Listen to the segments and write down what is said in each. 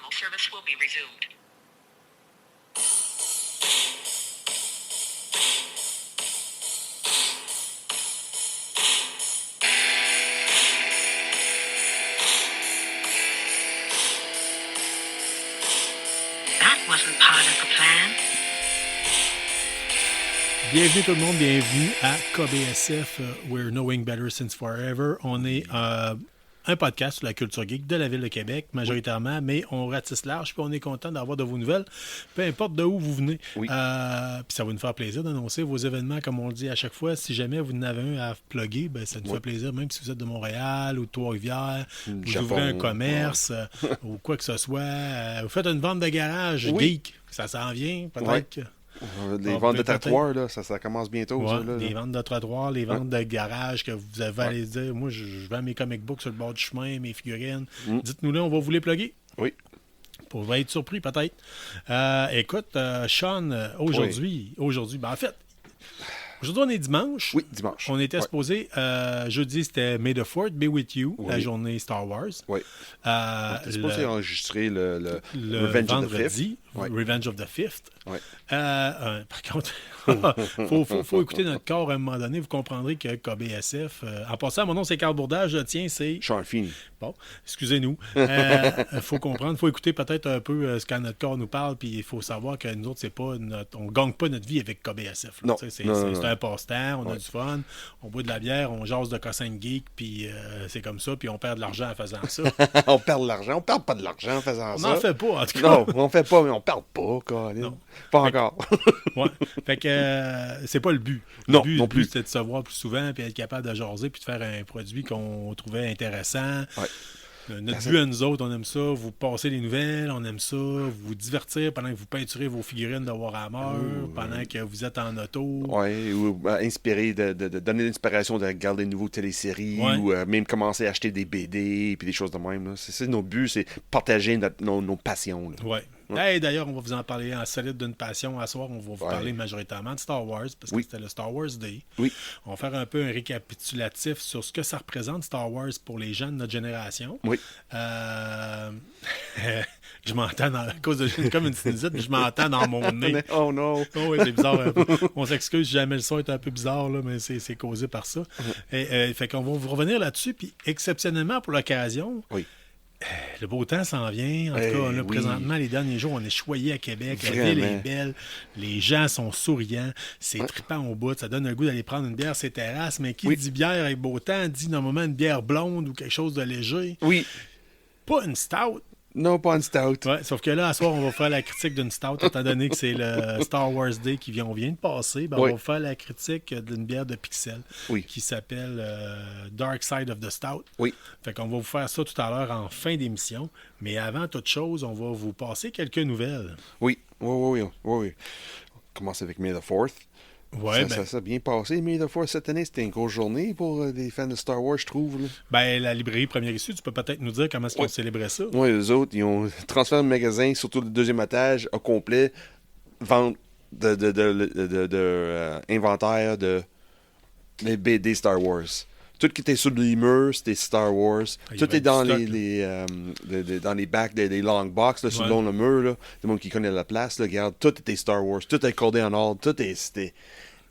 normal service will be resumed. That wasn't part of the plan. Bienvenue tout le monde, bienvenue à KBSF, We're Knowing Better Since Forever. On est un podcast sur la culture geek de la ville de Québec, majoritairement, mais on ratisse large, puis on est content d'avoir de vos nouvelles, peu importe de où vous venez. Oui. Puis ça va nous faire plaisir d'annoncer vos événements, comme on le dit à chaque fois. Si jamais vous en avez un à plugger, ben, ça nous fait plaisir, même si vous êtes de Montréal ou de Trois-Rivières, vous Japon, ouvrez un commerce ou quoi que ce soit. Vous faites une vente de garage geek, ça s'en vient, peut-être que... Les ventes de trottoirs, là, ça commence bientôt. Ouais, ça, là, les ventes de trottoirs, les ventes de garage que vous avez à aller dire. Moi, je vends mes comic books sur le bord du chemin, mes figurines. Dites-nous là, on va vous les plugger. Oui. Pour être surpris, peut-être. Écoute, Sean, aujourd'hui, ben, en fait, aujourd'hui, on est dimanche. Oui, dimanche. On était supposé, jeudi, c'était May the 4th Be With You, la journée Star Wars. Oui. On était supposé enregistrer le Revenge of the Fifth. Revenge of the Fifth. Oui. Par contre, faut écouter notre corps à un moment donné. Vous comprendrez que KBSF... en passant, mon nom, c'est Carl Bourdage. Le tien, c'est... Sean Feeney. Bon, excusez-nous. Faut comprendre, faut écouter peut-être un peu ce que notre corps nous parle, puis il faut savoir que nous autres, c'est pas on gagne pas notre vie avec KBSF. Là. Non. C'est un passe-temps, on a du fun, on boit de la bière, on jase de cossin de geek, puis c'est comme ça, puis on perd de l'argent en faisant ça. On perd de l'argent. On perd pas de l'argent en faisant ça. On n'en fait pas, en tout cas. Non, on fait pas, mais on perd pas, Colin. Non. Pas encore. Ouais. Fait que c'est pas le but. Non, le but, non plus. c'est de se voir plus souvent, puis être capable de jaser, puis de faire un produit qu'on trouvait intéressant. Ouais. Notre but à nous autres, on aime ça, vous passez les nouvelles, on aime ça, vous divertir pendant que vous peinturez vos figurines de Warhammer, pendant que vous êtes en auto. Oui, ou inspirer, de donner l'inspiration de regarder des nouveaux téléséries, ou même commencer à acheter des BD, puis des choses de même. Là. C'est nos buts, c'est partager nos passions. Oui. Hey, d'ailleurs, on va vous en parler en solide d'une passion. À soir, on va vous parler majoritairement de Star Wars, parce que c'était le Star Wars Day. Oui. On va faire un peu un récapitulatif sur ce que ça représente, Star Wars, pour les gens de notre génération. Oui. Je m'entends à cause de comme une sinusite, mais je m'entends dans mon nez. Oh non! Oh, oui, c'est bizarre. On s'excuse si jamais le son est un peu bizarre, là, mais c'est causé par ça. Fait qu'on va vous revenir là-dessus, puis exceptionnellement pour l'occasion... Oui. Le beau temps s'en vient. En tout cas, là, présentement, les derniers jours, on est choyé à Québec. Vraiment. La ville est belle. Les gens sont souriants. C'est trippant au bout. Ça donne un goût d'aller prendre une bière sur les terrasses. Mais qui dit bière avec beau temps dit normalement une bière blonde ou quelque chose de léger. Oui. Pas une stout. Non, pas une stout. Ouais, sauf que là, à soir, on va faire la critique d'une stout, étant donné que c'est le Star Wars Day on vient de passer. Ben, on va faire la critique d'une bière de Pixel qui s'appelle Dark Side of the Stout. Oui. Fait qu'on va vous faire ça tout à l'heure en fin d'émission. Mais avant toute chose, on va vous passer quelques nouvelles. Oui. On commence avec May the 4th. Ouais, ça a bien passé, May the 4th cette année. C'était une grosse journée pour les fans de Star Wars, je trouve. Là. Ben, la librairie première issue, tu peux peut-être nous dire comment est-ce qu'ils ont célébré ça? Oui, eux autres, ils ont transféré le magasin, surtout le deuxième étage, au complet, vente inventaire de les BD Star Wars. Tout qui était sur les murs, c'était Star Wars. Tout est dans dans les bacs des long box, là, sur le mur. Là. Le monde qui connaît la place, là, regarde, tout était Star Wars. Tout est codé en ordre. C'était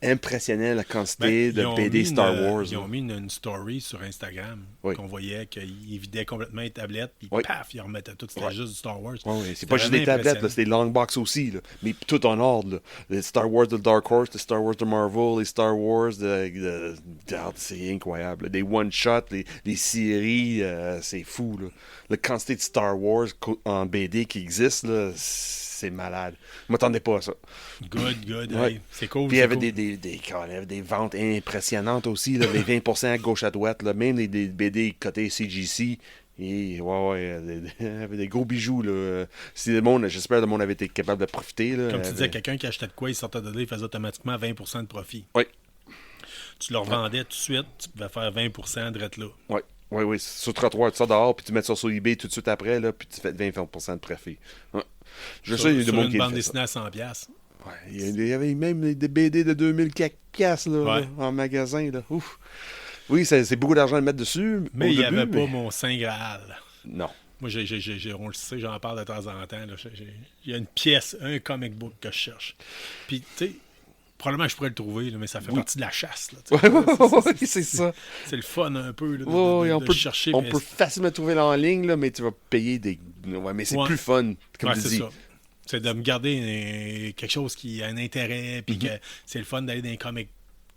impressionnant la quantité de BD Star Wars. Ils ont mis une story sur Instagram qu'on voyait qu'ils vidaient complètement les tablettes, puis paf, ils remettaient tout. C'était juste du Star Wars. C'est pas juste des tablettes, là, c'est des long box aussi, là, mais tout en ordre. Là. Les Star Wars de Dark Horse, les Star Wars de Marvel, les Star Wars c'est incroyable. Là. Des one-shots, les séries, c'est fou. Là. La quantité de Star Wars en BD qui existe, là, c'est malade. Je m'attendais pas à ça. Good. Hey, c'est cool. Puis il y avait des ventes impressionnantes aussi, là, les 20% à gauche à droite, là, même des BD côté CGC. Et il y avait des gros bijoux. Là. J'espère que le monde avait été capable de profiter. Là. Comme tu disais, quelqu'un qui achetait de quoi, il sortait de là, il faisait automatiquement 20% de profit. Oui. Tu le revendais tout de suite, tu pouvais faire 20% de là. Oui. Sur le trottoir, tu sors dehors, puis tu mets ça sur eBay tout de suite après, là, puis tu fais 20% de profit. Ouais. Sur une bande dessinée à 100$. Ouais, il y avait même des BD de 2000$ là, en magasin. Là. Ouf. Oui, c'est beaucoup d'argent à mettre dessus. Mais il n'y avait pas mon Saint Graal. Non. Moi, on le sait, j'en parle de temps en temps. Il y a une pièce, un comic book que je cherche. Puis, tu sais, probablement je pourrais le trouver, là, mais ça fait partie de la chasse. Là, c'est ça. C'est le fun un peu là, on peut chercher. On peut facilement trouver là en ligne, là, mais tu vas payer des... Ouais, mais c'est plus fun, comme tu dis. Ça. C'est de me garder quelque chose qui a un intérêt, puis que c'est le fun d'aller dans un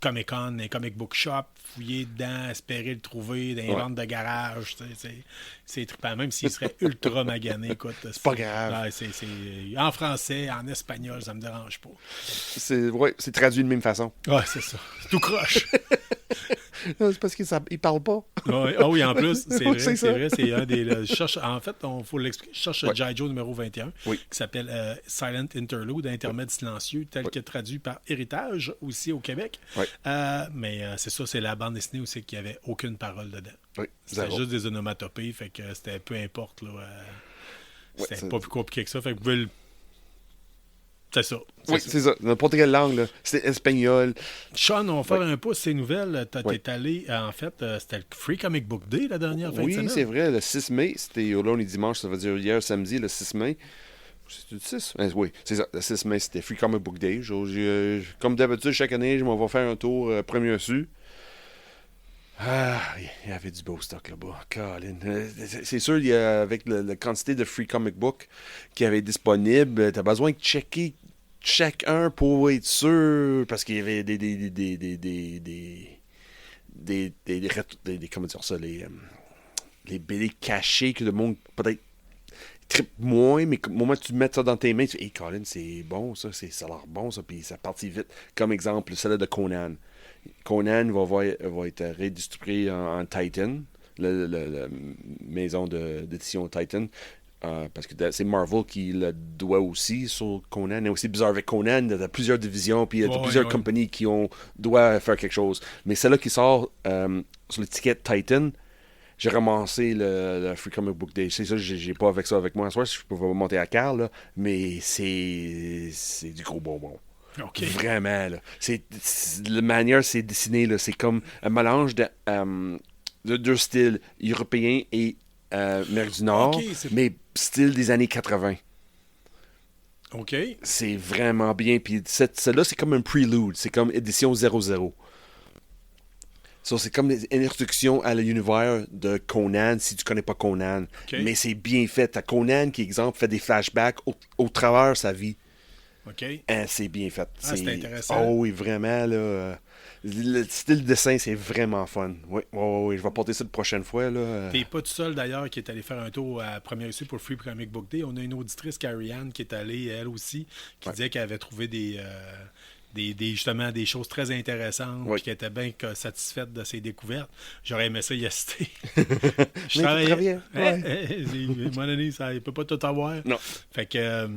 Comic-Con, un comic book shop, fouiller dedans, espérer le trouver dans les ventes de garage. C'est trippant, même s'il serait ultra magané. Écoute, c'est pas grave. Ouais, c'est en français, en espagnol, ça me dérange pas. C'est traduit de même façon. Ouais, c'est ça. Tout croche. Non, c'est parce qu'il parle pas. Ouais. Ah oui, en plus, c'est vrai. C'est vrai, c'est un des. En fait, il faut l'expliquer. Je cherche G.I. Joe numéro 21, qui s'appelle Silent Interlude, Intermède silencieux, tel que traduit par Héritage, aussi au Québec. Mais c'est ça, c'est la bande dessinée aussi qu'il n'y avait aucune parole dedans. C'était juste des onomatopées, fait que c'était peu importe. Là, c'était pas plus compliqué que ça. Fait que vous pouvez le. C'est ça. C'est ça. N'importe quelle langue, là. C'est espagnol. Sean, on va faire un pouce ces nouvelles. T'es allé, en fait, c'était le Free Comic Book Day la dernière fin de semaine. Oui, c'est vrai. Le 6 mai, c'était au lundi dimanche, ça veut dire hier samedi, le 6 mai. C'est le 6? Oui, c'est ça. Le 6 mai, c'était Free Comic Book Day. Comme d'habitude, chaque année, je m'en vais faire un tour premier reçu. Ah, il y avait du beau stock là-bas. Colin. C'est sûr, avec la quantité de free comic book qu'il y avait disponible, t'as besoin de checker chacun pour être sûr, parce qu'il y avait comment dire ça, les BD cachés que le monde peut-être trippe moins, mais au moment où tu mets ça dans tes mains, tu dis, hey Colin, c'est bon ça, ça a l'air bon ça, puis ça partit vite. Comme exemple, celle de Conan. Conan va être redistribué en Titan, la maison d'édition Titan, parce que c'est Marvel qui le doit aussi sur Conan. Et aussi bizarre avec Conan, il y a plusieurs divisions, puis il y a plusieurs compagnies qui doivent faire quelque chose. Mais celle-là qui sort sur l'étiquette Titan, j'ai ramassé le Free Comic Book Day. C'est ça, j'ai pas avec ça avec moi. Soit je peux pas monter à Carl, là, mais c'est du gros bonbon. Okay. Vraiment, là. La manière c'est dessiné, là, c'est comme un mélange de deux styles, européen et Amérique du Nord, mais style des années 80. OK. C'est vraiment bien. Puis celle-là, c'est comme un prelude. C'est comme édition 00. So, c'est comme une introduction à l'univers de Conan, si tu connais pas Conan. Okay. Mais c'est bien fait. T'as Conan qui, exemple, fait des flashbacks au travers de sa vie. OK. C'est bien fait. C'est intéressant. Oh oui, vraiment, là. Le style de dessin, c'est vraiment fun. Oui, je vais porter ça la prochaine fois, là. T'es pas tout seul, d'ailleurs, qui est allé faire un tour à première issue pour Free Comic Book Day. On a une auditrice, Carrie-Anne, qui est allée, elle aussi, qui disait qu'elle avait trouvé justement des choses très intéressantes, puis qu'elle était bien satisfaite de ses découvertes. J'aurais aimé ça y assister. Je travaillais. À un moment donné, ça ne peut pas tout avoir. Non. Fait que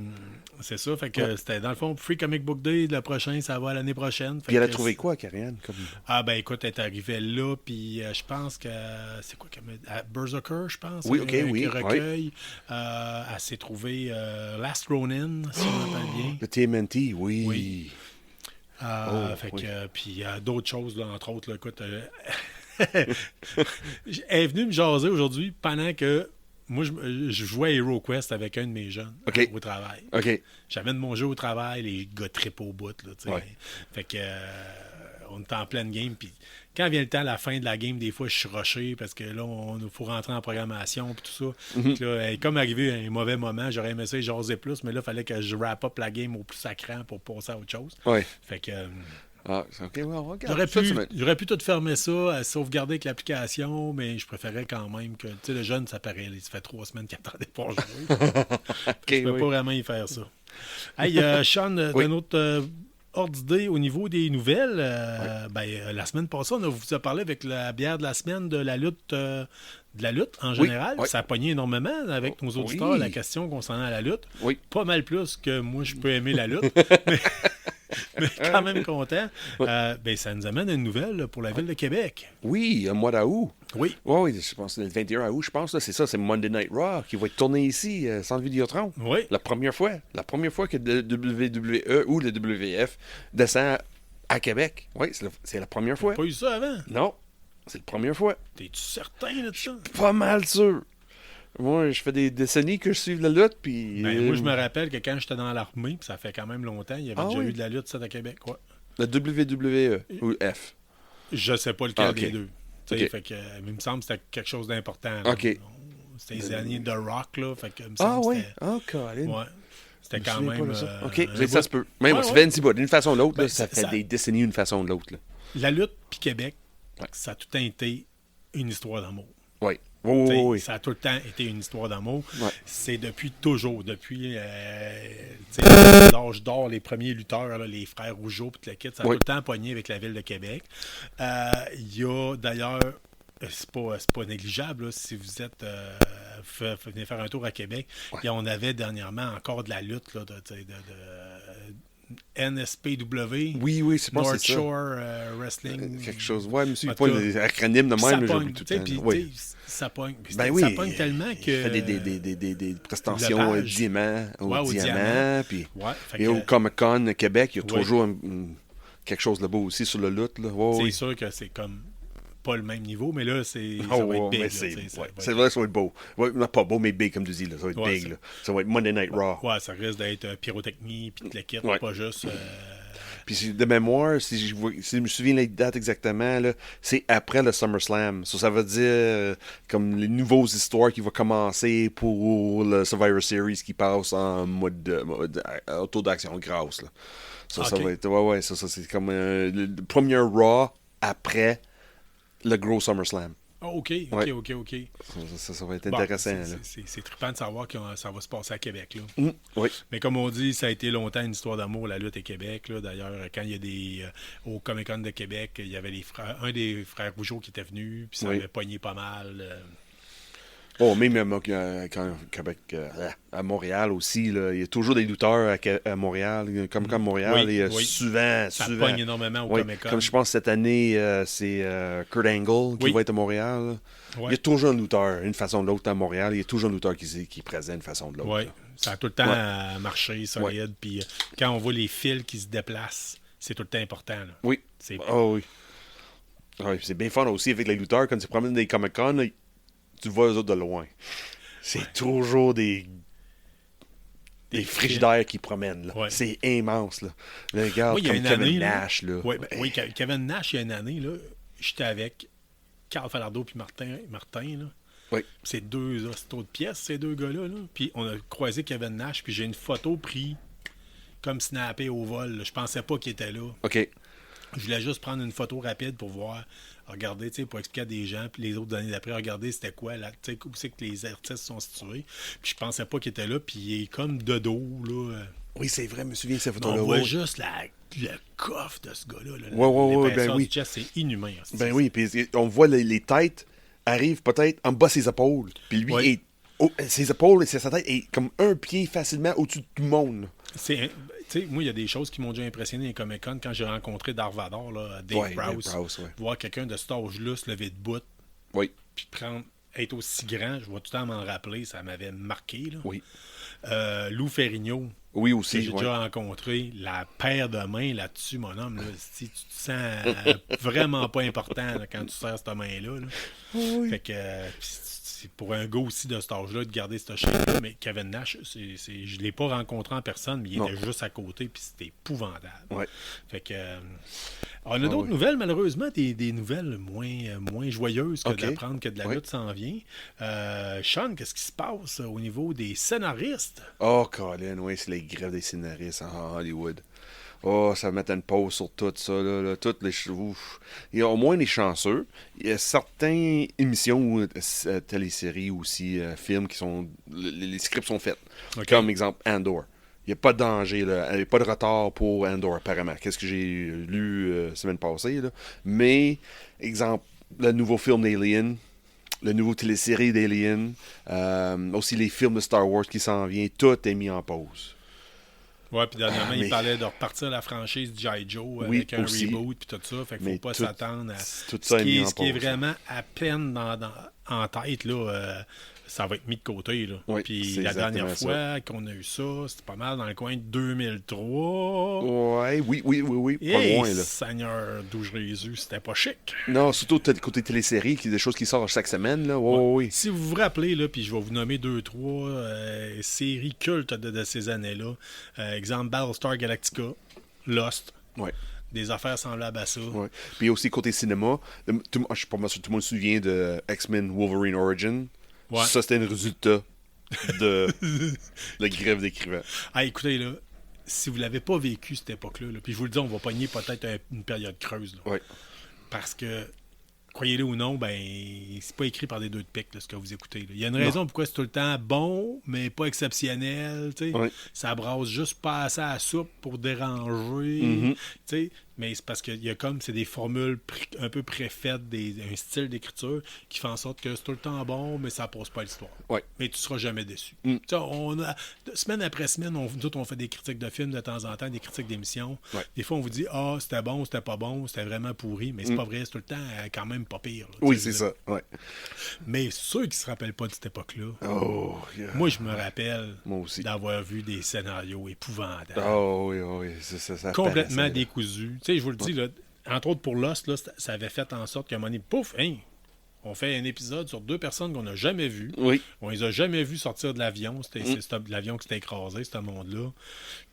c'est ça. Fait que c'était dans le fond Free Comic Book Day. Le prochain, ça va l'année prochaine. Puis elle a trouvé quoi, Karianne? Ah ben écoute, elle est arrivée là, puis je pense que c'est quoi qu'elle à Berserker, je pense. Oui, ok, oui. Recueil. Elle s'est trouvée Last Ronin, si on m'appelle bien. Le TMNT, oui. Puis il y a d'autres choses, là, entre autres. Là, écoute, elle est venue me jaser aujourd'hui pendant que moi, je jouais à HeroQuest avec un de mes jeunes au travail. OK. J'amène mon jeu au travail, les gars trippent au bout. Là, Fait que on est en pleine game. Puis quand vient le temps, à la fin de la game, des fois, je suis rushé parce que là, il faut rentrer en programmation et tout ça. Mm-hmm. Puis là, comme arrivé à un mauvais moment, j'aurais aimé ça et jaser plus, mais là, il fallait que je wrap up la game au plus sacrant pour passer à autre chose. Ouais. Fait que... OK, on regarde. J'aurais pu tout fermer ça, sauvegarder avec l'application, mais je préférais quand même que, tu sais, le jeune, ça paraît, ça fait 3 semaines qu'il attendait pour jouer. Je peux pas vraiment y faire ça. Hey, Sean, d'un autre ordre d'idée au niveau des nouvelles, la semaine passée, on vous a parlé avec la bière de la semaine de la lutte en général. Ça a pogné énormément avec nos auditeurs, la question concernant la lutte. Oui. Pas mal plus que moi, je peux aimer la lutte. Mais quand même content. Ça nous amène à une nouvelle là, pour la ville de Québec. Oui, un mois d'août. Oui. Oui, je pense que le 21 août, je pense. Là, c'est ça, c'est Monday Night Raw qui va être tourné ici, sans le Vidéotron. Oui. La première fois que le WWE ou le WWF descend à Québec. Oui, c'est la première fois. Pas eu ça avant? Non, c'est la première fois. T'es-tu certain de ça? Pas mal sûr. Moi, je fais des décennies que je suis la lutte, puis... Ben, moi, je me rappelle que quand j'étais dans l'armée, puis ça fait quand même longtemps, il y avait Ah déjà oui? eu de la lutte, ça, à Québec, quoi. La WWE ou F. Je sais pas lequel Ah, ok. des deux. Tu sais, Ok. fait que, il me semble que c'était quelque chose d'important. Là. Ok. C'était les années de rock, là. Fait que, il me Ah semble que oui? c'était... Ah, Colin. Ouais. C'était Je me quand souviens pas même... de ça. OK, un mais ça bout- se peut. Même Ouais, ça ouais. fait un petit bout. D'une façon ou de l'autre, Ben, là, ça fait des décennies d'une façon ou de l'autre. Là. La lutte puis Québec, Ouais. ça a tout le temps été une histoire d'amour. Oui. Oui, T'sais, oui, oui. Ça a tout le temps été une histoire d'amour. Ouais. C'est depuis toujours, depuis l'âge d'or, les premiers lutteurs, là, les frères Rougeau puis le kit, ça a Oui. tout le temps pogné avec la ville de Québec. Il y a d'ailleurs, c'est pas négligeable, là, si vous êtes venez faire un tour à Québec, Ouais. et on avait dernièrement encore de la lutte là, de NSPW. Oui, oui, c'est pas North c'est ça. Shore Wrestling. Quelque chose. Ouais, monsieur, En pas tout cas, les acronymes de Puis ça même, mais pogne, j'oublie tout tu sais, le puis, temps. Oui. tu sais, ça pogne. Puis Ben ça oui. pogne tellement que... Il fait des prestations Lavage. diamant, Ouais, au au diamant. diamant. Puis, Ouais, fait et que, au Comic-Con Québec, il y a Oui. toujours quelque chose de beau aussi sur le lutte. Là. Ouais, c'est oui. sûr que c'est comme pas le même niveau, mais là, ça Oh, va être ouais, big. mais là, c'est tu sais, ça ouais, va c'est être- vrai, ça va être beau. Ouais, non, pas beau, mais big, comme tu dis. Là. Ça va être Ouais, big. c'est- Là. Ça va être Monday Night Raw. Ouais, ça risque d'être pyrotechnie, puis de la kit, Ouais. pas juste... Puis de mémoire, si je me souviens les dates exactement, là, c'est après le SummerSlam. Ça veut dire comme les nouveaux histoires qui vont commencer pour le Survivor Series qui passe en mode autour d'action grasse. Là. Ça Ok. va être. Ouais, ça c'est comme le premier Raw après le gros SummerSlam. Ah, OK. Ouais. Ça va être Bon, intéressant. Là. c'est trippant de savoir que ça va se passer à Québec. Là. Oui. Mais comme on dit, ça a été longtemps une histoire d'amour, la lutte et Québec. Là. D'ailleurs, quand il y a des... au Comic-Con de Québec, il y avait un des frères Rougeau qui était venu, puis ça Oui. avait pogné pas mal. Oh, même Québec, à Montréal aussi, là, il y a toujours des lutteurs à Montréal, comme Montréal, Oui, il y a oui. souvent. Ça pogne énormément au Oui, Comic-Con. comme je pense cette année, c'est Kurt Angle qui Oui. va être à Montréal. Là. Ouais. Il y a toujours un lutteur, une façon ou l'autre à Montréal. Il y a toujours un lutteur qui est présent d'une façon ou de l'autre. Oui, là. ça a tout le temps Ouais. marché, solide. Puis quand on voit les fils qui se déplacent, c'est tout le temps important. Là. Oui. C'est... Ah oui. Ah oui, c'est bien fun aussi avec les lutteurs. Quand tu te promènes dans les Comic-Con, là, tu vois eux autres de loin. C'est toujours des frigidaires qui promènent. Là. Ouais. C'est immense. Là. Là, regarde, Oui, il y a comme une Kevin année, là. Nash. Là. Oui, Kevin Nash, il y a une année, là, j'étais avec Carl Falardeau puis Martin là. Oui. C'est deux hostos de pièces, ces deux gars-là. Là. Puis on a croisé Kevin Nash, puis j'ai une photo prise comme snappée au vol. Là. Je pensais pas qu'il était là. OK. Je voulais juste prendre une photo rapide pour voir, regarder, tu sais, pour expliquer à des gens, puis les autres années d'après, regarder c'était quoi, là, tu sais, où c'est que les artistes sont situés. Puis je pensais pas qu'il était là, puis il est comme de dos, là. Oui, c'est vrai, je me souviens de cette On photo-là. voit ouais. juste le coffre de ce gars-là. Là, Ouais, l'épaisseur ben oui. du chest, c'est inhumain. hostie. Ben oui, puis on voit les têtes arrivent peut-être en bas de ses épaules. Puis lui, Oui. ses épaules et sa tête est comme un pied facilement au-dessus de tout le monde. là. Tu sais, moi, il y a des choses qui m'ont déjà impressionné dans Comic-Con quand j'ai rencontré Darvador, là, Dave Ouais, Prowse. Dave Prowse, ouais. Voir quelqu'un de cet âge-là se lever de bout, Oui, puis être aussi grand, je vois tout le temps m'en rappeler, ça m'avait marqué. Là. oui. Lou Ferrigno, Oui que aussi, j'ai ouais. déjà rencontré, la paire de mains là-dessus, mon homme, là, si tu te sens vraiment pas important là, quand tu serres cette main-là. Là. Fait que c'est pour un gars aussi de cet âge-là de garder cette chaîne-là, mais Kevin Nash, je l'ai pas rencontré en personne, mais il Non. était juste à côté, puis c'était épouvantable. Ouais. Fait que on a d'autres oui. nouvelles, malheureusement, des nouvelles moins joyeuses que Ok. d'apprendre que de la Oui. lutte s'en vient. Sean, qu'est-ce qui se passe au niveau des scénaristes? Oh, Colin, oui, c'est les grèves des scénaristes en Hollywood. Oh, ça va mettre une pause sur tout ça, là. Toutes les... Ouf. Il y a au moins les chanceux. Il y a certaines émissions, téléséries aussi, films qui sont... Les scripts sont faits. Ok. Comme exemple, Andor. Il n'y a pas de danger, là. Il n'y a pas de retard pour Andor, apparemment. Qu'est-ce que j'ai lu semaine passée, là. Mais, exemple, le nouveau film d'Alien, le nouveau télésérie d'Alien, aussi les films de Star Wars qui s'en viennent, tout est mis en pause. Ouais, puis dernièrement, mais- il parlait de repartir la franchise G.I. Joe Oui, avec un aussi. reboot puis tout ça. Fait qu'il Mais faut pas tout- s'attendre à tout ça est mis en ce qui est pause. vraiment à peine en tête, là. ça va être mis de côté. Là. Oui, Puis c'est la dernière exactement fois qu'on a eu ça, c'était pas mal dans le coin de 2003. Ouais, oui. Pas Et loin, là. Seigneur d'où Jésus, c'était pas chic. Non, surtout côté télésérie, des choses qui sortent chaque semaine, là. Oui. Si vous vous rappelez, là, puis je vais vous nommer 2-3 séries cultes de ces années-là. Exemple, Battlestar Galactica, Lost. Ouais. Des affaires semblables à ça. Ouais. Puis aussi côté cinéma, je suis pas mal sûr que tout le monde se souvient de X-Men Wolverine Origin. Ouais. Ça, c'était un résultat de la grève d'écrivains. Ah, écoutez, là, si vous l'avez pas vécu cette époque-là, là, puis je vous le dis, on va pogner peut-être une période creuse. Là, Ouais. parce que, croyez-le ou non, ben c'est pas écrit par des deux de pique, là, ce que vous écoutez. Là. Il y a une raison pourquoi c'est tout le temps bon, mais pas exceptionnel. Ouais. Ça brasse juste pas assez à la soupe pour déranger. Mhm. T'sais. Mais c'est parce qu'il y a comme, c'est des formules un peu préfaites, un style d'écriture qui fait en sorte que c'est tout le temps bon, mais ça passe pas l'histoire. Ouais. Mais tu seras jamais déçu. Mm. Semaine après semaine, nous autres, on fait des critiques de films de temps en temps, des critiques d'émissions. Ouais. Des fois, on vous dit, c'était bon, c'était pas bon, c'était vraiment pourri, mais c'est pas vrai, c'est tout le temps quand même pas pire. Là, Oui, c'est ça. Ouais. Mais ceux qui se rappellent pas de cette époque-là, Oh, yeah. moi, je me rappelle Moi aussi. d'avoir vu des scénarios épouvantables. Oh, oui. Ça Complètement paraissait, là. décousus. Tu sais, je vous le dis, là, entre autres pour Lost, là, ça avait fait en sorte qu'à un moment donné, pouf, hein, on fait un épisode sur 2 personnes qu'on n'a jamais vues. Oui. On les a jamais vues sortir de l'avion. C'est l'avion qui s'était écrasé, ce monde-là.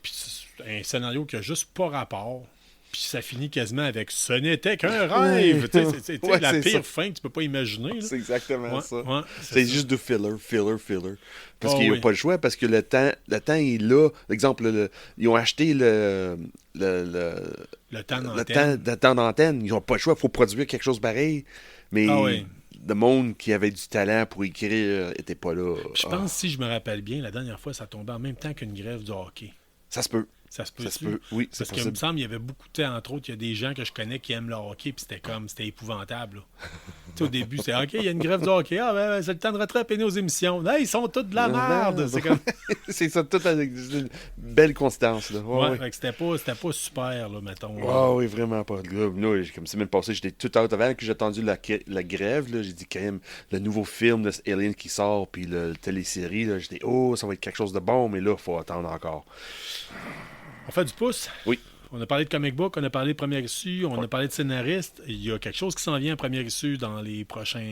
Puis c'est un scénario qui a juste pas rapport. Puis ça finit quasiment avec « Ce n'était qu'un rêve! » C'est Ouais, la c'est pire ça. fin que tu peux pas imaginer. Là. C'est exactement Ouais, ça. ouais, c'est ça. juste du filler. Parce Oh, qu'il n'y a oui. pas le choix, parce que le temps est là. Exemple, ils ont acheté le temps le temps d'antenne. Ils n'ont pas le choix, il faut produire quelque chose pareil. Mais Ah oui. le monde qui avait du talent pour écrire n'était pas là. Je pense, si je me rappelle bien, la dernière fois, ça tombait en même temps qu'une grève du hockey. Ça se peut. Ça se peut. Ça se peut. Oui, c'est Parce qu'il me possible. semble, il y avait beaucoup de temps, entre autres, il y a des gens que je connais qui aiment le hockey, puis c'était épouvantable. Là. Tu sais, au début, c'est OK, il y a une grève du hockey. Ah, ben, c'est le temps de rattraper nos émissions. Hey, ils sont tous de la merde. C'est comme. C'est ça, tout avec une belle constance. Là. Ouais, Ouais. fait que c'était pas super, là, mettons. Ah oui, vraiment pas. Là, comme semaine passée, j'étais tout out avant que j'ai attendu la grève. Là, j'ai dit quand même, le nouveau film de Alien qui sort, puis le télésérie, là, j'ai dit, oh, ça va être quelque chose de bon, mais là, il faut attendre encore. On fait du pouce. Oui. On a parlé de comic book, on a parlé de première issue, on a parlé de scénariste. Il y a quelque chose qui s'en vient en première issue dans les prochains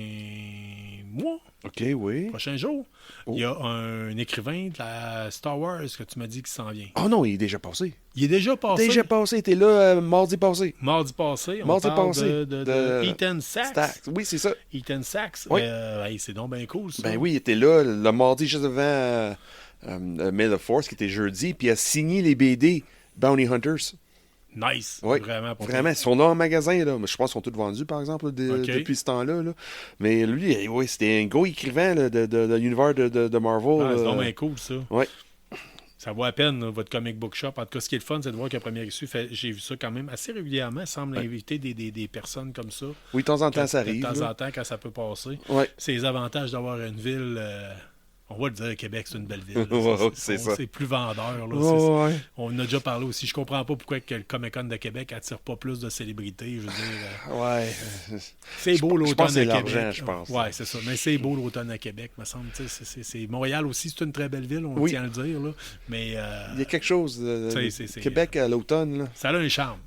mois, OK, oui. prochains jours. Il y a un écrivain de la Star Wars que tu m'as dit qui s'en vient. Oh non, il est déjà passé. Il est déjà passé. Déjà passé, t'es là mardi passé. Mardi passé, on Mardi parle passé, de de Ethan Sachs. Stax. Oui, c'est ça. Ethan Sachs. Oui. Hey, c'est donc bien cool, ça. Ben oui, il était là le mardi juste avant May the Force, qui était jeudi, puis il a signé les BD Bounty Hunters. Nice. Oui, Vraiment. Pour vraiment. Ils sont là en magasin, là. Mais je pense qu'ils sont tous vendus, par exemple, depuis ce temps-là. Là. Mais lui, oui, c'était un gros écrivain là, de l'univers de Marvel. Ah, c'est donc bien cool, ça. Oui. Ça vaut à peine, là, votre comic book shop. En tout cas, ce qui est le fun, c'est de voir que la première issue, j'ai vu ça quand même assez régulièrement. Il semble inviter des personnes comme ça. Oui, de temps en temps, Quand- ça arrive. De temps là. en temps, quand ça peut passer. Ouais. C'est les avantages d'avoir une ville... on va le dire, Québec, c'est une belle ville. là. Ouais, c'est ça. C'est plus vendeur. Là. Ouais, ouais. On en a déjà parlé aussi. Je comprends pas pourquoi que le Comic-Con de Québec attire pas plus de célébrités. Je veux dire, Ouais. c'est beau je l'automne pense que c'est à Québec. l'argent, je pense. Ouais, c'est ça. Mais c'est beau l'automne à Québec, me semble. Tu sais, c'est Montréal aussi, c'est une très belle ville, on Oui. tient à le dire. Là. Mais Il y a quelque chose de C'est- Québec à l'automne. Là. ça a un charme.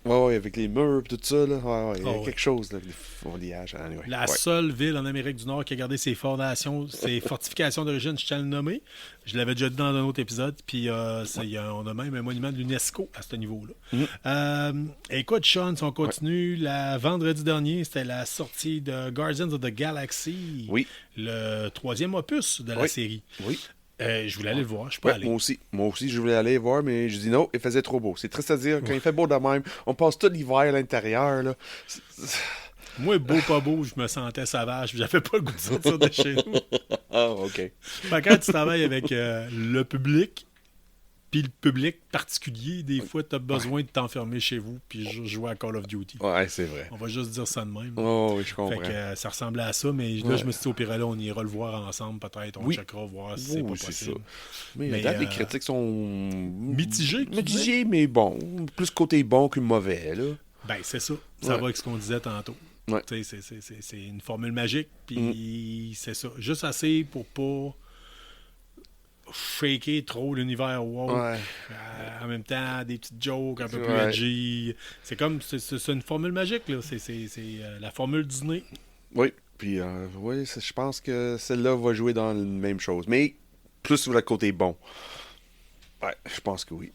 Ouais, avec les murs et tout ça. Là. Ouais, il y a Oh, quelque chose, là, les foliages. Anyway. La Ouais. seule ville en Amérique du Nord qui a gardé ses fondations, ses fortifications d'origine, je tiens à le nommer. Je l'avais déjà dit dans un autre épisode. Puis on a même un monument de l'UNESCO à ce niveau-là. Écoute, Sean, si on continue, vendredi dernier, c'était la sortie de Guardians of the Galaxy. Oui. Le 3e opus de la Oui. série. Oui. Je voulais aller le voir, je suis pas Ouais, allé. moi aussi, je voulais aller voir, mais je dis non, il faisait trop beau. C'est triste à dire, quand il fait beau de même, on passe tout l'hiver à l'intérieur. Là. Moi, beau, pas beau, je me sentais sauvage. J'avais pas le goût de sortir de chez nous. Ah, OK. Fait que quand tu travailles avec le public, puis le public particulier, des fois, tu as besoin de t'enfermer chez vous puis jouer à Call of Duty. Ouais, c'est vrai. On va juste dire ça de même. Oh, oui, je Fait comprends. que ça ressemblait à ça, mais là, je me suis dit, au pire, là, on ira le voir ensemble, peut-être. On checkera, voir si c'est pas Oui, c'est possible. ça. Mais, Mais, regarde, les critiques sont... Mitigées, tu Mitigées, mais bon. Plus côté bon que mauvais, là. Ben, c'est ça. Ça Ouais. va avec ce qu'on disait tantôt. Ouais. Tu sais, c'est une formule magique, puis c'est ça. Juste assez pour pas shaker trop l'univers woke. Ouais. En même temps, des petites jokes un peu plus Ouais. edgy. C'est comme, c'est une formule magique, là. C'est la formule Disney. Oui, puis oui, je pense que celle-là va jouer dans la même chose. Mais plus sur le côté bon. Ouais, je pense que oui.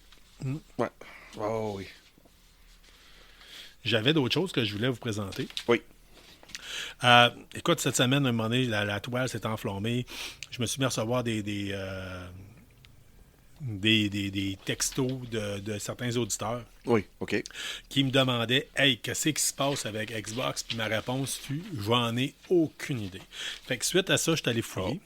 Ouais. Oh oui. J'avais d'autres choses que je voulais vous présenter. Oui. Écoute, cette semaine, à un moment donné, la toile s'est enflammée. Je me suis mis à recevoir des textos de certains auditeurs Oui, OK. qui me demandaient « Hey, qu'est-ce qui se passe avec Xbox? » Puis ma réponse fut « J'en ai aucune idée. » Fait que suite à ça, je suis allé fouiller.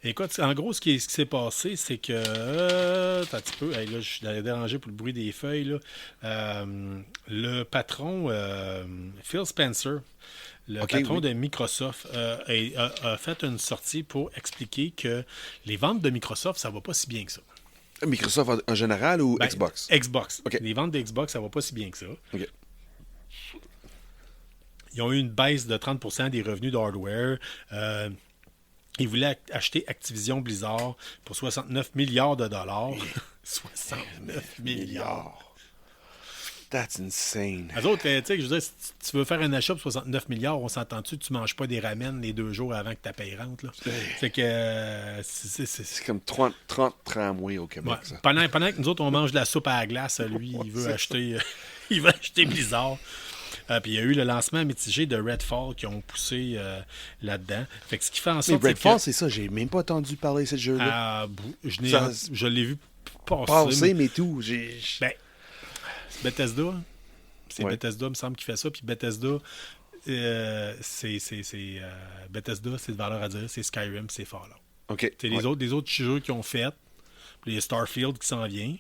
Écoute, en gros, ce qui s'est passé, c'est que... attends un petit peu. Hey, là, je suis dérangé pour le bruit des feuilles. Là. Le patron, Phil Spencer, le patron de Microsoft, a fait une sortie pour expliquer que les ventes de Microsoft, ça va pas si bien que ça. Microsoft en général ou Ben, Xbox? Xbox. OK. Les ventes de Xbox, ça va pas si bien que ça. OK. Ils ont eu une baisse de 30% des revenus d'hardware. Ils voulaient acheter Activision Blizzard pour 69 milliards de dollars. 69 milliards. That's insane. Les autres, tu sais, je veux dire, si tu veux faire un achat pour 69 milliards, on s'entend-tu, tu manges pas des ramen les 2 jours avant que ta paye rentre. Là. C'est que... C'est comme 30 tramways au Québec, Ouais. ça. Pendant que nous autres, on mange de la soupe à la glace, lui, il veut acheter il veut acheter Blizzard. Puis il y a eu le lancement mitigé de Redfall qui ont poussé là-dedans. Fait que ce qui fait en Mais sorte Redfall, c'est ça. J'ai même pas entendu parler de ce jeu-là. je l'ai vu passer. Passer, mais tout. Ben, Bethesda. C'est Ouais. Bethesda, il me semble, qui fait ça. Puis Bethesda, Bethesda, c'est de valeur à dire, c'est Skyrim, c'est Fallout. OK. C'est les autres jeux qu'ils ont fait. Puis il y a Starfield qui s'en vient.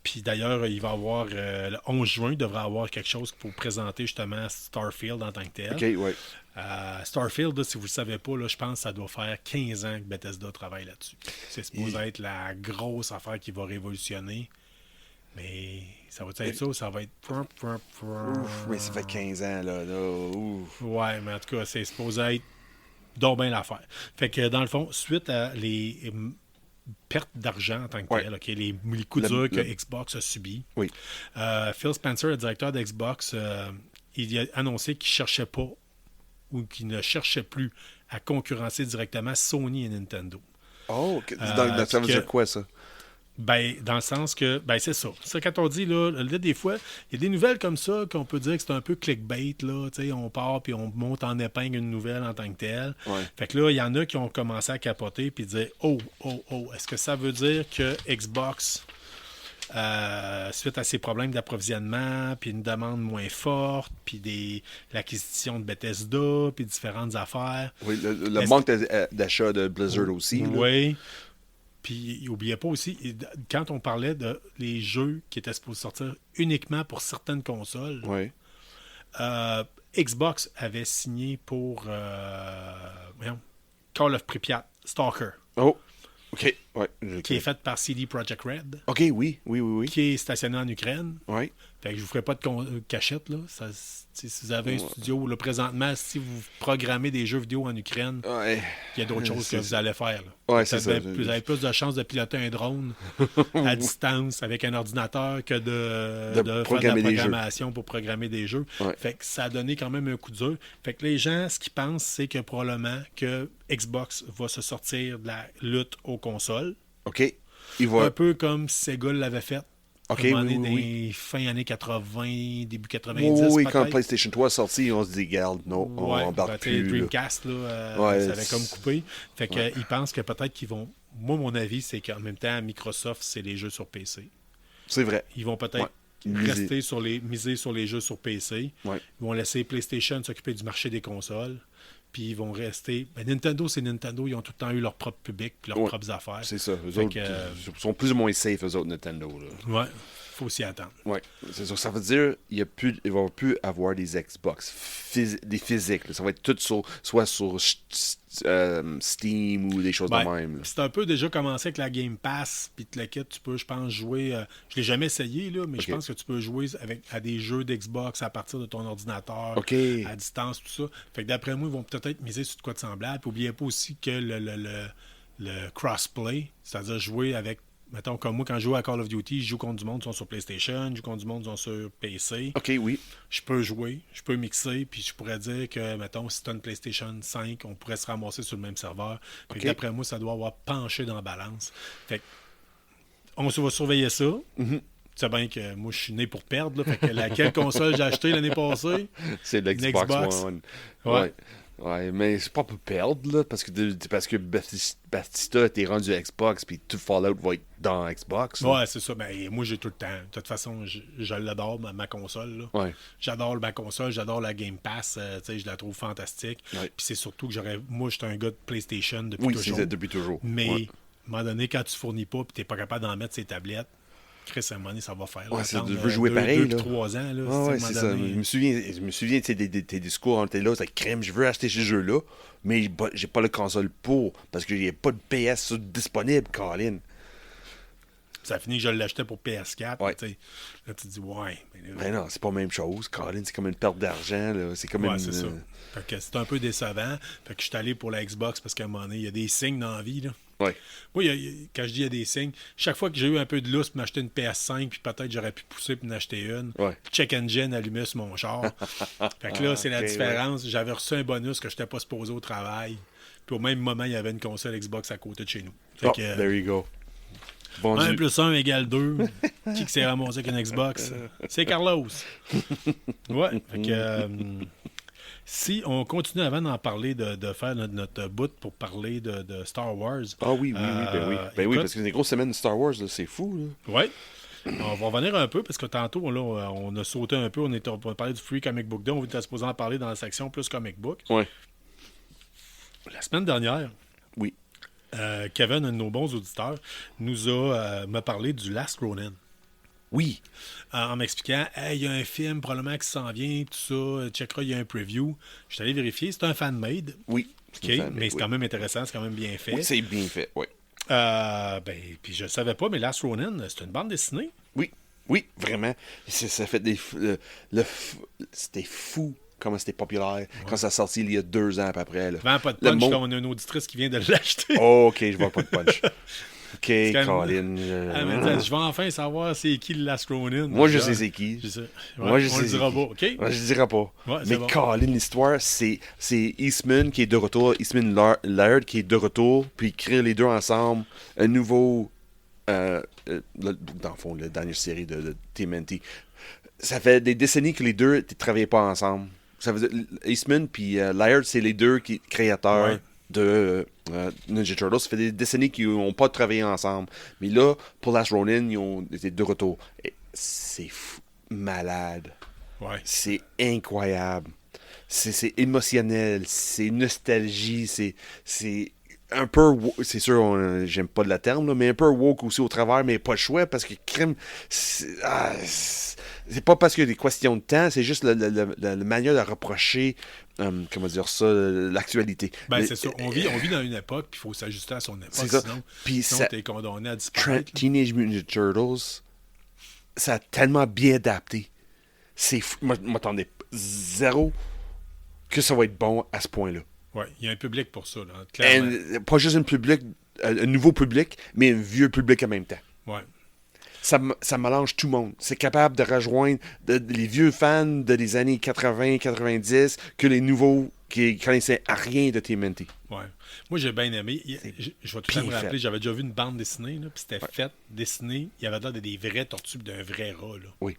Puis d'ailleurs, il va avoir le 11 juin, il devrait avoir quelque chose pour présenter justement Starfield en tant que tel. OK, ouais. Starfield, là, si vous ne le savez pas, là, je pense que ça doit faire 15 ans que Bethesda travaille là-dessus. C'est supposé être la grosse affaire qui va révolutionner. Mais ça va être ça ou ça va être... Ouf, mais ça fait 15 ans, là. Ouf. Ouais, mais en tout cas, c'est supposé être donc bien l'affaire. Fait que dans le fond, suite à les pertes d'argent en tant que tel, okay, les coups durs que Xbox a subis, oui. Phil Spencer, le directeur d'Xbox, il a annoncé qu'il ne cherchait pas ou qu'il ne cherchait plus à concurrencer directement Sony et Nintendo. Oh, ça veut dire quoi, ça? Ben, dans le sens que, ben, c'est ça. Ça, quand on dit, là, des fois, il y a des nouvelles comme ça qu'on peut dire que c'est un peu clickbait, là. Tu sais, on part puis on monte en épingle une nouvelle en tant que telle. Ouais. Fait que là, il y en a qui ont commencé à capoter puis dire, oh, est-ce que ça veut dire que Xbox, suite à ses problèmes d'approvisionnement, puis une demande moins forte, puis l'acquisition de Bethesda, puis différentes affaires. Oui, le manque d'achat de Blizzard aussi. Oui. Puis, n'oubliez pas aussi, quand on parlait de les jeux qui étaient supposés sortir uniquement pour certaines consoles, Oui. Xbox avait signé pour Call of Pripyat, Stalker. Oh, OK. Ouais, qui est fait par CD Projekt Red. OK, oui. Qui est stationné en Ukraine. Oui. Fait que je vous ferai pas de cachette, là. Si vous avez un studio, là, présentement, si vous programmez des jeux vidéo en Ukraine, il y a d'autres choses que vous allez faire. Là. Ouais, c'est ça. Vous avez plus de chances de piloter un drone à distance avec un ordinateur que de faire de la programmation pour programmer des jeux. Ouais. Fait que ça a donné quand même un coup dur. Fait que les gens, ce qu'ils pensent, c'est que probablement que Xbox va se sortir de la lutte aux consoles. OK. Un peu comme Sega l'avait fait. OK, oui. Fin années 80, début 90. Oui, quand PlayStation 3 est sorti, on se dit, garde, non, on embarque plus. Dreamcast, là, ça avait comme coupé. Fait qu'ils pensent que peut-être qu'ils vont... Moi, mon avis, c'est qu'en même temps, Microsoft, c'est les jeux sur PC. C'est vrai. Ils vont peut-être miser sur les jeux sur PC. Ouais. Ils vont laisser PlayStation s'occuper du marché des consoles. Puis ils vont rester... Ben, Nintendo, c'est Nintendo. Ils ont tout le temps eu leur propre public puis leurs propres affaires. C'est ça. Eux autres sont plus ou moins safe, eux autres, Nintendo. Là. Ouais. Faut s'y attendre. Oui. C'est ça. Ça veut dire qu'il ne va plus avoir des Xbox, des physiques. Là. Ça va être tout soit sur Steam ou des choses de même. Là. C'est un peu déjà commencé avec la Game Pass, puis le kit, tu peux, je pense, jouer... je l'ai jamais essayé, là, mais je pense que tu peux jouer à des jeux d'Xbox à partir de ton ordinateur, à distance, tout ça. Fait que d'après moi, ils vont peut-être miser sur de quoi de semblable. Puis n'oubliez pas aussi que le crossplay, c'est-à-dire jouer avec... Mettons, comme moi, quand je joue à Call of Duty, je joue contre du monde qui sont sur PlayStation, je joue contre du monde qui sont sur PC. OK, oui. Je peux jouer, je peux mixer, puis je pourrais dire que, mettons, si tu as une PlayStation 5, on pourrait se ramasser sur le même serveur. Fait que d'après moi, ça doit avoir penché dans la balance. Fait que, on va surveiller ça. Mm-hmm. Tu sais bien que moi, je suis né pour perdre. Là, fait que laquelle console j'ai acheté l'année passée? C'est l'Xbox One. Ouais. Ouais, mais c'est pas pour perdre, là, parce que Batista était rendu à Xbox, puis tout Fallout va être dans Xbox. Ouais, c'est ça. Ben, moi, j'ai tout le temps. De toute façon, je l'adore, ma console. Là. Ouais. J'adore ma console, j'adore la Game Pass. Je la trouve fantastique. Ouais. Puis c'est surtout que moi, j'étais un gars de PlayStation depuis toujours. Oui, c'est depuis toujours. Mais, à un moment donné, quand tu fournis pas, puis t'es pas capable d'en mettre ses tablettes, Chris, à un moment donné, ça va faire. Ouais, tu veux jouer pareil. 2-3 ans. Là, ouais, c'est ça. Je me souviens de tes discours en télé là, c'est crème, je veux acheter ce jeu-là, mais j'ai pas le console pour, parce qu'il n'y a pas de PS disponible, Colin. Ça finit que je l'achetais pour PS4. Ouais. Là, tu te dis, ouais. Ben non, c'est pas la même chose. Colin, c'est comme une perte d'argent. Là. C'est comme c'est ça. Fait que c'est un peu décevant. Fait que je suis allé pour la Xbox parce qu'à un moment donné, il y a des signes dans la vie. Là. Ouais. Moi, quand je dis il y a des signes, chaque fois que j'ai eu un peu de lousse pour m'acheter une PS5, puis peut-être j'aurais pu pousser pour m'acheter une, Check Engine allumait sur mon char. Fait que là, c'est la différence. J'avais reçu un bonus que je n'étais pas supposé au travail. Puis au même moment, il y avait une console Xbox à côté de chez nous. Fait que, there you go. Bon 1 plus 1 égale 2. Qui s'est ramassé avec une Xbox? C'est Carlos. Ouais. Fait que... si on continue avant d'en parler, de faire notre bout pour parler de Star Wars. Ah oui, ben oui, parce que c'est une grosse semaine de Star Wars, là, c'est fou. Oui. On va revenir un peu, parce que tantôt, là, on a sauté un peu, on a parlé du Free Comic Book Day, on était supposé en parler dans la section plus Comic Book. Ouais. La semaine dernière, oui. Kevin, un de nos bons auditeurs, m'a parlé du Last Ronin. Oui. En m'expliquant, il y a un film probablement qui s'en vient, tout ça, checkera, il y a un preview. Je suis allé vérifier, c'est un fan-made. Oui. Mais c'est quand même intéressant, c'est quand même bien fait. Oui, c'est bien fait, oui. Puis je savais pas, mais Last Ronin, c'est une bande dessinée. Oui, vraiment. Ça fait c'était fou comment c'était populaire quand ça a sorti il y a 2 ans à peu près. Là. Vends pas de punch, là, on a une auditrice qui vient de l'acheter. Oh, OK, je vois pas de punch. OK, Colin. Je vais enfin savoir c'est qui le Last Ronin. Moi, je sais c'est qui. Moi, je sais. On le dira pas, OK? Moi, je le dirai pas. Ouais, mais Colin, l'histoire, c'est Eastman qui est de retour, Eastman Laird qui est de retour, puis ils créent les deux ensemble un nouveau... dans le fond, la dernière série de TMNT. Ça fait des décennies que les deux ne travaillaient pas ensemble. Ça veut dire, Eastman puis Laird, c'est les deux créateurs de Ninja Turtles. Ça fait des décennies qu'ils n'ont pas travaillé ensemble. Mais là, pour Last Ronin, ils ont été de retour. Et c'est malade. Ouais. C'est incroyable. C'est émotionnel. C'est nostalgie. C'est un peu, c'est sûr, j'aime pas le terme, là, mais un peu woke aussi au travers, mais pas le choix, parce que crime, c'est pas parce qu'il y a des questions de temps, c'est juste la manière de reprocher, comment dire ça, l'actualité. Ben, c'est ça, on vit dans une époque, puis il faut s'ajuster à son époque, sinon t'es condamné à disparaître. Teenage Mutant Ninja Turtles, ça a tellement bien adapté. C'est fou. Moi, je m'attendais zéro que ça va être bon à ce point-là. Oui, il y a un public pour ça, là, clairement. Pas juste un nouveau public, mais un vieux public en même temps. Ouais. Ça mélange tout le monde. C'est capable de rejoindre les vieux fans des années 80-90 que les nouveaux qui connaissaient rien de TMNT. Ouais. Moi, j'ai bien aimé. Je vais tout à me rappeler, j'avais déjà vu une bande dessinée, là, puis c'était fait, dessiné. Il y avait l'air des vraies tortues d'un vrai rat. Là. Oui.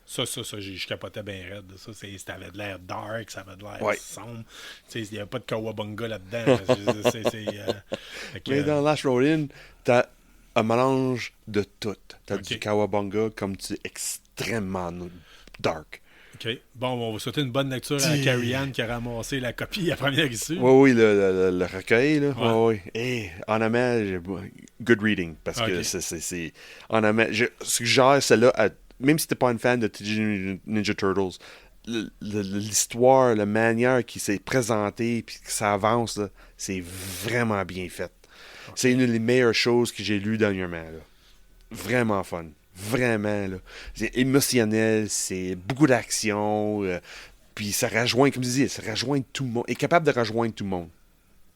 Ça, je capotais bien raide. Ça avait de l'air dark, ça avait de l'air sombre. Il n'y avait pas de Kawabunga là-dedans. Mais dans Last Ronin, t'as un mélange de tout. T'as du Kawabunga comme tu extrêmement dark. OK. Bon, on va souhaiter une bonne lecture à Carrie-Anne qui a ramassé la copie la première issue. Oui, le recueil. Là. Oui. Et en amont, good reading. Parce que c'est en amont, je suggère celle-là à... Même si t'es pas un fan de Ninja Turtles, l'histoire, la manière qui s'est présentée, puis que ça avance, là, c'est vraiment bien fait. Okay. C'est une des meilleures choses que j'ai lues dernièrement. Là. Vraiment fun. Vraiment. Là. C'est émotionnel, c'est beaucoup d'action, puis ça rejoint, comme je disais, ça rejoint tout le monde. Est capable de rejoindre tout le monde.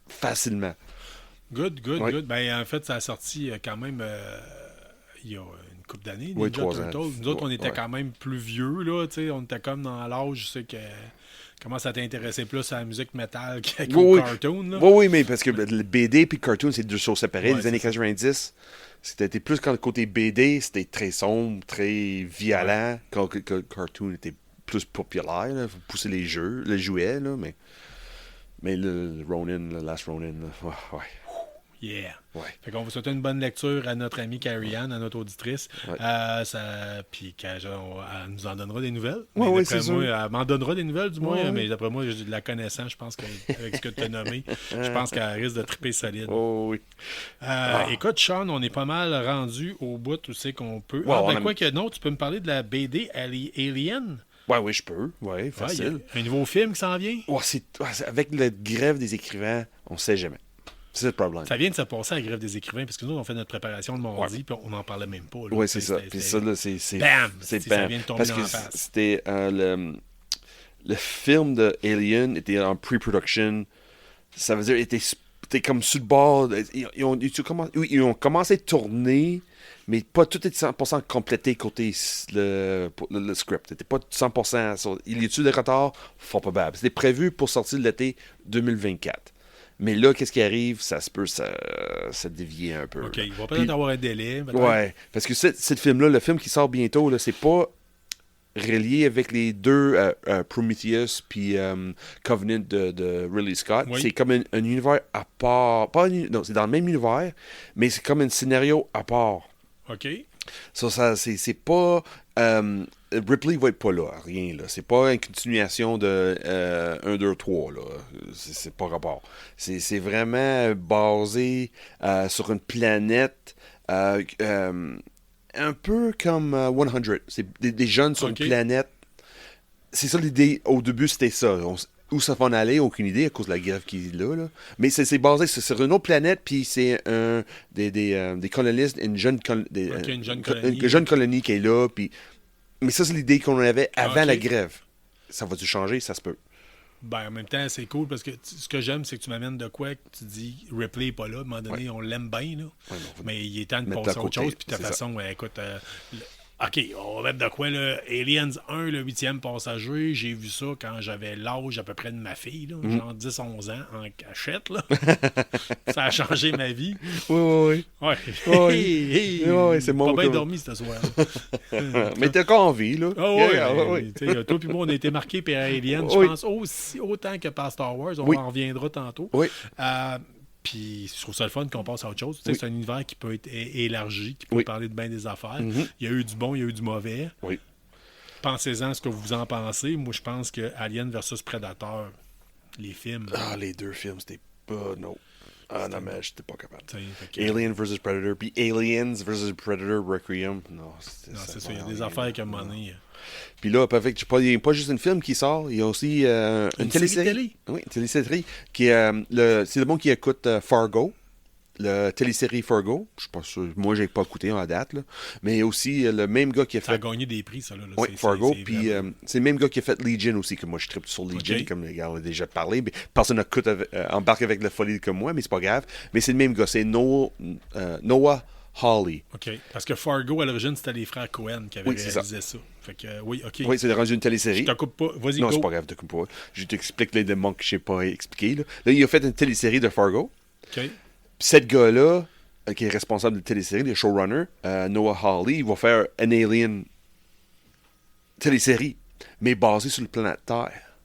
Facilement. Good. Ben, en fait, ça a sorti quand même il y a une couple d'années. Oui, Ninja 3 Turtles. ans. Nous autres, on était quand même plus vieux, là. On était comme dans l'âge, je sais que. Comment ça t'intéressait plus à la musique métal qu'au cartoon, là? Oui, mais parce que le BD et le cartoon, c'est deux choses séparées. Les années 90, c'était plus quand le côté BD, c'était très sombre, très violent, quand le cartoon était plus populaire, là, faut pousser les jouets, là, mais le Ronin, le Last Ronin, là, ouais. Yeah. Ouais. Fait qu'on vous souhaite une bonne lecture à notre amie Carrie-Anne, à notre auditrice. Ouais. Puis elle nous en donnera des nouvelles. Oui, c'est sûr. Elle m'en donnera des nouvelles, du moins. Mais d'après moi, la connaissant, je pense qu'avec ce que tu as nommé, je pense qu'elle risque de triper solide. Oh oui. Écoute, Sean, on est pas mal rendu au bout où c'est qu'on peut. Quoi que non, tu peux me parler de la BD Alien? Oui, je peux. Oui, facile. Un nouveau film qui s'en vient? Avec la grève des écrivains, on ne sait jamais. C'est le problème. Ça vient de se passer à la grève des écrivains, parce que nous, on fait notre préparation le mardi, puis on n'en parlait même pas. Oui, c'est ça. Puis ça, là, c'est bam! C'est bam! Ça vient de tomber parce dans que la face. c'était le film de Alien était en pre-production. Ça veut dire était comme sur le bord. Ils ont commencé à tourner, mais pas tout était 100% complété côté le script. C'était pas 100%. Il y a-tu des retards? Fort probable. C'était prévu pour sortir l'été 2024. Mais là, qu'est-ce qui arrive? Ça se peut, ça dévie un peu. OK, il va peut-être avoir un délai. Ouais, parce que ce film-là, le film qui sort bientôt, là, c'est pas relié avec les deux Prometheus puis Covenant de Ridley Scott. Oui. C'est comme un univers à part. Non, c'est dans le même univers, mais c'est comme un scénario à part. OK. Ça, c'est pas... Ripley va être pas là, rien là. C'est pas une continuation de 1, 2, 3 là. C'est pas rapport. C'est vraiment basé sur une planète un peu comme 100. C'est des jeunes sur une planète. C'est ça l'idée. Au début, c'était ça. Où ça va en aller, aucune idée à cause de la grève qui est là. Mais c'est basé sur une autre planète, puis c'est des colonistes, une jeune colonie qui est là. Puis... Mais ça, c'est l'idée qu'on avait avant la grève. Ça va-tu changer? Ça se peut. Ben, en même temps, c'est cool parce que ce que j'aime, c'est que tu m'amènes de quoi que tu dis Ripley n'est pas là. À un moment donné, on l'aime bien. Là. Ouais, mais il est temps de passer à autre chose. Puis de toute façon, écoute, OK, on va mettre de quoi, là? Aliens 1, le 8e passager, j'ai vu ça quand j'avais l'âge à peu près de ma fille, là, genre 10-11 ans, en cachette, là. Ça a changé ma vie. Oui. Ouais, c'est mon pas bien dormi ce soir. Mais t'es encore en vie, là. Toi puis moi, on a été marqués par Aliens, je pense, autant que par Star Wars. On en reviendra tantôt. Oui. Puis je trouve ça le fun qu'on passe à autre chose. C'est un univers qui peut être élargi, qui peut parler de bien des affaires. Il y a eu du bon, il y a eu du mauvais. Oui. Pensez-en à ce que vous en pensez. Moi, je pense que Alien versus Predator, les films... les deux films, c'était pas... Non. Non, mais j'étais pas capable. Alien versus Predator, puis Aliens versus Predator Requiem. Non, c'est ça. Il y a des affaires qui, à un moment donné... Puis là, il n'y a pas juste un film qui sort, il y a aussi une télésérie. Oui, une télésérie. C'est le monde qui écoute Fargo, la télésérie Fargo. Je suis pas sûr. Moi, j'ai pas écouté à date. Là. Mais aussi le même gars qui a fait. Ça a gagné des prix, ça. Là. Oui, Fargo. Puis c'est le même gars qui a fait Legion aussi, que moi je tripe sur Legion, comme les gars ont déjà parlé. Mais personne embarque avec la folie comme moi, mais c'est pas grave. Mais c'est le même gars, c'est Noah Hawley. OK. Parce que Fargo, à l'origine, c'était les frères Cohen qui avaient réalisé ça. Fait que, OK. Oui, c'est rendu une télésérie. Je te coupe pas. Vas-y, non, c'est pas grave, je te coupe pas. Je t'explique les démons que je n'ai pas expliqués. Là, il a fait une télésérie de Fargo. OK. Puis cet gars-là, qui est responsable de la télésérie, le showrunner, Noah Hawley, il va faire un Alien télésérie, mais basée sur le planète Terre.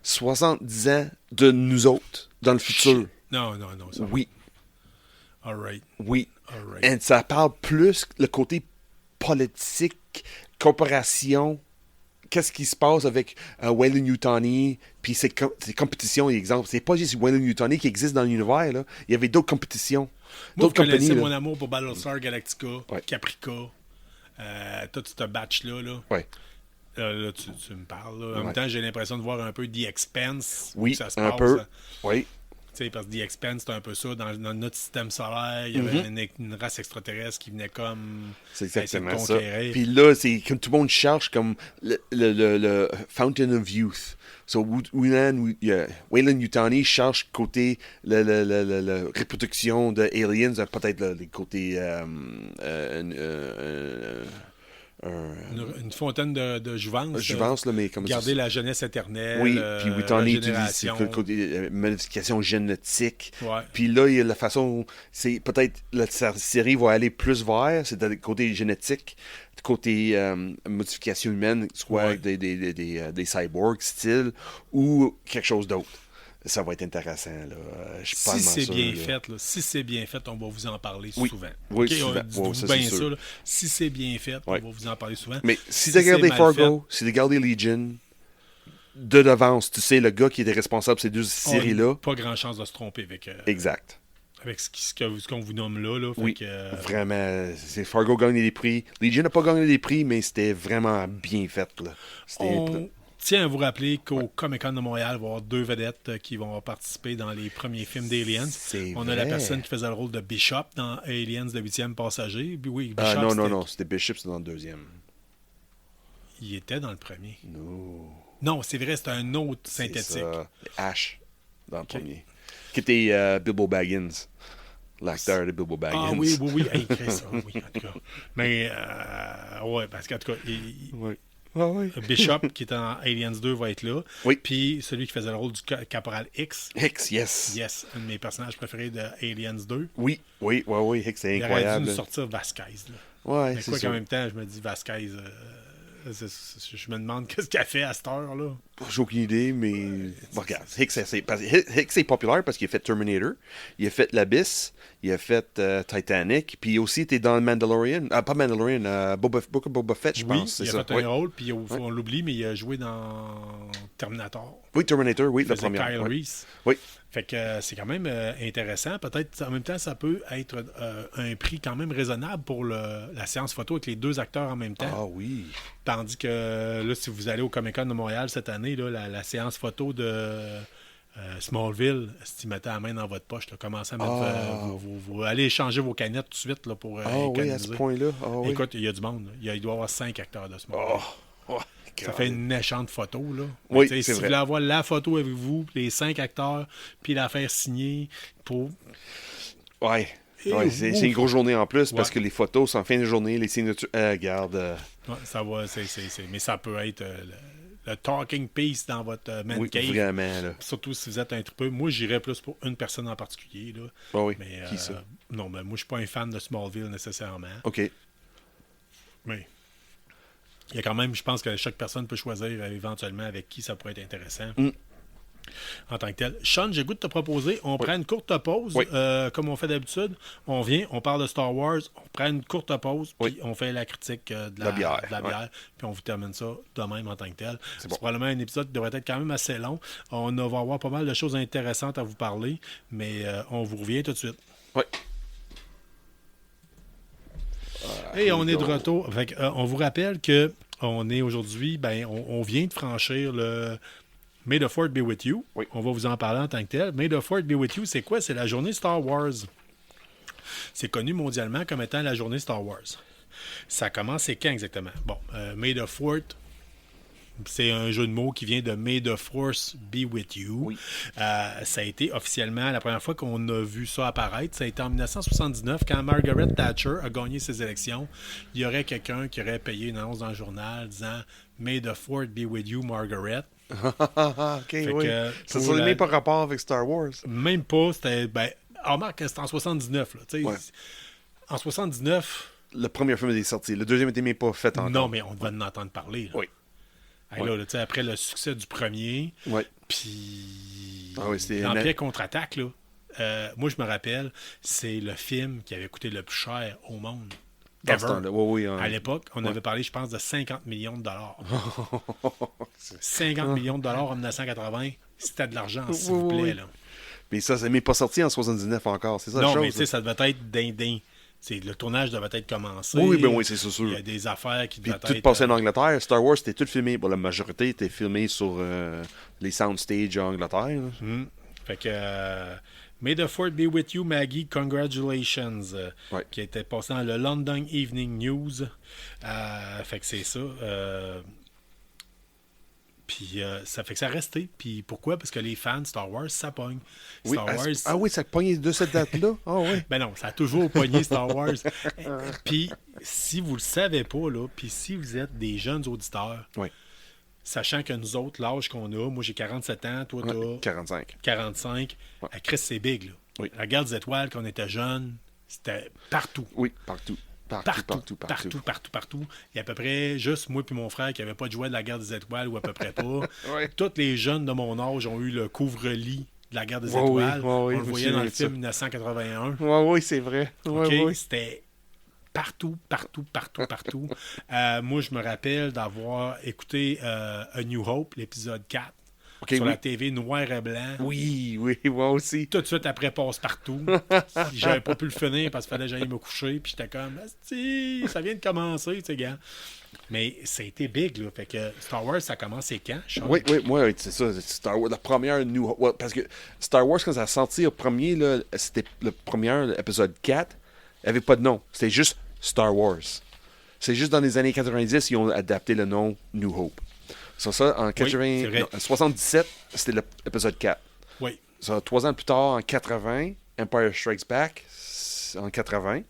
70 ans de nous autres, dans le futur. Non. Ça oui. All right. Oui. Et ça parle plus le côté politique, coopération, qu'est-ce qui se passe avec Wayland Yutani, puis ces compétitions, exemple. C'est pas juste Wayland Yutani qui existe dans l'univers, là. Il y avait d'autres compétitions. Moi, vous connaissez mon amour pour Battlestar Galactica, Caprica, tout ce batch-là. Là. Ouais. Là, tu me parles. Là. En Ouais. même temps, j'ai l'impression de voir un peu The Expanse. où Oui, ça se un passe. peu. Oui. Tu sais, parce que The Expanse, c'est un peu ça. Dans notre système solaire, il y avait une race extraterrestre qui venait comme. C'est essayer de exactement ça. conquérir. Puis là, c'est comme tout le monde cherche comme le Fountain of Youth. So, Wayland Yutani cherche côté la reproduction de aliens, peut-être les côtés Une fontaine de jouvence. jouvence, là, mais comme Garder la jeunesse éternelle. Oui, puis Witani utilise régénération. le côté modification génétique. Ouais. Puis là, il y a la façon, c'est peut-être la série va aller plus vers, c'est le côté génétique, côté modification humaine, soit Ouais. avec des cyborgs style ou quelque chose d'autre. Ça va être intéressant, là. Je suis pas Si c'est sûr, bien là. fait, là, si c'est bien fait, on va vous en parler Oui. souvent. Oui, OK, souvent. dites-vous Ouais, ça, bien c'est ça. sûr. Là. Si c'est bien fait, Ouais. on va vous en parler souvent. Mais si Si tu as regardé c'est mal Fargo, si tu as regardé Legion, de d'avance, tu sais le gars qui était responsable de ces deux séries-là. Pas grand chance de se tromper Exact. avec ce qu'on vous nomme là. Fait Oui, que, vraiment. C'est Fargo gagné des prix. Legion n'a pas gagné des prix, mais c'était vraiment bien fait. Là. C'était on tient à vous rappeler qu'au Comic-Con de Montréal, il va y avoir 2 vedettes qui vont participer dans les premiers films d'Aliens. C'est On a la vrai. personne qui faisait le rôle de Bishop dans Aliens, le 8e passager. Puis oui, Ah, Bishop, non, c'était Bishop, c'est dans le deuxième. il était dans le premier. No. Non, c'est vrai, c'était un autre C'est synthétique. ça. Ash, dans le premier. Qui était Bilbo Baggins. L'acteur de Bilbo Baggins. Ah oui. Hey, Chris, oui, en tout cas. Mais, ouais, parce qu'en tout cas, Oui. Ah oui. Bishop, qui est dans Aliens 2, va être là. Oui. Puis celui qui faisait le rôle du Caporal X. Hicks, yes. Yes, un de mes personnages préférés de Aliens 2. Oui. Hicks, c'est Il aurait dû incroyable. nous sortir Vasquez. Là. Ouais, Mais c'est quoi ça. qu'en même temps, je me dis Vasquez, je me demande qu'est-ce qu'elle fait à cette heure-là. J'ai aucune idée, mais. Bon, regarde, Hicks est populaire parce qu'il a fait Terminator, il a fait l'Abyss, il a fait Titanic, puis aussi, il était dans le Mandalorian. Ah, pas Mandalorian, Book of Boba Fett, je Oui, pense. il C'est a ça. fait Oui. un rôle, puis on l'oublie, mais il a joué dans Terminator. Oui, Terminator, oui, Il la faisait première. Kyle Oui. Reese. Oui. Fait que c'est quand même intéressant. Peut-être, en même temps, ça peut être un prix quand même raisonnable pour la séance photo avec les 2 acteurs en même temps. Ah oui. Tandis que là, si vous allez au Comic-Con de Montréal cette année, là, la séance photo de Smallville, si vous mettez la main dans votre poche, là, commencez à mettre vous allez échanger vos canettes tout de suite là, pour Ah oui, à ce économiser. point-là. Ah oui. Écoute, il y a du monde. Là. Il doit y avoir 5 acteurs de Smallville. Oh. Ça fait une méchante photo, là. Oui, Tu sais, c'est si vous vrai. voulez avoir la photo avec vous, les 5 acteurs, puis la faire signer pour... Ouais. Et Ouais, c'est une grosse journée en plus parce Ouais. que les photos, c'est en fin de journée, les signatures. Regarde. Ouais, ça va, mais ça peut être le talking piece dans votre man Oui, cave. vraiment, là. Surtout si vous êtes un tripeux. Moi, j'irais plus pour une personne en particulier, là. Ah oui. Mais, Qui ça? non, mais moi, je suis pas un fan de Smallville nécessairement. OK. Mais il y a quand même, je pense que chaque personne peut choisir éventuellement avec qui ça pourrait être intéressant. En tant que tel. Sean, j'ai le goût de te proposer, on prend une courte pause, Oui. comme on fait d'habitude. On vient, on parle de Star Wars, on prend une courte pause, Oui. puis on fait la critique de La bière, de la ouais. bière, puis on vous termine ça de même en tant que tel. C'est bon. probablement un épisode qui devrait être quand même assez long. On va avoir pas mal de choses intéressantes à vous parler, mais on vous revient tout de suite. Oui. Et on est de retour. Fait que, on vous rappelle que on est aujourd'hui, on vient de franchir le May the Fourth be with you. Oui. On va vous en parler en tant que tel. May the Fourth be with you, c'est quoi? C'est la journée Star Wars. C'est connu mondialement comme étant la journée Star Wars. Ça commence, c'est quand exactement? Bon, May the Fourth, c'est un jeu de mots qui vient de May the Force be with you. Oui. Ça a été officiellement, la première fois qu'on a vu ça apparaître, ça a été en 1979, quand Margaret Thatcher a gagné ses élections. Il y aurait quelqu'un qui aurait payé une annonce dans le journal disant May the Fourth be with you, Margaret. OK, oui. que Ça pour n'a la- même pas rapport avec Star Wars. Même pas, c'était. Remarque, c'était en 79. Là, tu sais. Ouais. En 79, Le premier film est sorti. Le deuxième n'était même pas fait encore. non, mais on devait en entendre parler. Là. Oui. Hey, là, tu sais, après le succès du premier, Oui. puis Ah oui, c'était- l'Empire contre-attaque, là, moi, je me rappelle, c'est le film qui avait coûté le plus cher au monde. Dans ce Ever. temps-là. Oui, À l'époque, on avait parlé, je pense, de 50 millions de dollars. 50 millions de dollars en 1980, c'était de l'argent, s'il vous plaît. oui. Là. Mais ça, c'est même pas sorti en 79 encore. C'est ça la Non, chose. mais tu sais, ça devait être dindin. Le tournage devait être commencé. Oui, ben oui, c'est ça, sûr. Il y a des affaires qui Puis devaient tout être... passé en Angleterre. Star Wars, c'était tout filmé. Bon, la majorité était filmé sur les soundstages en Angleterre. Là. Fait que... May the Fourth be with you, Maggie. Congratulations. Ouais. Qui a été passé dans le London Evening News. Fait que c'est ça. Puis ça fait que ça a resté. Puis pourquoi? Parce que les fans de Star Wars, ça pogne. Oui, Star Wars... Ah oui, ça pognait de cette date-là? Ah oui. Ben non, ça a toujours pogné Star Wars. Puis si vous le savez pas, là, puis si vous êtes des jeunes auditeurs, Oui. sachant que nous autres, l'âge qu'on a, moi j'ai 47 ans, toi Ouais, t'as 45. 45, Ouais. à Chris c'est big. Là. Oui. La guerre des étoiles, quand on était jeunes, c'était partout. Oui, partout. Partout. Partout. Il y a à peu près juste moi et mon frère qui n'avaient pas de jouet de la guerre des étoiles ou à peu près pas. Ouais. Tous les jeunes de mon âge ont eu le couvre-lit de la guerre des Ouais, oui, étoiles. ouais, oui, On je le me voyait dans le souviens de film 1981. Oui, c'est vrai. OK? Oui. C'était partout. Moi, je me rappelle d'avoir écouté A New Hope, l'épisode 4, OK, sur oui. la TV noir et blanc. Oui, moi aussi. Tout de suite après Passe-Partout. J'avais pas pu le finir parce qu'il fallait que j'aille me coucher. Puis j'étais comme, asti, ça vient de commencer, tu sais, gars. Mais ça a été big, là. Fait que Star Wars, ça a commencé quand, Sean? Oui, c'est ça. Star Wars, la première New Hope. Ouais, parce que Star Wars, quand ça a sorti au premier, là, c'était le premier, épisode 4, il n'y avait pas de nom. C'était juste Star Wars. C'est juste dans les années 90 qu'ils ont adapté le nom New Hope. Ça, en c'est vrai. 77, c'était l'épisode 4. Oui. Ça, 3 ans plus tard, en 80, Empire Strikes Back, en 80.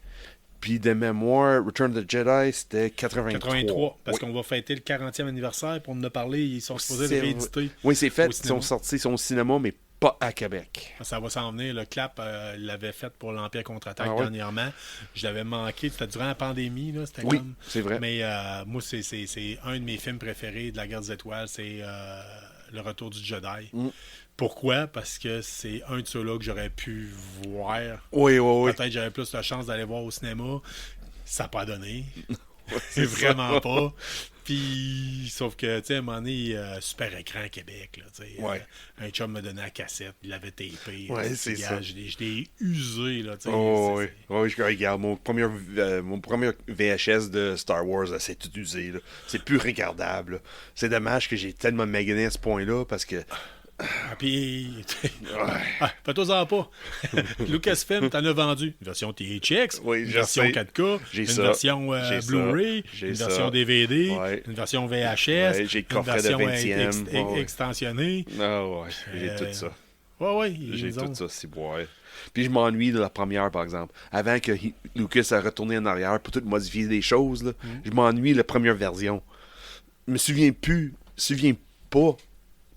Puis de mémoire, Return of the Jedi, c'était 83. Parce Oui. qu'on va fêter le 40e anniversaire. Pour en a parlé, ils sont supposés C'est- de rééditer. Oui, c'est fait. au Ils cinéma. sont sortis, ils sont au cinéma, mais pas à Québec. Ça va s'en venir. Le clap, il l'avait fait pour l'Empire contre-attaque Ah ouais? dernièrement. Je l'avais manqué. C'était durant la pandémie. Là. C'était Oui, comme... c'est vrai. Mais moi, c'est un de mes films préférés de la guerre des étoiles. C'est Le Retour du Jedi. Pourquoi? Parce que c'est un de ceux-là que j'aurais pu voir. Oui. Peut-être j'avais plus de chance d'aller voir au cinéma. Ça n'a pas donné. C'est vraiment pas. Puis, sauf que, tu sais, à un moment donné, super écran à Québec, là, tu sais. Ouais. Un chum me donnait la cassette, il l'avait tapé. Ouais, c'est Gars, ça. Je l'ai usé, là, tu sais. Oh, C'est- oui, je regarde. Mon premier VHS de Star Wars, là, c'est tout usé. Là. C'est plus regardable. Là. C'est dommage que j'ai tellement magané à ce point-là parce que. Ah, puis, fais-toi-en pas. Lucasfilm, t'en as vendu une version THX, Oui, une je version sais. 4K, J'ai une ça. version J'ai ça. Blu-ray, J'ai une ça. version DVD, Ouais. une version VHS, Ouais, j'ai le une coffret de version 20e. Ouais. extensionnée. Ah ouais, j'ai tout ça. Ouais, J'ai ils ont- tout ça, c'est ouais. Puis je m'ennuie de la première, par exemple. Avant que Lucas a retourné en arrière pour tout modifier des choses, là, je m'ennuie de la première version. Je me souviens pas.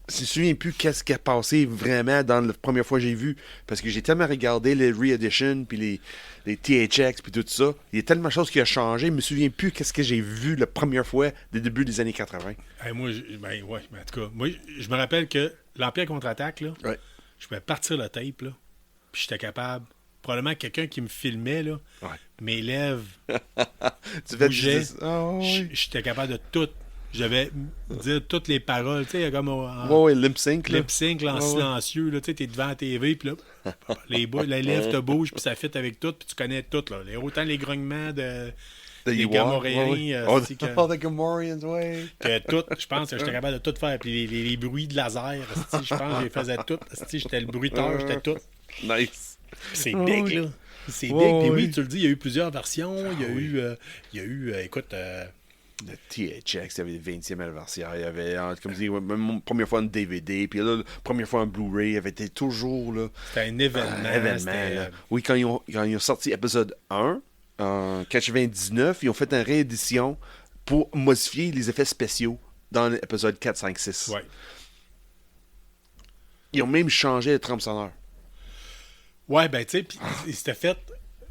Je me souviens plus qu'est-ce qui a passé vraiment dans la première fois que j'ai vu. Parce que j'ai tellement regardé les re-editions, puis les THX, puis tout ça. Il y a tellement de choses qui ont changé. Je me souviens plus qu'est-ce que j'ai vu la première fois des débuts des années 80. Hey, moi, mais en tout cas, moi, je me rappelle que l'Empire contre-attaque, là, Ouais. je pouvais partir le tape, là, puis j'étais capable. Probablement quelqu'un qui me filmait, là, Ouais. mes lèvres, Tu fais bougeaient, oui. j'étais capable de tout. J'avais dire toutes les paroles, tu sais, comme Ouais, lip sync, là. lip sync, en Ouais, ouais. silencieux, là, tu sais, t'es devant la TV, puis là, les lèvres te bougent, puis ça fit avec tout, puis tu connais tout, là. Autant les grognements des Ewok, Gamoréens, ouais. c'est-tu que- Oh, the Gamorreans, ouais. que tout, je pense que j'étais capable de tout faire. Puis les bruits de laser, esti, je pense que je les faisais tout. Esti, j'étais le bruiteur, j'étais tout. Nice. Puis c'est Oh, big, oui. là. C'est big. Oh, Puis oui. oui, tu le dis, il y a eu plusieurs versions. oui. Il y a eu écoute, Le THX, il y avait le 20e anniversaire. Il y avait, comme je dis, même première fois en DVD. Puis là, la première fois en Blu-ray. Il avait été toujours, là. c'était un événement. c'était, là. Oui, quand ils ont sorti épisode 1, en 99, ils ont fait une réédition pour modifier les effets spéciaux dans l'épisode 4, 5, 6. ouais. Ils ont même changé le trame sonore. Ouais, ben, tu sais, puis c'était fait.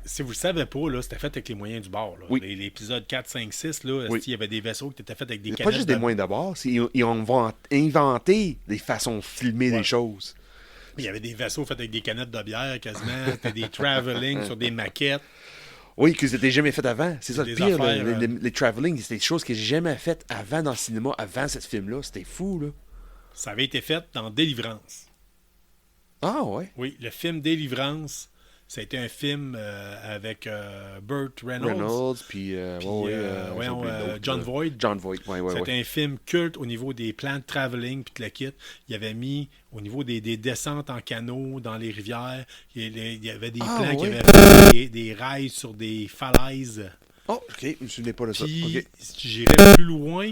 Si vous le savez pas, là, c'était fait avec les moyens du bord. Là. Oui. L'épisode 4, 5, 6, là, Oui. il y avait des vaisseaux qui étaient faits avec des C'est canettes. pas juste des moyens d'abord, ils ont inventé des façons de filmer des choses. Il y avait des vaisseaux faits avec des canettes de bière quasiment. C'était des travelling sur des maquettes. Oui, que c'était jamais fait avant. C'est ça le Des pire. affaires, Les travelling, c'était des choses que j'ai jamais faites avant dans le cinéma, avant ce film-là. C'était fou, là. Ça avait été fait dans Délivrance. Ah ouais. Oui, le film Délivrance, Ça a été un film avec Burt Reynolds. Reynolds, puis Voyons, John Voight. John Voight, ouais. C'était un film culte au niveau des plans de travelling puis de la kit. Il avait mis au niveau des descentes en canot dans les rivières. Il y avait des plans qui avaient fait des rails sur des falaises. Oh, ok, je me souvenais pas de ça. Puis, Ok. j'irais plus loin.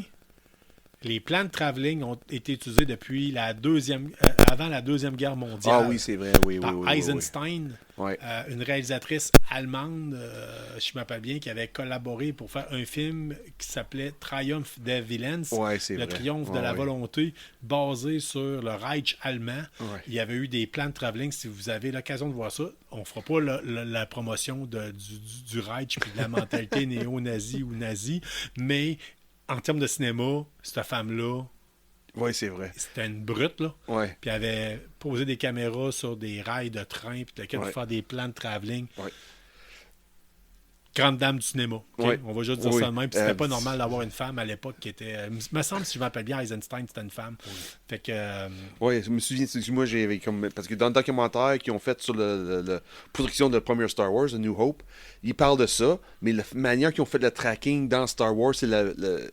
Les plans de travelling ont été utilisés depuis avant la Deuxième Guerre mondiale. Ah oui, c'est vrai, oui. Par Eisenstein, Ouais. une réalisatrice allemande, je m'appelle bien, qui avait collaboré pour faire un film qui s'appelait Triumph des Willens, Ouais, c'est le vrai. triomphe de Ouais, la ouais. volonté, basé sur le Reich allemand. Ouais. Il y avait eu des plans de travelling. Si vous avez l'occasion de voir ça, on ne fera pas la promotion du Reich et de la mentalité néo-nazie ou nazie, mais en termes de cinéma, cette femme-là, Ouais, c'est vrai. c'était une brute, là. Ouais. Puis elle avait posé des caméras sur des rails de train, puis elle Ouais. faire des plans de travelling. Ouais. Grande dame du cinéma. OK? Ouais. On va juste dire Oui. ça de même. Puis c'était pas normal d'avoir une femme à l'époque qui était. Me semble, si je m'appelle bien, Eisenstein, c'était une femme. Fait que. Ouais, je me souviens, moi, j'ai comme. Parce que dans le documentaire qu'ils ont fait sur la production de la première Star Wars, The New Hope, ils parlent de ça, mais la manière qu'ils ont fait le tracking dans Star Wars, c'est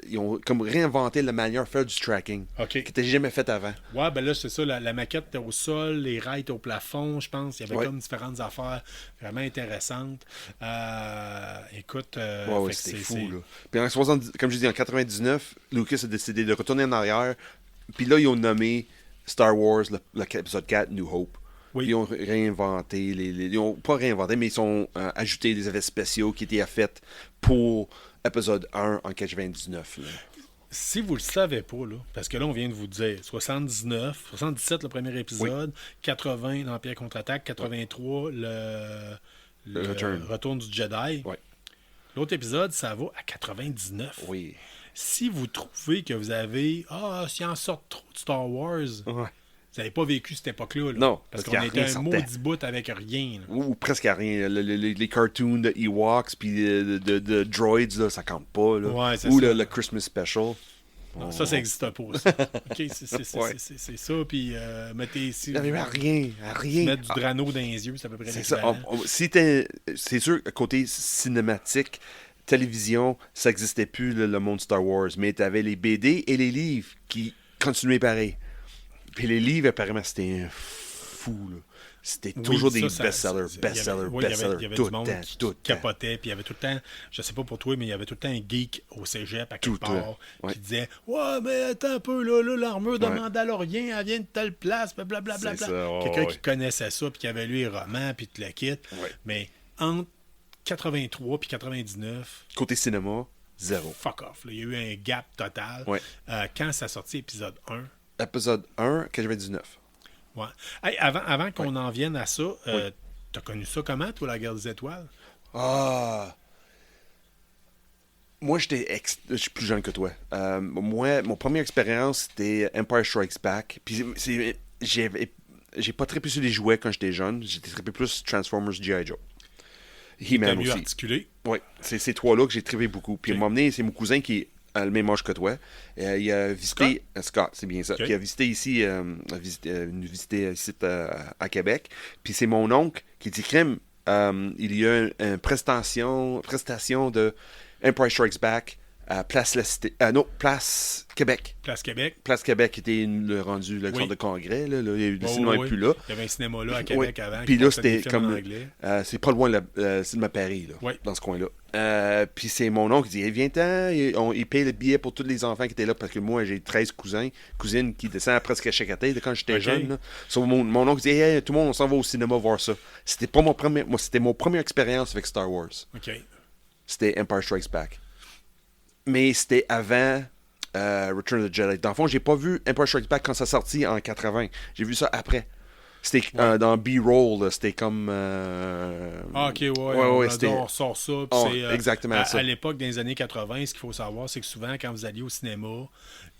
ils ont comme réinventé la manière de faire du tracking. OK. Qui n'était jamais fait avant. Ouais, ben là, c'est ça. La maquette était au sol, les rails étaient au plafond, je pense. Il y avait Ouais. comme différentes affaires vraiment intéressantes. Écoute. Ouais, fait que c'était fou, c'est- là. Puis en 70, comme je dis, en 99, Lucas a décidé de retourner en arrière. Puis là, ils ont nommé Star Wars, l'épisode 4, New Hope. Oui. Ils ont réinventé, ils ont pas réinventé, mais ils ont ajouté des effets spéciaux qui étaient faits pour épisode 1 en 99. Là. Si vous le savez pas, là, parce que là, on vient de vous dire 77, le premier épisode, 80, l'Empire contre-attaque, 83, le Retour du Jedi. Ouais. L'autre épisode, ça va à 99. Oui. Si vous trouvez que vous avez s'il en sort trop de Star Wars, Ouais. vous n'avez pas vécu cette époque-là. Là. Non, Parce parce qu'on qu'il y a était rien un sortait. maudit bout avec rien. Là. Ou presque à rien. Les cartoons de Ewoks puis de Droids, là, ça compte pas. Là. Ouais, c'est Ou ça. le Christmas Special. Non, ça n'existe pas. Ça. OK, Ouais. c'est ça. Puis mettez ici. Il n'y avait rien. Rien. Mettre du drano dans les yeux, c'est à peu près C'est ça. l'équivalent. C'est sûr, côté cinématique, télévision, ça n'existait plus le monde Star Wars. Mais tu avais les BD et les livres qui continuaient pareil. Puis les livres, apparemment, c'était un fou. Là. C'était Oui, toujours des ça, best-sellers, il y avait- best-sellers, oui, il y best-sellers. avait Tout du le monde temps, qui tout le temps. capotait, puis il y avait tout le temps, je sais pas pour toi, mais il y avait tout le temps un geek au cégep à quelque Tout le temps, part ouais. qui disait « Ouais, mais attends un peu, là l'armure de Ouais. Mandalorien, elle vient de telle place, blablabla. C'est ça, ouais, Quelqu'un ouais. qui connaissait ça, puis qui avait lu les romans, puis tout le kit. Ouais. Mais entre 83 puis 99, Côté cinéma, zéro. fuck off. Là. Il y a eu un gap total. Ouais. Quand ça sortit épisode 1, Épisode 1, 99. ouais. Hey, avant qu'on en vienne à ça, t'as connu ça comment, toi, la guerre des étoiles? Ah! Moi, je suis plus jeune que toi. Moi, mon première expérience, c'était Empire Strikes Back. Puis j'ai pas trippé sur les jouets quand j'étais jeune. J'étais trippé plus Transformers G.I. Joe. T'as He-Man mieux aussi. articulé. Oui, c'est ces trois-là que j'ai trippé beaucoup. Puis Ok. il m'a emmené, c'est mon cousin qui a le même âge que toi. Il a visité. Scott, c'est bien ça. Ok. Puis il a visité ici, visité ici à Québec. Puis c'est mon oncle qui dit crème. Il y a une prestation de Empire Strikes Back à Place La Cité. Place Québec. Place Québec. Place Québec qui était le rendu le Oui. centre de congrès. Là, il y a eu le Ouais, cinéma ouais, n'est plus ouais. là. Il y avait un cinéma là à Oui. Québec avant. Puis qui là, passait des c'était films en comme. anglais. C'est pas loin le cinéma Paris, là, Ouais. dans ce coin-là. Puis c'est mon oncle qui dit hey, viens-t'en, il paye le billet pour tous les enfants qui étaient là, parce que moi, j'ai 13 cousines qui descendent presque à chaque été quand j'étais Ok. jeune. Là. So, mon oncle dit hey, tout le monde, on s'en va au cinéma voir ça. C'était pas c'était mon première expérience avec Star Wars. OK. C'était Empire Strikes Back. Mais c'était avant Return of the Jedi. Dans le fond, j'ai pas vu Empire Strikes Back quand ça sortit en 80. J'ai vu ça après. C'était dans B-roll, là. C'était comme. Ah, OK, ouais, c'était. on sort ça. puis Oh, c'est, exactement ça. À l'époque, dans les années 80, ce qu'il faut savoir, c'est que souvent, quand vous alliez au cinéma,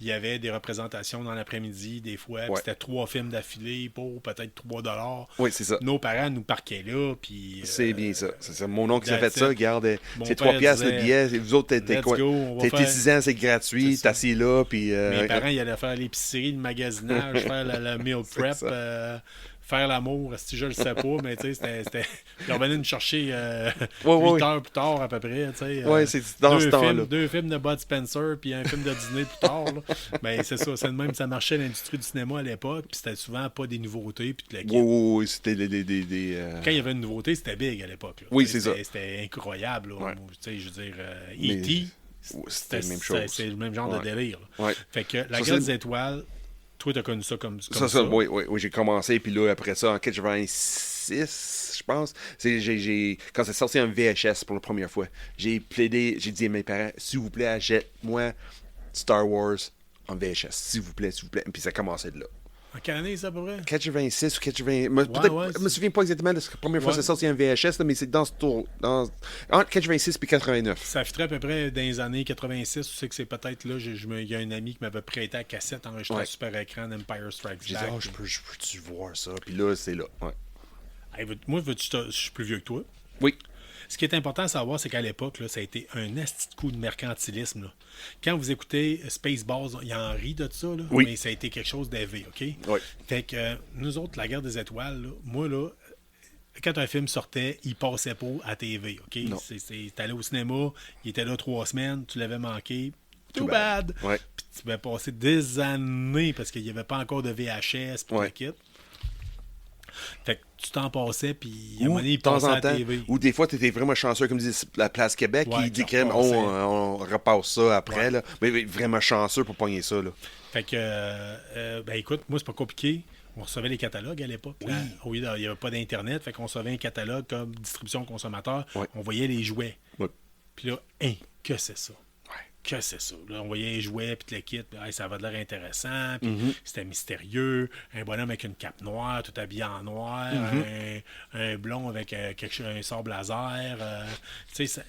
il y avait des représentations dans l'après-midi, des fois. Puis Ouais. c'était 3 films d'affilée pour peut-être $3. Oui, c'est ça. Nos parents nous parquaient là. Puis, C'est bien ça. C'est ça. Mon oncle qui a fait that's ça, it. regarde, Mon c'est père 3 piastres le disait, billet. Et vous autres, t'es let's quoi? go, on va T'es faire- 6 ans, c'est gratuit, C'est ça. t'es assis là, puis. Mes parents, ils allaient faire l'épicerie, le magasinage, faire la meal prep, ça. faire l'amour, si je le sais pas, mais tu sais, c'était. Ils revenaient nous chercher 8 ouais. heures plus tard, à peu près. Tu sais, Ouais, c'est dans ce temps-là. deux films de Bud Spencer, puis un film de Disney plus tard. Là. Ben, c'est ça, c'est de même, ça marchait l'industrie du cinéma à l'époque, puis c'était souvent pas des nouveautés, puis de la Oui, c'était Quand il y avait une nouveauté, c'était big à l'époque. Là. Oui, Tu sais, c'est ça. C'était incroyable. Là. Ouais. Tu sais, je veux dire, Mais E.T., c'était la même chose. c'est le même genre de délire. Là. Ouais. Fait que La Ça, Guerre c'est- des Étoiles, toi, t'as connu ça comme Ça, oui, j'ai commencé, puis là, après ça, en 86, je pense, quand c'est sorti en VHS pour la première fois, j'ai plaidé, j'ai dit à mes parents, s'il vous plaît, achète-moi Star Wars en VHS, s'il vous plaît, puis ça a commencé de là. En quelle année, ça, à peu près? 86 ou 80. Peut-être, je me souviens pas exactement de la première fois que c'est sorti en VHS, là, mais c'est dans ce tour. Entre 86 et 89. Ça fitterait à peu près dans les années 86. Tu sais que c'est peut-être là, il y a un ami qui m'avait prêté la cassette enregistrée à super écran d'Empire Strikes J'ai dit, Back. je peux-tu voir ça? Puis là, c'est là. Ouais. Hey, moi, je suis plus vieux que toi. Oui. Ce qui est important à savoir, c'est qu'à l'époque, là, ça a été un asti de coup de mercantilisme. Là. Quand vous écoutez Spaceballs, il en rit de ça, là, Oui. mais ça a été quelque chose d'élevé, OK? Oui. Fait que nous autres, La Guerre des Étoiles, là, moi, là, quand un film sortait, il passait pas à TV, OK? Non. T'allais au cinéma, il était là 3 semaines, tu l'avais manqué. Too bad. bad! Ouais. Puis tu vas passer des années parce qu'il n'y avait pas encore de VHS puis Ouais. le kit. Fait que tu t'en passais, puis à un Ou moment donné, il de temps passait à en la temps, TV. ou des fois, tu étais vraiment chanceux, comme disait la Place Québec, Ouais, qui dit qui que repassait. on repasse ça après, Ouais. là. Mais vraiment chanceux pour pogner ça, là. Fait que, ben écoute, moi, c'est pas compliqué. On recevait les catalogues à l'époque. Oui. Il n'y avait pas d'Internet. Fait qu'on recevait un catalogue comme distribution consommateur. Ouais. On voyait les jouets. Ouais. Puis là, que c'est ça? Que c'est ça? Là, on voyait les jouets, puis le kit, puis, ça avait de l'air intéressant, puis c'était mystérieux. Un bonhomme avec une cape noire, tout habillé en noir, un blond avec un sable laser. Tu sais,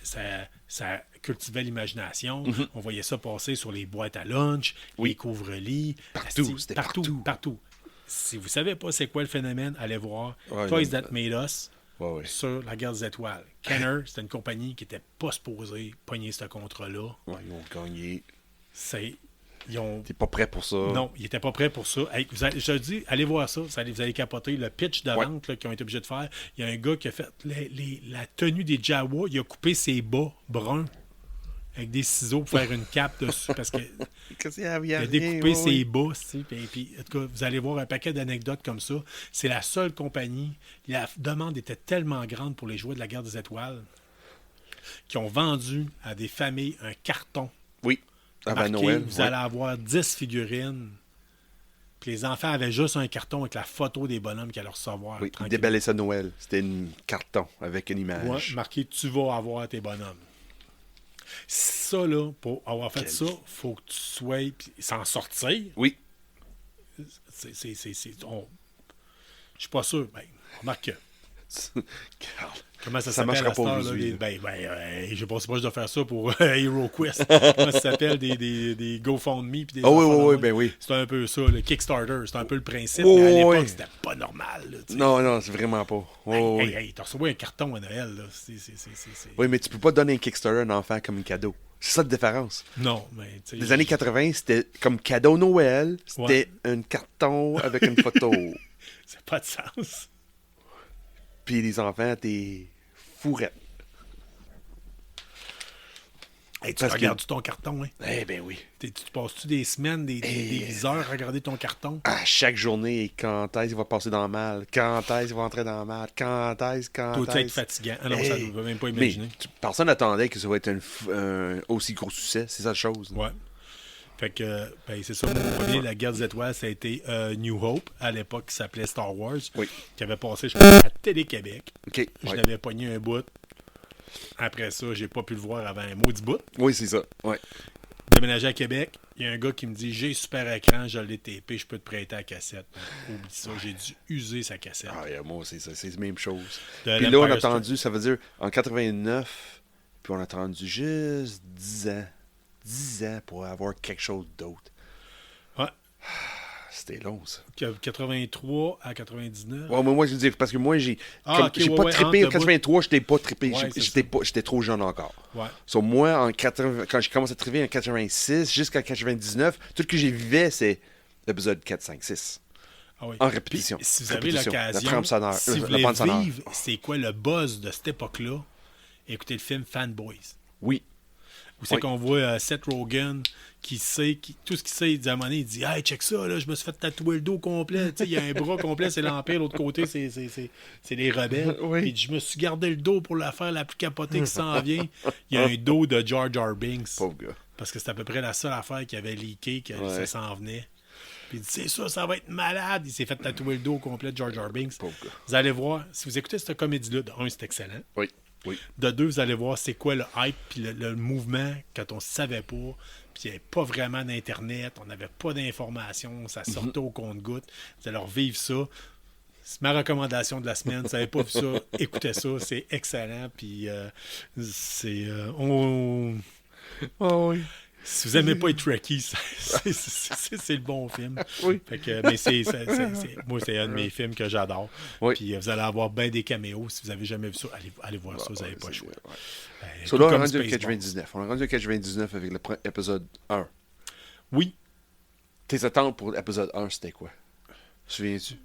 ça cultivait l'imagination. On voyait ça passer sur les boîtes à lunch, Oui. les couvre-lits. Partout, c'était partout. Si vous savez pas c'est quoi le phénomène, allez voir Ouais, Toys non, That Made Us Ouais. sur La Guerre des Étoiles. Kenner, c'était une compagnie qui n'était pas supposée pogner ce contrat-là. Ouais, ils ont gagné. Ils ont... T'es pas prêt pour ça. Non, ils n'étaient pas prêts pour ça. Hey, je te dis, allez voir ça, vous allez capoter. Le pitch de vente là, qu'ils ont été obligés de faire, il y a un gars qui a fait la tenue des Jawa, il a coupé ses bas bruns avec des ciseaux pour faire une cape dessus parce que Qu'est-ce qu'il il a découpé ses bas. Puis, en tout cas, vous allez voir un paquet d'anecdotes comme ça. C'est la seule compagnie. La demande était tellement grande pour les jouets de La Guerre des Étoiles qui ont vendu à des familles un carton. Oui, avant Marqué, Noël. vous allez avoir 10 figurines. Puis les enfants avaient juste un carton avec la photo des bonhommes qu'ils allaient recevoir. Oui, ils tranquillement. déballaient ça Noël. C'était un carton avec une image. Ouais, marqué « Tu vas avoir tes bonhommes ». Ça, là, pour avoir fait ça, il faut que tu sois... Puis s'en sortir, Oui. je suis pas sûr. Ben, remarque que... Comment ça s'appelle marchera à cette pas heure, aujourd'hui, là, je pense pas que je dois faire ça pour Hero Quest. Comment ça s'appelle? Des GoFundMe puis des Ah oui, affaires oui, de oui, même. ben oui. C'est un peu ça, le Kickstarter. C'est un peu le principe. Oh, mais à l'époque, oui. c'était pas normal. Là, tu sais. Non, c'est vraiment pas. Oh, oui. Hey, t'as reçu un carton à Noël. Là. C'est... Oui, mais tu peux pas donner un Kickstarter à un enfant comme un cadeau. C'est ça la différence. Non, mais tu sais... Les années 80, c'était comme cadeau Noël, c'était un carton avec une photo. C'est pas de sens. Puis les enfants, t'es fourrette. Hey, tu Parce regardes ton carton, hein? Eh ben oui. Tu passes-tu des semaines, des heures à regarder ton carton? À chaque journée, quand est-ce qu'il va passer dans le mal? Quand est-ce qu'il va entrer dans le mal? Quand est-ce? Doit être fatigant. Ah non, ça ne veut même pas imaginer. Mais personne n'attendait que ça va être un aussi gros succès. C'est ça la chose. Ouais. Fait que, ben, c'est ça, mon premier, La Guerre des Étoiles, ça a été New Hope, à l'époque, qui s'appelait Star Wars, Oui. qui avait passé, je pense, à Télé-Québec. OK. Je Ouais. l'avais pogné un bout. Après ça, j'ai pas pu le voir avant un maudit bout. Oui, c'est ça. Ouais. Déménagé à Québec, il y a un gars qui me dit « J'ai super écran, je l'ai tapé, je peux te prêter la cassette. » Oublie ça, j'ai dû user sa cassette. Ah, yeah, moi, c'est ça. C'est la même chose. De Puis là, on a l'Empire attendu, ça veut dire, en 89, puis on a attendu juste 10 ans. 10 ans pour avoir quelque chose d'autre. Ouais. C'était long, ça. 83 à 99. Ouais, mais moi, je veux dire, parce que moi, j'ai Ah, ok, j'ai ouais, pas ouais, trippé. En entre le 83, j'étais pas trippé. Ouais, c'est J'étais trop jeune encore. Ouais. So, moi, quand j'ai commencé à tripper en 86 jusqu'à 99, tout ce que j'ai vivais, c'est l'épisode 4, 5, 6. Ah oui. En répétition. Puis, si vous avez Répétition. l'occasion, La trame sonore. si vous la voulez bande sonore. vivre c'est quoi le buzz de cette époque-là, écoutez le film Fanboys. Oui. Où c'est Oui. qu'on voit Seth Rogen qui sait, tout ce qu'il sait, il dit à un moment donné, il dit « Hey, check ça, là, je me suis fait tatouer le dos complet. » Tu sais, il y a un bras complet, c'est l'Empire, l'autre côté, c'est les rebelles. Oui. Puis il dit, je me suis gardé le dos pour l'affaire la plus capotée qui s'en vient. Il y a un dos de Jar Jar Binks. Pauvre gars. Parce que c'est à peu près la seule affaire qui avait leaké, que Ouais. ça s'en venait. Puis il dit, c'est ça va être malade. Il s'est fait tatouer le dos complet de Jar Jar Binks. Pauvre gars. Vous allez voir, si vous écoutez cette comédie-là, de un, c'est excellent. Oui. Oui. De deux, vous allez voir c'est quoi le hype puis le mouvement quand on ne savait pas. Puis il n'y avait pas vraiment d'Internet, on n'avait pas d'informations, ça sortait au compte-gouttes. Vous allez revivre ça. C'est ma recommandation de la semaine. Vous n'avez pas vu ça, écoutez ça, c'est excellent. Puis Oh oui. si vous n'aimez pas les Trekkies, c'est le bon film. Oui. Fait que, mais moi, c'est un de mes films que j'adore. Oui. Puis vous allez avoir bien des caméos. Si vous n'avez jamais vu ça, allez voir ça, vous n'avez pas le choix. So là, on est Comme rendu à Spaceballs. 99. On est rendu à 99 avec l'épisode 1. Oui, Tes attentes pour l'épisode 1, c'était quoi? Souviens-tu?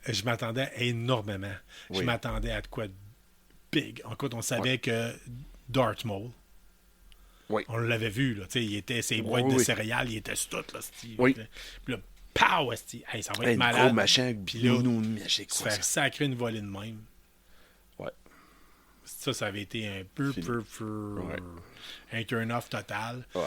je m'attendais énormément. Oui. Je m'attendais à de quoi de big. En fait, on savait que Darth Maul, Oui. on l'avait vu, là, tu sais, il était ses boîtes Oui, de oui. céréales, il était sur tout, là, c'ti. Oui. Puis là, pow, c'ti. Hey, ça va être Hey, malade. gros machin, Puis là, magique. se quoi, faire ça. sacrer une volée de même. Ouais. Ça avait été un peu Ouais. un turn-off total. Ouais.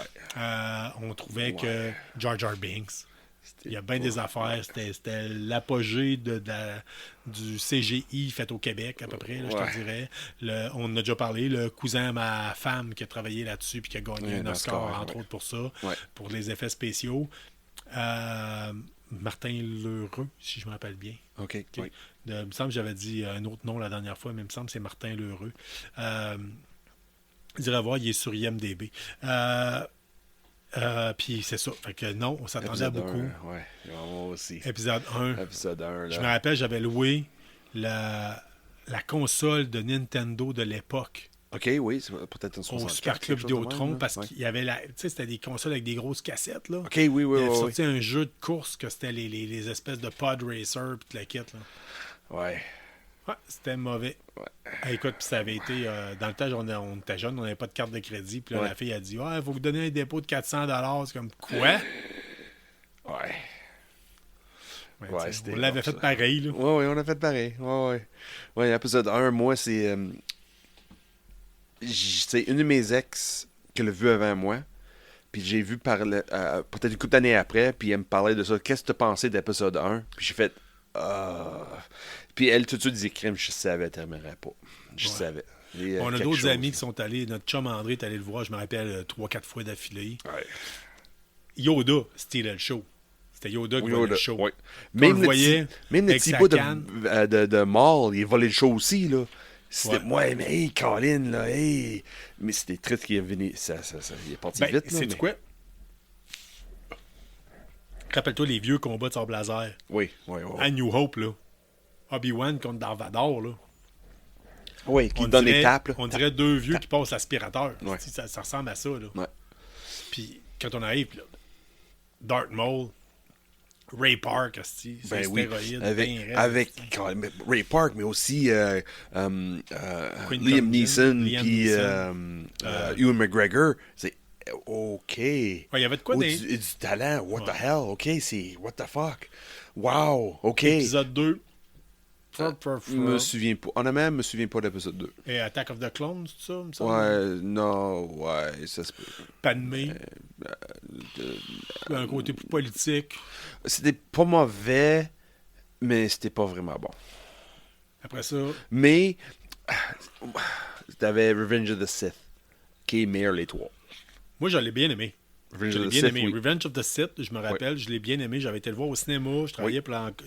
On trouvait Ouais. que Jar Jar Binks, C'était il y a bien des affaires. C'était l'apogée du CGI fait au Québec, à peu près, là, je Ouais. te dirais. On en a déjà parlé. Le cousin à ma femme qui a travaillé là-dessus puis qui a gagné un Oscar, entre autres, pour ça, Ouais. pour les effets spéciaux. Martin Lheureux, si je me rappelle bien. OK. Ok. Oui. Il me semble que j'avais dit un autre nom la dernière fois, mais il me semble que c'est Martin Lheureux. Vous irez voir, il est sur IMDB. Puis c'est ça. Fait que non, on s'attendait à Épisode beaucoup. 1, ouais. Moi aussi. Épisode 1. Épisode 1, là. Je me rappelle, j'avais loué la console de Nintendo de l'époque OK, oui, c'est peut-être une au 64. Super Club quelque chose de Vidéotron même, parce là. qu'il y avait tu sais, c'était des consoles avec des grosses cassettes, là. OK, oui, oui, Il oui. avait oui. sorti un jeu de course que c'était les espèces de pod racer pis tout le kit, là. Ouais. Ouais, c'était mauvais. Ouais. Ah, écoute, puis ça avait été... dans le temps, on était jeunes, on n'avait pas de carte de crédit. Puis là, Ouais. la fille a dit « Ouais, il faut vous donner un dépôt de 400 $. » C'est comme « Quoi? Ouais. » Ouais, Ouais, tu sais, c'était on l'avait rough, fait ça. pareil, là. Ouais, ouais, on a fait pareil. Ouais, ouais. Ouais, épisode 1, moi, c'est. C'est une de mes ex que l'a vu avant moi. Puis j'ai vu peut-être une couple d'années après. Puis elle me parlait de ça. Qu'est-ce que tu as pensé d'épisode 1? Puis j'ai fait. Puis elle, tout de suite, disait crime, je savais, elle t'aimerais pas. Je Ouais. savais. On a d'autres amis qui sont allés. Notre chum André est allé le voir, je me rappelle, 3-4 fois d'affilée. Ouais. Yoda, c'était le show. C'était Yoda qui volait le show. Ouais. Quand Même on le le voyait même le avec petit sa bout canne. de Maul, il volait le show aussi, là. C'était, Ouais. ouais, mais hey, Colin, là, hey. Mais c'était triste qu'il est venu. Ça, il est parti Ben, vite, là. sais-tu mais- quoi? Rappelle-toi les vieux combats de sable laser. Oui, oui, oui. À New Hope, là. Obi-Wan contre Darth Vader, là. Oui, qui On donne dirait- les tapes, là. On dirait deux vieux qui passent l'aspirateur. Ouais. Ça ressemble à ça, là. Ouais. Puis quand on arrive, là, Darth Maul, Ray Park, c'est Ben oui, stéroïde, avec, ben raide, avec asti. quand même Ray Park, mais aussi Quinton Liam Neeson, Liam puis Neeson. Ewan McGregor. C'est OK. Ouais, il y avait de quoi Oh, des... du talent. What the hell? OK, c'est what the fuck? Wow. OK. Épisode 2. Je me souviens pas. Honnêtement, je me souviens pas de l'épisode 2. Et Attack of the Clones, tout ça, me semble? Ouais, non, ouais, ça se peut. Padmé. Un côté plus politique. C'était pas mauvais, mais c'était pas vraiment bon. Après ça, Mais, t'avais Revenge of the Sith, qui est meilleur les trois. moi, je l'ai bien aimé. Revenge Je of l'ai the bien Sith, aimé. oui. Revenge of the Sith, je me rappelle, je l'ai bien aimé. J'avais été le voir au cinéma. Je travaillais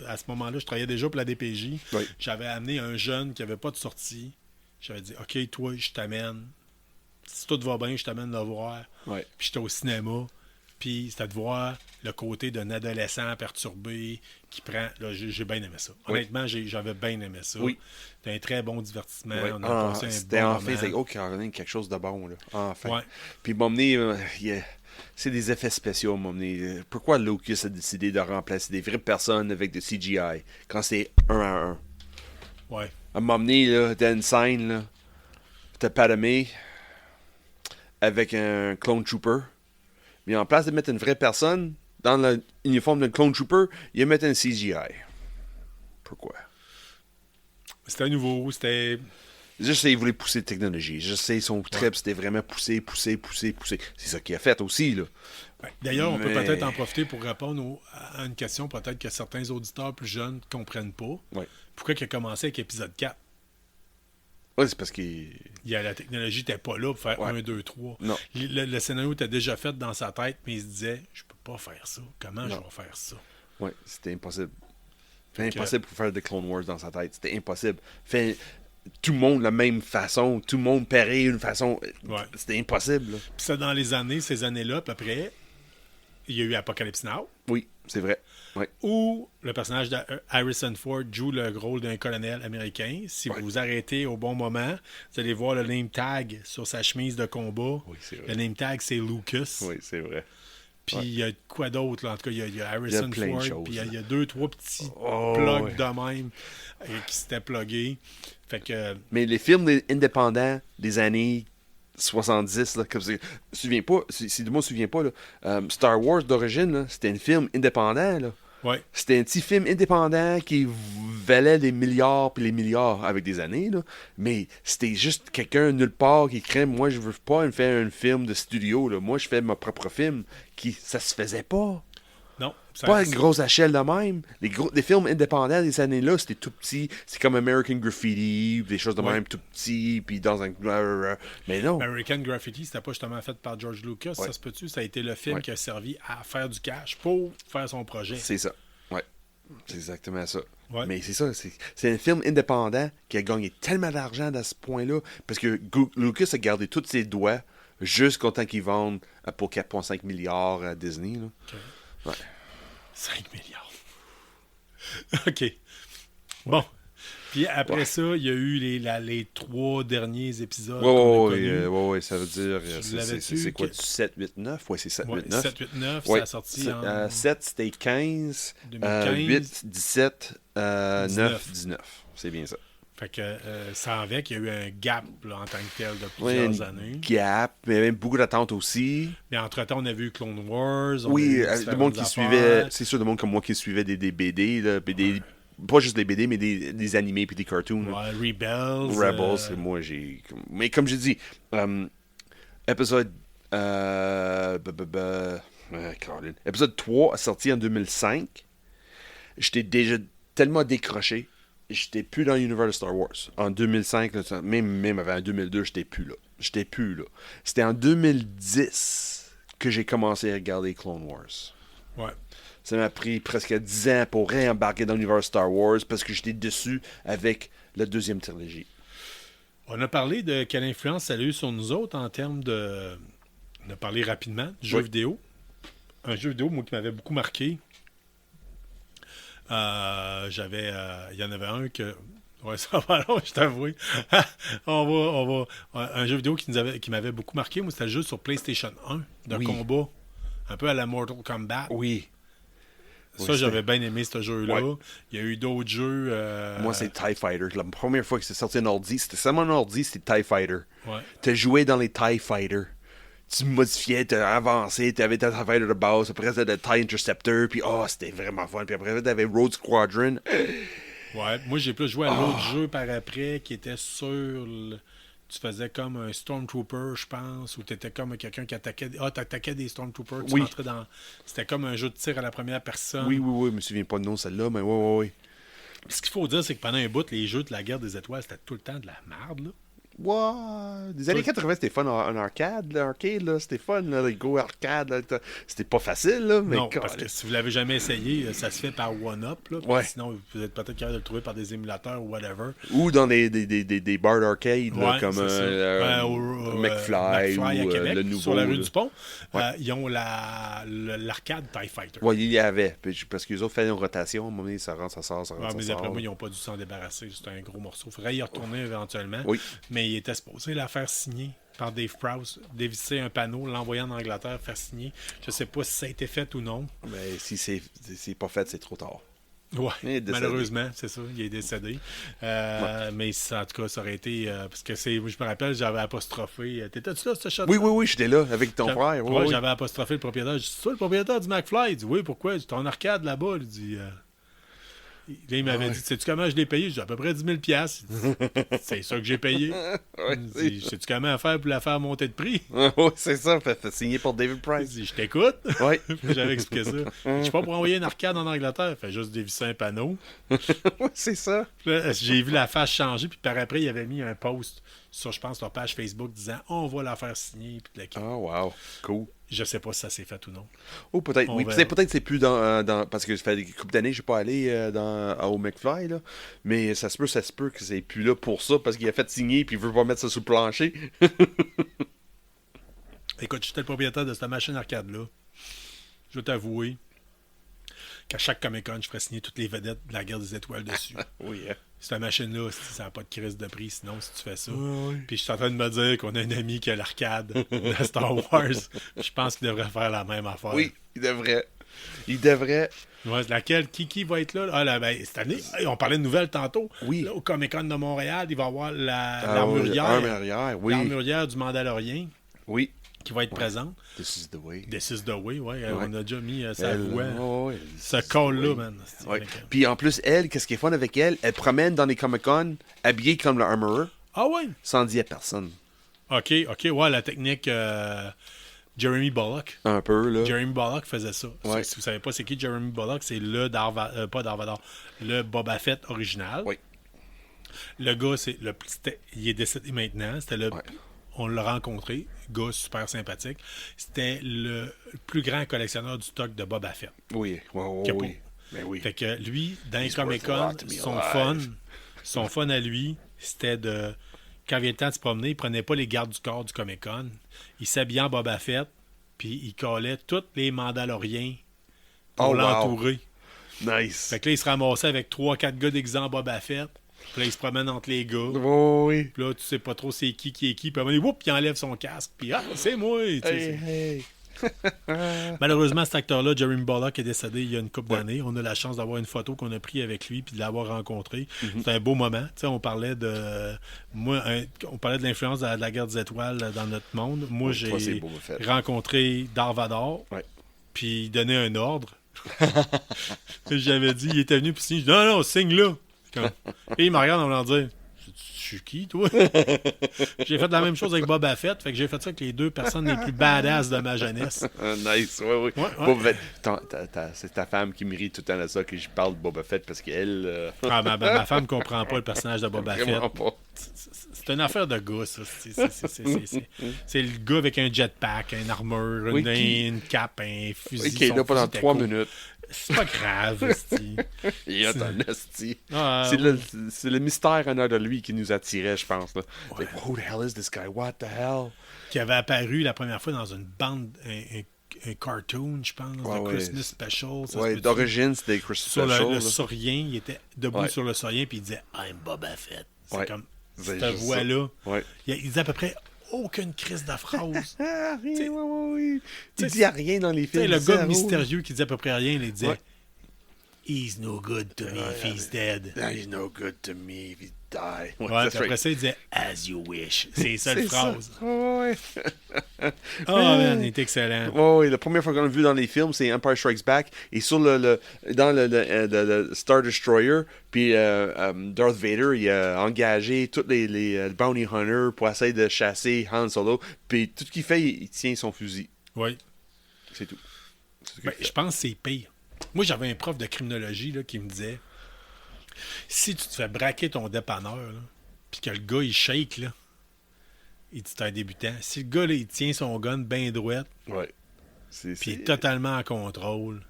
à ce moment-là, je travaillais déjà pour la DPJ. Oui. J'avais amené un jeune qui n'avait pas de sortie. J'avais dit, OK, toi, je t'amène. Si tout va bien, je t'amène le voir. Ouais. Puis j'étais au cinéma. puis c'était de voir le côté d'un adolescent perturbé qui prend... Là, j'ai bien aimé ça. Honnêtement, j'avais bien aimé ça. Oui. C'était un très bon divertissement. Ouais. On a passé un C'était bon enfin, moment. c'est oh, Caroline, quelque chose de bon, là. Enfin. Ouais. Puis, m'emmener, c'est des effets spéciaux, m'emmener. Pourquoi Lucas a décidé de remplacer des vraies personnes avec de CGI quand c'est 1 à 1? Ouais. À m'emmener, là, dans une scène, là, t'as Padmé avec un clone trooper. Mais en place de mettre une vraie personne dans l'uniforme d'un clone trooper, il met un CGI. Pourquoi? C'était nouveau, c'était... Je sais, il voulait pousser la technologie. Je sais, son trip, c'était vraiment pousser. C'est ça qu'il a fait aussi, là. Ouais. D'ailleurs, on peut Mais- peut-être en profiter pour répondre à une question peut-être que certains auditeurs plus jeunes ne comprennent pas. Ouais. Pourquoi il a commencé avec épisode 4? Ouais, c'est parce qu'il... La technologie n'était pas là pour faire Ouais. 1, 2, 3. Non. Le scénario était déjà fait dans sa tête, mais il se disait, je peux pas faire ça. Comment je Non. vais faire ça? Ouais, c'était impossible. C'était Que- impossible pour faire des Clone Wars dans sa tête. C'était impossible. Fait tout le monde de la même façon, tout le monde pareil d'une façon. Ouais. C'était impossible, là. Puis ça, dans ces années-là, à peu près, il y a eu Apocalypse Now, Oui, c'est vrai. Ouais. où le personnage d'Harrison Ford joue le rôle d'un colonel américain. Si Ouais. vous vous arrêtez au bon moment, vous allez voir le name tag sur sa chemise de combat. Oui, c'est vrai. Le name tag, c'est Lucas. Oui, c'est vrai. Puis il y a quoi d'autre, là? En tout cas, il y a Harrison plein de Ford, choses, puis là. il y a 2-3 petits Oh, plugs ouais. de même qui s'étaient pluggés. Fait que, Mais les films indépendants des années 70, là, comme je me souviens pas, si le monde ne se souvient pas, là, Star Wars d'origine, là, c'était un film indépendant, là. ouais. C'était un petit film indépendant qui valait des milliards puis les milliards avec des années, là. Mais c'était juste quelqu'un nulle part qui crée, moi je veux pas faire un film de studio, là. Moi je fais mon propre film. Ça se faisait pas. Non. Ça, Pas à une grosse échelle de même. Les films indépendants des années-là, c'était tout petit. C'est comme American Graffiti, des choses de Ouais. même tout petit, puis dans un... Mais non. American Graffiti, c'était pas justement fait par George Lucas, Ouais. ça se peut-tu? Ça a été le film Ouais. qui a servi à faire du cash pour faire son projet. C'est ça. Ouais. C'est exactement ça. Ouais. Mais c'est ça. C'est un film indépendant qui a gagné tellement d'argent à ce point-là. Parce que Lucas a gardé tous ses doigts jusqu'au temps qu'ils vendent pour 4,5 milliards à Disney. Là. Ok. Ouais. 5 milliards. OK. Bon. Puis après Ouais. ça, il y a eu les 3 derniers épisodes. Ouais, qu'on a ouais, connus. ouais, ça veut dire. Tu l'avais-tu C'est quoi, que- du 7, 8, 9? Ouais, c'est 7, Ouais, 8, 9. 7, 8, 9, Ouais. ça a sorti en 7, c'était 15. 2015. 8, 17. 9, 19. 19. C'est bien ça. Fait que ça avec, il y a eu un gap là, en tant que tel de Ouais, plusieurs une années. gap, mais même beaucoup d'attentes aussi. Mais entre-temps, on a vu Clone Wars. on a Oui, eu le différentes monde qui affaires. suivait, c'est sûr, le monde comme moi qui suivait des BD, là, puis pas juste des BD, mais des animés puis des cartoons. là. Ouais, Rebels. Rebels, c'est moi, j'ai. Mais comme j'ai dit, épisode. Caroline. Épisode 3 a sorti en 2005. J'étais déjà tellement décroché. J'étais plus dans l'univers de Star Wars. En 2005, là, même avant 2002, j'étais plus là. C'était en 2010 que j'ai commencé à regarder Clone Wars. Ouais. Ça m'a pris presque 10 ans pour réembarquer dans l'univers Star Wars parce que j'étais déçu avec la deuxième trilogie. On a parlé de quelle influence ça a eu sur nous autres en termes de. On a parlé rapidement du jeu Oui. vidéo. Un jeu vidéo, moi, qui m'avait beaucoup marqué. Il y en avait un que. Ouais, ça va long, je t'avoue. Un jeu vidéo qui m'avait beaucoup marqué, moi, c'était le jeu sur PlayStation 1 de Oui. combat. Un peu à la Mortal Kombat. Oui. Ça, Oui, j'avais bien aimé ce jeu-là. Ouais. Il y a eu d'autres jeux. Moi, c'est TIE Fighter. La première fois que c'est sorti un ordi, c'était seulement un ordi, c'était TIE Fighter. Ouais. T'as joué dans les TIE Fighter. Tu modifiais, t'as avancé, t'avais ta TIE Fighter de base, après t'avais le TIE Interceptor, puis c'était vraiment fun. Puis après t'avais Road Squadron. Ouais, moi j'ai plus joué à l'autre jeu par après qui était sur tu faisais comme un Stormtrooper, je pense, ou t'étais comme quelqu'un qui attaquait. T'attaquais des Stormtroopers, tu Oui. rentrais dans. C'était comme un jeu de tir à la première personne. Oui, je me souviens pas de nom celle-là, mais ouais. Ce qu'il faut dire, c'est que pendant un bout, les jeux de la guerre des étoiles, c'était tout le temps de la merde, là. What? Des années 80, c'était fun en arcade. L'arcade, là, c'était fun. Là, les Go arcade, là, c'était pas facile, là, mais Non, parce que si vous l'avez jamais essayé, ça se fait par one-up. Là, Ouais. Sinon, vous êtes peut-être capable de le trouver par des émulateurs ou whatever. Ou dans des bars d'arcade, là, Ouais, comme c'est ça. McFly McFly à ou Québec, le nouveau. sur la rue là. du Pont. Ouais. Ils ont l'arcade TIE Fighter. Ouais, il y avait. Parce que les autres faisaient une rotation. À un moment donné, ça rentre, ça sort, ça rentre, Ouais, ça mais sort. d'après moi, ils n'ont pas dû s'en débarrasser. C'était un gros morceau. Il faudrait y retourner éventuellement. Oui. Mais il était supposé la faire signer par Dave Prowse, dévisser un panneau, l'envoyer en Angleterre, faire signer. Je sais pas si ça a été fait ou non. Mais si c'est pas fait, c'est trop tard. Ouais, Il est décédé. malheureusement, c'est ça, il est décédé. Mais ça, en tout cas, ça aurait été... parce que je me rappelle, j'avais apostrophé... T'étais-tu là, ce shot? Oui, j'étais là avec ton frère. Ouais, Oui. j'avais apostrophé le propriétaire. Je dis, c'est toi le propriétaire du McFly? Il dit, oui, pourquoi? J'ai ton arcade là-bas. Il dit... Là, il m'avait dit, sais-tu comment je l'ai payé? J'ai dit, à peu près 10 000 $. C'est ça que j'ai payé. Ouais, Il dit, sais-tu comment faire pour la faire monter de prix? Oui, c'est ça. Fait signé pour David Il Price. dit, je t'écoute. Oui. J'avais expliqué ça. Je suis pas pour envoyer une arcade en Angleterre. Fait juste dévisser un panneau. Oui, c'est ça. Puis là, j'ai vu la face changer, puis par après, il avait mis un post sur, je pense, leur page Facebook disant on va la faire signer. Puis là, Ah, wow. Cool. je sais pas si ça s'est fait ou non. Oh, peut-être. On Oui, verra. peut-être c'est plus dans. Parce que ça fait des coupes d'années que je suis pas allé au McFly, là. Mais ça se peut que c'est plus là pour ça, parce qu'il a fait signer, puis il veut pas mettre ça sous le plancher. Écoute, j'étais le propriétaire de cette machine arcade-là. Je vais t'avouer qu'à chaque Comic-Con, je ferais signer toutes les vedettes de la guerre des étoiles dessus. Oui, hein. Cette machine-là, ça n'a pas de crise de prix, sinon, si tu fais ça. oui. Puis je suis en train de me dire qu'on a un ami qui a l'arcade de Star Wars. Je pense qu'il devrait faire la même affaire. Oui, il devrait. Il devrait. Ouais, laquelle? Qui va être là? Ah, là, ben, cette année, on parlait de nouvelles tantôt. Oui. Là, au Comic-Con de Montréal, il va y avoir L'armurière, oui. l'armurière du Mandalorien Oui. qui va être présente. This is the way. This is the way, ouais. On a déjà mis sa Elle, voix. ouais, Ce call-là, man. C'est ouais. avec- Puis en plus, elle, qu'est-ce qui est fun avec elle? Elle promène dans les Comic-Con habillée comme le Armorer, Ah ouais? sans dire à personne. OK, ouais, la technique Jeremy Bullock. Un peu, là. Jeremy Bullock faisait ça. Ouais. Si vous savez pas c'est qui Jeremy Bullock, c'est le pas Darth Vader, le Boba Fett original. Oui. Le gars, il est décédé maintenant. C'était le... Ouais. On l'a rencontré. Gars super sympathique. C'était le plus grand collectionneur du stock de Boba Fett. Oui, Qu'il y a oui. pas. Mais oui. Fait que lui, dans les He's worth a Comic-Con, lot to be son alive. fun à lui, c'était de... Quand il avait le temps de se promener, il prenait pas les gardes du corps du Comic-Con. Il s'habillait en Boba Fett, puis il collait tous les Mandaloriens pour Oh, wow. l'entourer. Nice. Fait que là, il se ramassait avec 3-4 gars déguisés en Boba Fett. Puis là, il se promène entre les gars. Oui. Puis là, tu sais pas trop c'est qui est qui. Puis à un moment donné, whoop, il enlève son casque. Puis ah, c'est moi. Tu sais, Hey. Malheureusement, cet acteur-là, Jeremy Bullock, est décédé il y a une couple d'années. On a la chance d'avoir une photo qu'on a prise avec lui puis de l'avoir rencontré. C'était un beau moment. Tu sais, on parlait de l'influence de la guerre des étoiles dans notre monde. Moi, Oui, toi, c'est j'ai Boba Fett. rencontré Darth Vader. Ouais. Puis il donnait un ordre. J'avais dit, il était venu puis signer. Non, signe là. Et il me regarde en voulant dire je suis qui, toi? J'ai fait la même chose avec Boba Fett. Fait que j'ai fait ça avec les deux personnes les plus badass de ma jeunesse. Nice, oui. Ouais. Boba Fett. C'est ta femme qui me rit tout le temps de ça que je parle de Boba Fett parce qu'elle. Ah, ma femme comprend pas le personnage de Boba Fett. Vraiment pas. C'est une affaire de gars, ça. C'est le gars avec un jetpack, une armure, Oui, une cape, un fusil. Ok, son là, pendant fusil 3 Taco. minutes. C'est pas grave, esti. Il y a un esti. Ah, C'est le mystère en arrière de lui qui nous attirait, je pense. Là. Like, who the hell is this guy? What the hell? Qui avait apparu la première fois dans une bande, un cartoon, je pense, Ouais, de ouais. Christmas Special. Ça se Ouais, peut-tu? d'origine, c'était Chris Sur Special. le là. saurien, il était debout Ouais. sur le saurien puis il disait I'm Boba Fett. C'est Ouais. comme C'est cette juste voix-là. ça. Ouais. Il disait à peu près aucune crise de phrase. Ah, rien, T'sais- oui. Il t'sais, dit rien dans les Tu sais, films. le gars zéro. mystérieux qui disait à peu près rien, il disait Ouais. He's no good to me if he's dead. Ah, he's no good to me if he die. Ouais, that's puis après right. ça, il disait As you wish. C'est les seules C'est ça. phrases. Ouais. Oh man, il est excellent. Ouais, la première fois qu'on l'a vu dans les films, c'est Empire Strikes Back. Et sur dans le Star Destroyer, puis Darth Vader, il a engagé tous les bounty hunters pour essayer de chasser Han Solo. Puis tout ce qu'il fait, il tient son fusil. Oui. C'est tout. C'est ce qu'il Ben, fait. je pense que c'est pire. Moi, j'avais un prof de criminologie là, qui me disait si tu te fais braquer ton dépanneur, là, puis que le gars il shake, là, il dit c'est un débutant. Si le gars, là, il tient son gun bien droit, Ouais. puis il est totalement en contrôle,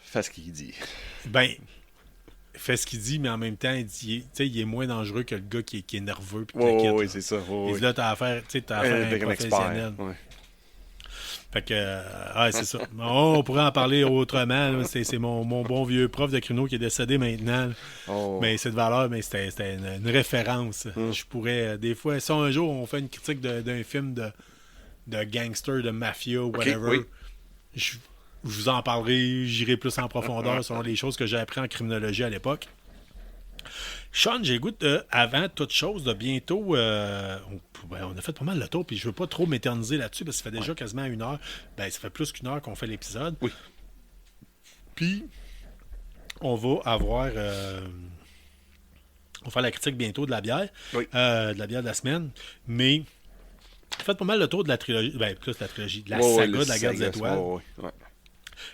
fais ce qu'il dit. ben, il fait ce qu'il dit, mais en même temps, il est moins dangereux que le gars qui est nerveux. Puis Oui, c'est ça. Il dit là, t'as affaire à un professionnel. Ouais. Fait que, c'est ça. On pourrait en parler autrement. Là. C'est mon bon vieux prof de créneau qui est décédé maintenant. Mais c'est de valeur, mais c'était une référence. Je pourrais, des fois, si un jour on fait une critique d'un film de gangster, de mafia, whatever, je vous en parlerai, j'irai plus en profondeur selon les choses que j'ai appris en criminologie à l'époque. Sean, j'ai le goût avant toute chose, de bientôt, on a fait pas mal le tour, puis je veux pas trop m'éterniser là-dessus, parce que ça fait déjà quasiment 1 heure. Ben, ça fait plus qu'1 heure qu'on fait l'épisode. Oui. Puis, on va avoir... on va faire la critique bientôt de la bière, de la bière de la semaine, mais j'ai fait pas mal le tour de la trilogie, ben, plus la trilogie, de la saga de la guerre des étoiles.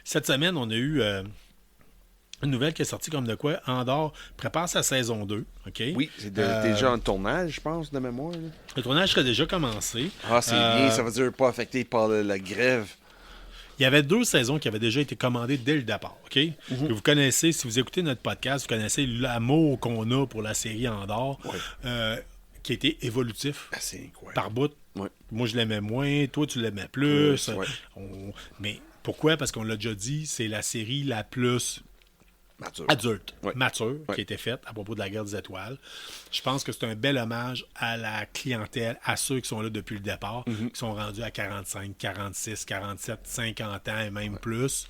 Cette semaine, on a eu... une nouvelle qui est sortie comme de quoi Andor prépare sa saison 2. Okay? Oui, c'est déjà en tournage, je pense, de mémoire. Là. Le tournage serait déjà commencé. Ah, c'est bien, ça veut dire pas affecté par la grève. Il y avait 2 saisons qui avaient déjà été commandées dès le départ. Okay? Vous connaissez, si vous écoutez notre podcast, vous connaissez l'amour qu'on a pour la série Andor, qui a été évolutif par bout. Ouais. Moi, je l'aimais moins, toi, tu l'aimais plus. Mais pourquoi? Parce qu'on l'a déjà dit, c'est la série la plus... mature, qui a été faite à propos de la guerre des étoiles. Je pense que c'est un bel hommage à la clientèle, à ceux qui sont là depuis le départ, qui sont rendus à 45, 46, 47, 50 ans et même plus.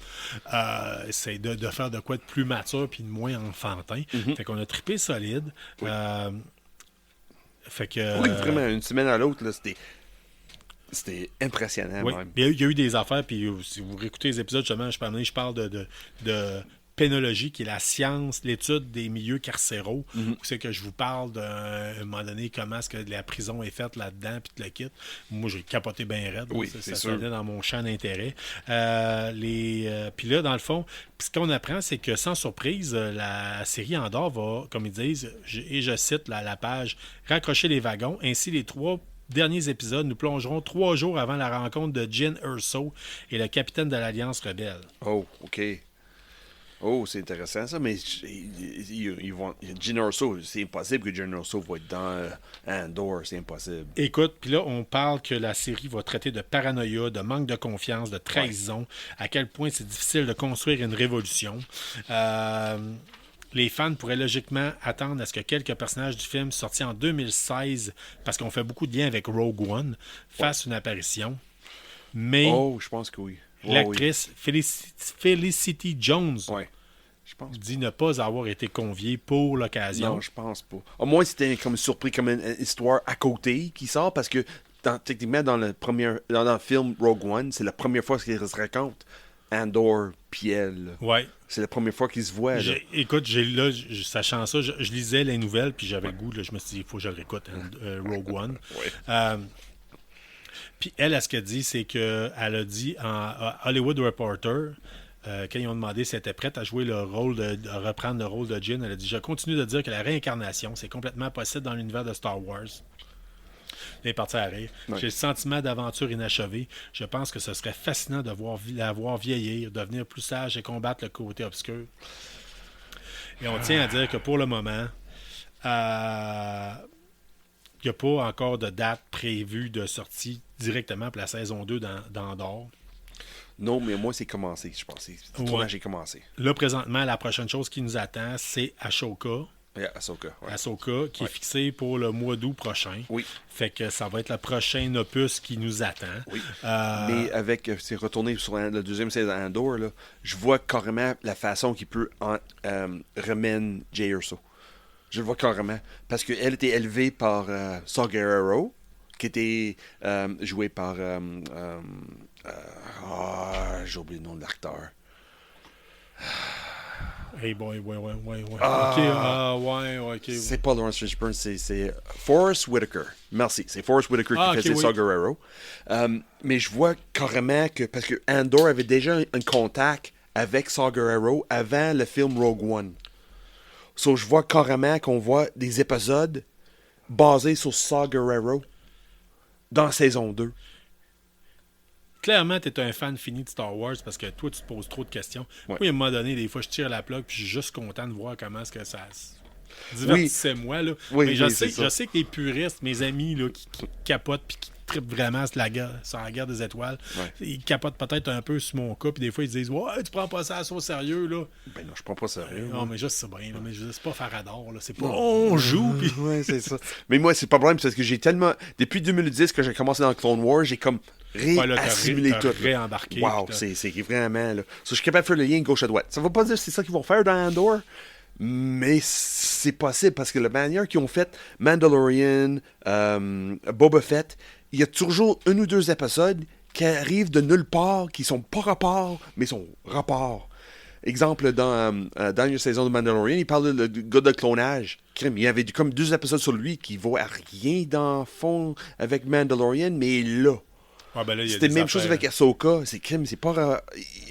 C'est de faire de quoi de plus mature puis de moins enfantin. Fait qu'on a trippé solide. Fait que... Oui, vraiment, une semaine à l'autre, là, c'était impressionnant. Oui. Même. Il y a eu des affaires, puis si vous réécoutez les épisodes, justement, je parle de pénologie, qui est la science, l'étude des milieux carcéraux. C'est que je vous parle d'un moment donné comment est-ce que la prison est faite là-dedans, puis le kit. Moi, j'ai capoté bien raide. Oui, ça allait dans mon champ d'intérêt. Puis là, dans le fond, ce qu'on apprend, c'est que sans surprise, la série Andor va, comme ils disent, et je cite la page, raccrocher les wagons. Ainsi, les 3 derniers épisodes nous plongeront 3 jours avant la rencontre de Jyn Erso et le capitaine de l'Alliance rebelle. Oh, OK. Oh, c'est intéressant ça, mais ils vont. Jyn Erso, c'est impossible que Jyn Erso va être dans Andor, c'est impossible. Écoute, puis là, on parle que la série va traiter de paranoïa, de manque de confiance, de trahison, à quel point c'est difficile de construire une révolution. Les fans pourraient logiquement attendre à ce que quelques personnages du film sortis en 2016, parce qu'on fait beaucoup de liens avec Rogue One, fassent une apparition. Mais je pense que oui. L'actrice Felicity Jones je pense dit ne pas avoir été conviée pour l'occasion. Non, je pense pas. Au moins, c'était comme surpris, comme une histoire à côté qui sort, parce que techniquement, dans le film Rogue One, c'est la première fois qu'ils se racontent Andor puis elle. Ouais. C'est la première fois qu'ils se voient. Écoute, sachant ça, je lisais les nouvelles, puis j'avais le goût, là, je me suis dit, il faut que je le réécoute, Rogue One. Puis elle, ce qu'elle dit, c'est qu'elle a dit à Hollywood Reporter, quand ils ont demandé si elle était prête à jouer à reprendre le rôle de Jyn, elle a dit « Je continue de dire que la réincarnation, c'est complètement possible dans l'univers de Star Wars. » Elle est partie à rire. J'ai le sentiment d'aventure inachevée. Je pense que ce serait fascinant de la voir vieillir, devenir plus sage et combattre le côté obscur. Et on tient à dire que pour le moment, il n'y a pas encore de date prévue de sortie directement pour la saison 2 d'Andor. Non, mais moi, c'est commencé, je pense. Le tournage est commencé. Là, présentement, la prochaine chose qui nous attend, c'est Ahsoka. Ahsoka, qui est fixé pour le mois d'août prochain. Oui. Fait que ça va être le prochain opus qui nous attend. Oui. Mais c'est retourné sur la deuxième saison d'Andor, là, je vois carrément la façon qu'il peut remettre Jyn Erso. Je le vois carrément. Parce qu'elle était élevée par Saw Gerrera, qui était joué par... j'ai oublié le nom de l'acteur. Hey boy, ouais. OK. C'est pas Lawrence Fishburne, c'est Forrest Whitaker. Merci, c'est Forrest Whitaker qui faisait Saw Gerrera. Mais je vois carrément que... Parce que Andor avait déjà un contact avec Saw Gerrera avant le film Rogue One. So, je vois carrément qu'on voit des épisodes basé sur Saw Gerrera dans la saison 2. Clairement, tu es un fan fini de Star Wars parce que toi, tu te poses trop de questions. Ouais. Moi, à un moment donné, des fois, je tire la plug puis je suis juste content de voir comment est-ce que ça divertissez-moi. Là. Oui, mais oui, je c'est ça. sais que les puristes, mes amis qui capotent puis qui trippent vraiment sur la guerre des étoiles, Ouais. ils capotent peut-être un peu sur mon cas puis des fois, ils se disent « Ouais, tu prends pas ça au sérieux. » là. Ben non, je prends pas sérieux. Non, mais juste c'est bien. Là, mais c'est pas Farador. Là. C'est pas Non. on joue. Puis... Ouais, c'est ça. Mais moi, c'est pas le problème, parce que j'ai tellement... Depuis 2010 que j'ai commencé dans Clone Wars, j'ai comme réassimilé t'as tout. réembarqué. Wow, puis t'as- c'est vraiment... Là. So, je suis capable de faire le lien gauche à droite. Ça veut pas dire que c'est ça qu'ils vont faire dans Andor, mais c'est possible, parce que la manière qu'ils ont fait Mandalorian, Boba Fett, il y a toujours un ou deux épisodes qui arrivent de nulle part, qui sont pas rapport, mais sont rapport. Exemple, dans une saison de Mandalorian, il parle du gars de clonage. Crime, il y avait comme 2 épisodes sur lui qui vaut à rien dans le fond avec Mandalorian, mais là. Ah, ben là, il y a C'était la des même chose affaires. avec Ahsoka. C'est crime, c'est pas.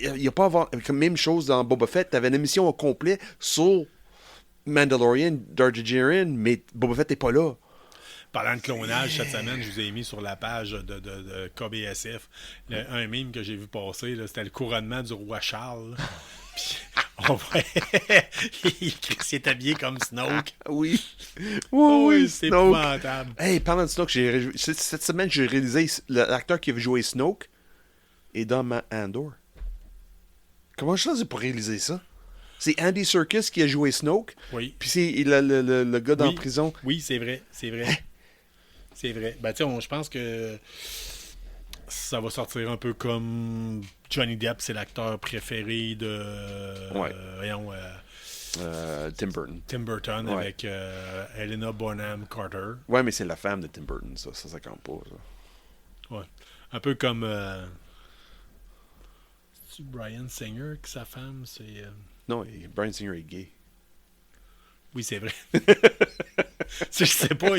Il y a pas avant. Même chose dans Boba Fett. T'avais une émission au complet sur Mandalorian, Dar Djarin, mais Boba Fett n'est pas là. Parlant de clonage, cette semaine, je vous ai mis sur la page de KBSF un meme que j'ai vu passer. Là, c'était le couronnement du roi Charles. Là. Puis, on voit... il s'est habillé comme Snoke. Oui. Oh, Oui, c'est Snoke. épouvantable. Hey, parlant de Snoke, cette semaine, j'ai réalisé l'acteur qui avait joué Snoke est dans Andor. Comment je faisais pour réaliser ça? C'est Andy Serkis qui a joué Snoke. Oui. Puis c'est le gars dans la prison. Oui, c'est vrai. C'est vrai. C'est vrai. Ben, tu sais, je pense que ça va sortir un peu comme Johnny Depp, c'est l'acteur préféré de Ouais. voyons, Tim Burton. Tim Burton Ouais. avec Helena Bonham Carter. Ouais, mais c'est la femme de Tim Burton, ça compte pas. Ça. Ouais. Un peu comme c'est Bryan Singer, que sa femme, c'est... Non, Bryan Singer est gay. Oui, c'est vrai. Si je sais pas,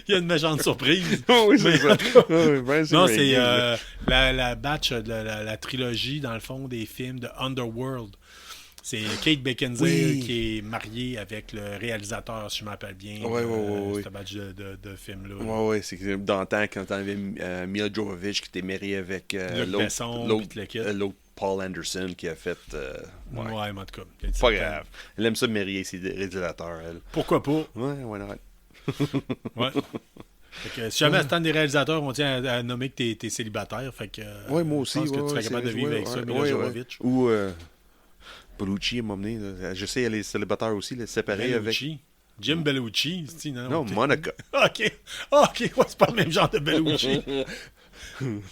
il y a une méchante surprise. oui, c'est Mais ça. en tout cas, Ouais, Bryan Singer non, est c'est gay, là. la batch de la trilogie, dans le fond, des films de Underworld. C'est Kate Beckinsale Oui. qui est mariée avec le réalisateur, si je m'appelle bien, Ouais. ce batch de films-là. Ouais, c'est que dans le temps, quand t'avais Mila Jovovich qui était mariée avec Luc Besson, puis tout le kit. l'autre Paul Anderson qui a fait... Ouais, mais en tout cas. Pas grave. Elle aime ça marier ses réalisateurs, elle. Pourquoi pas? Ouais, why not? Ouais. Fait que, si jamais c'est temps des réalisateurs, on tient à nommer que t'es célibataire. Fait que, Ouais, moi aussi. Je pense que tu serais c'est- capable de vivre avec ça, Mila Jovovich. Ou Bellucci, à un moment donné. Là. Je sais, elle est célibataire aussi, elle est séparée avec... Bellucci. Jim Bellucci. c'est-tu? Non, Monica. OK. OK, ouais, c'est pas le même genre de Bellucci.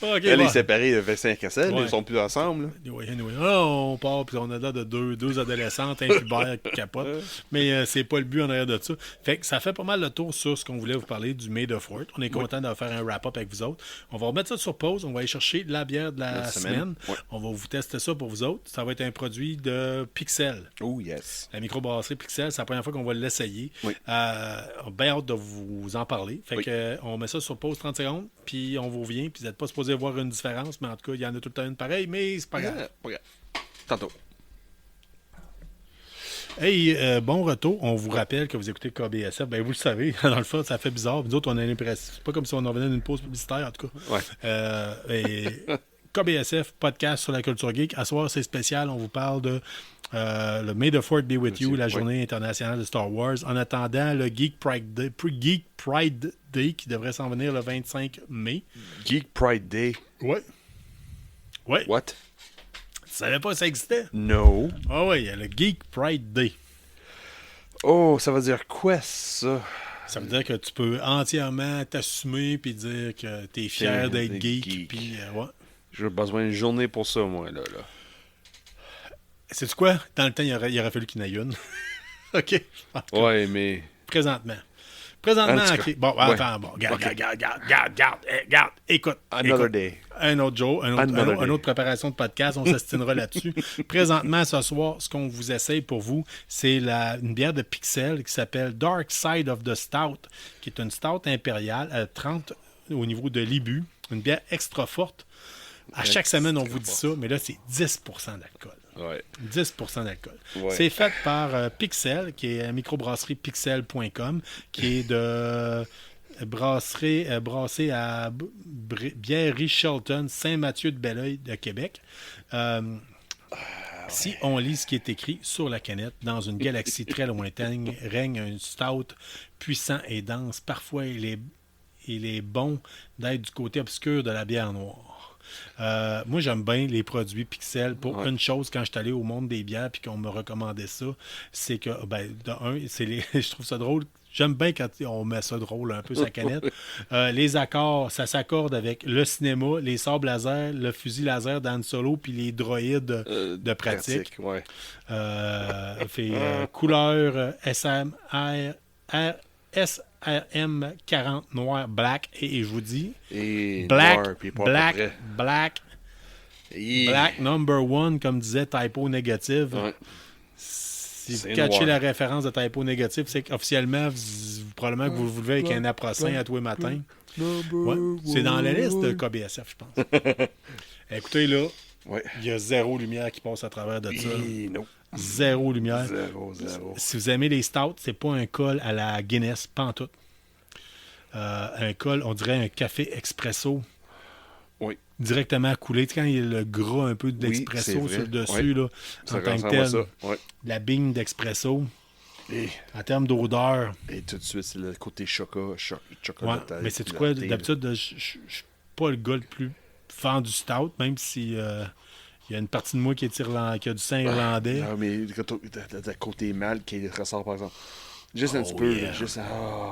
OK, Elle bon. est séparée avec Saint-Cassel, Ouais. ils sont plus ensemble. Là. Anyway. Ah, on part, puis on a là de deux adolescentes impubères qui capotent. Mais c'est pas le but en arrière de ça. Fait que ça fait pas mal le tour sur ce qu'on voulait vous parler du May the 4th. On est content de faire un wrap-up avec vous autres. On va remettre ça sur pause. On va aller chercher la bière de la semaine. Ouais. On va vous tester ça pour vous autres. Ça va être un produit de Pixel. Oh, yes. La microbrasserie Pixel, c'est la première fois qu'on va l'essayer. Oui. On a bien hâte de vous en parler. Fait Oui. que, on met ça sur pause 30 secondes, puis on vous revient. Puis vous n'êtes pas supposé voir une différence, mais en tout cas, il y en a tout le temps une pareille, mais c'est pas grave. Pas grave. Tantôt. Hey, bon retour. On vous rappelle que vous écoutez KBSF. Ben, vous le savez, dans le fond, ça fait bizarre. Nous autres, on a l'impression. C'est pas comme si on en revenait d'une pause publicitaire, en tout cas. Ouais. Et KBSF, podcast sur la culture geek. À soir, c'est spécial. On vous parle de le May the 4th be with you, la journée internationale de Star Wars. En attendant, le Geek Pride Day qui devrait s'en venir le 25 mai. Geek Pride Day. Ouais. Ouais. What? Tu savais pas que ça existait? No. Ah ouais, il y a le Geek Pride Day. Oh, ça veut dire quoi, ça? Ça veut dire que tu peux entièrement t'assumer puis dire que t'es fier d'être geek. Puis, ouais. J'ai besoin d'une journée pour ça, moi, là. Sais-tu quoi? Dans le temps, il aurait fallu qu'il y en ait une. OK. En tout cas, Ouais, mais... présentement, En tout cas, OK. Bon, ouais. attends, bon. Regarde. Écoute. Another écoute. day. Un autre jour, Another une day. autre préparation de podcast, on s'astinera là-dessus. Présentement, ce soir, ce qu'on vous essaye pour vous, c'est une bière de Pixel qui s'appelle Dark Side of the Stout, qui est une stout impériale à 30 au niveau de l'IBU, une bière extra forte. À chaque semaine, on vous dit ça, mais là, c'est 10% d'alcool. Ouais. 10% d'alcool. Ouais. C'est fait par Pixel, qui est microbrasserie pixel.com, qui est de brassée à Bièrerie Shelton, Saint-Mathieu-de-Belleuil de Québec. Si on lit ce qui est écrit sur la canette, dans une galaxie très lointaine règne un stout puissant et dense. Parfois, il est bon d'être du côté obscur de la bière noire. Moi, j'aime bien les produits Pixel pour une chose quand je suis allé au monde des bières puis qu'on me recommandait ça, c'est que, je trouve ça drôle. J'aime bien quand on met ça drôle un peu sa canette. Les accords, ça s'accorde avec le cinéma, les sabres laser, le fusil laser d'Han Solo puis les droïdes de pratique. Ouais. Couleur SRM 40 noir black et je vous dis Et black noir, puis pas à peu près. black number one comme disait Typo Négative. Ouais. Si vous C'est catchez noir. la référence de Typo Négative, c'est qu'officiellement probablement que vous vous levez avec un approcin à tous les matins. Ouais, c'est dans la liste de KBSF, je pense. Écoutez là, Ouais. il y a zéro lumière qui passe à travers de ça. Et non. Zéro lumière. Zéro. Si vous aimez les stouts, c'est pas un col à la Guinness, pas en tout. Un col, on dirait un café expresso. Oui. Directement coulé. Tu sais, quand il y a le gras un peu c'est d'expresso vrai. sur le dessus, là, Ça en tant que ressemble à tel, ça. Ouais. la bigne d'expresso, Et, en termes d'odeur. et tout de suite, c'est le côté chocolat. Ouais, Chocolat. mais c'est quoi, d'habitude, je suis pas le gars le plus fan du stout, même si il y a une partie de moi qui a du sang irlandais. Non, mais le côté mal qui ressort, par exemple. Juste un petit peu. yeah. Là, juste,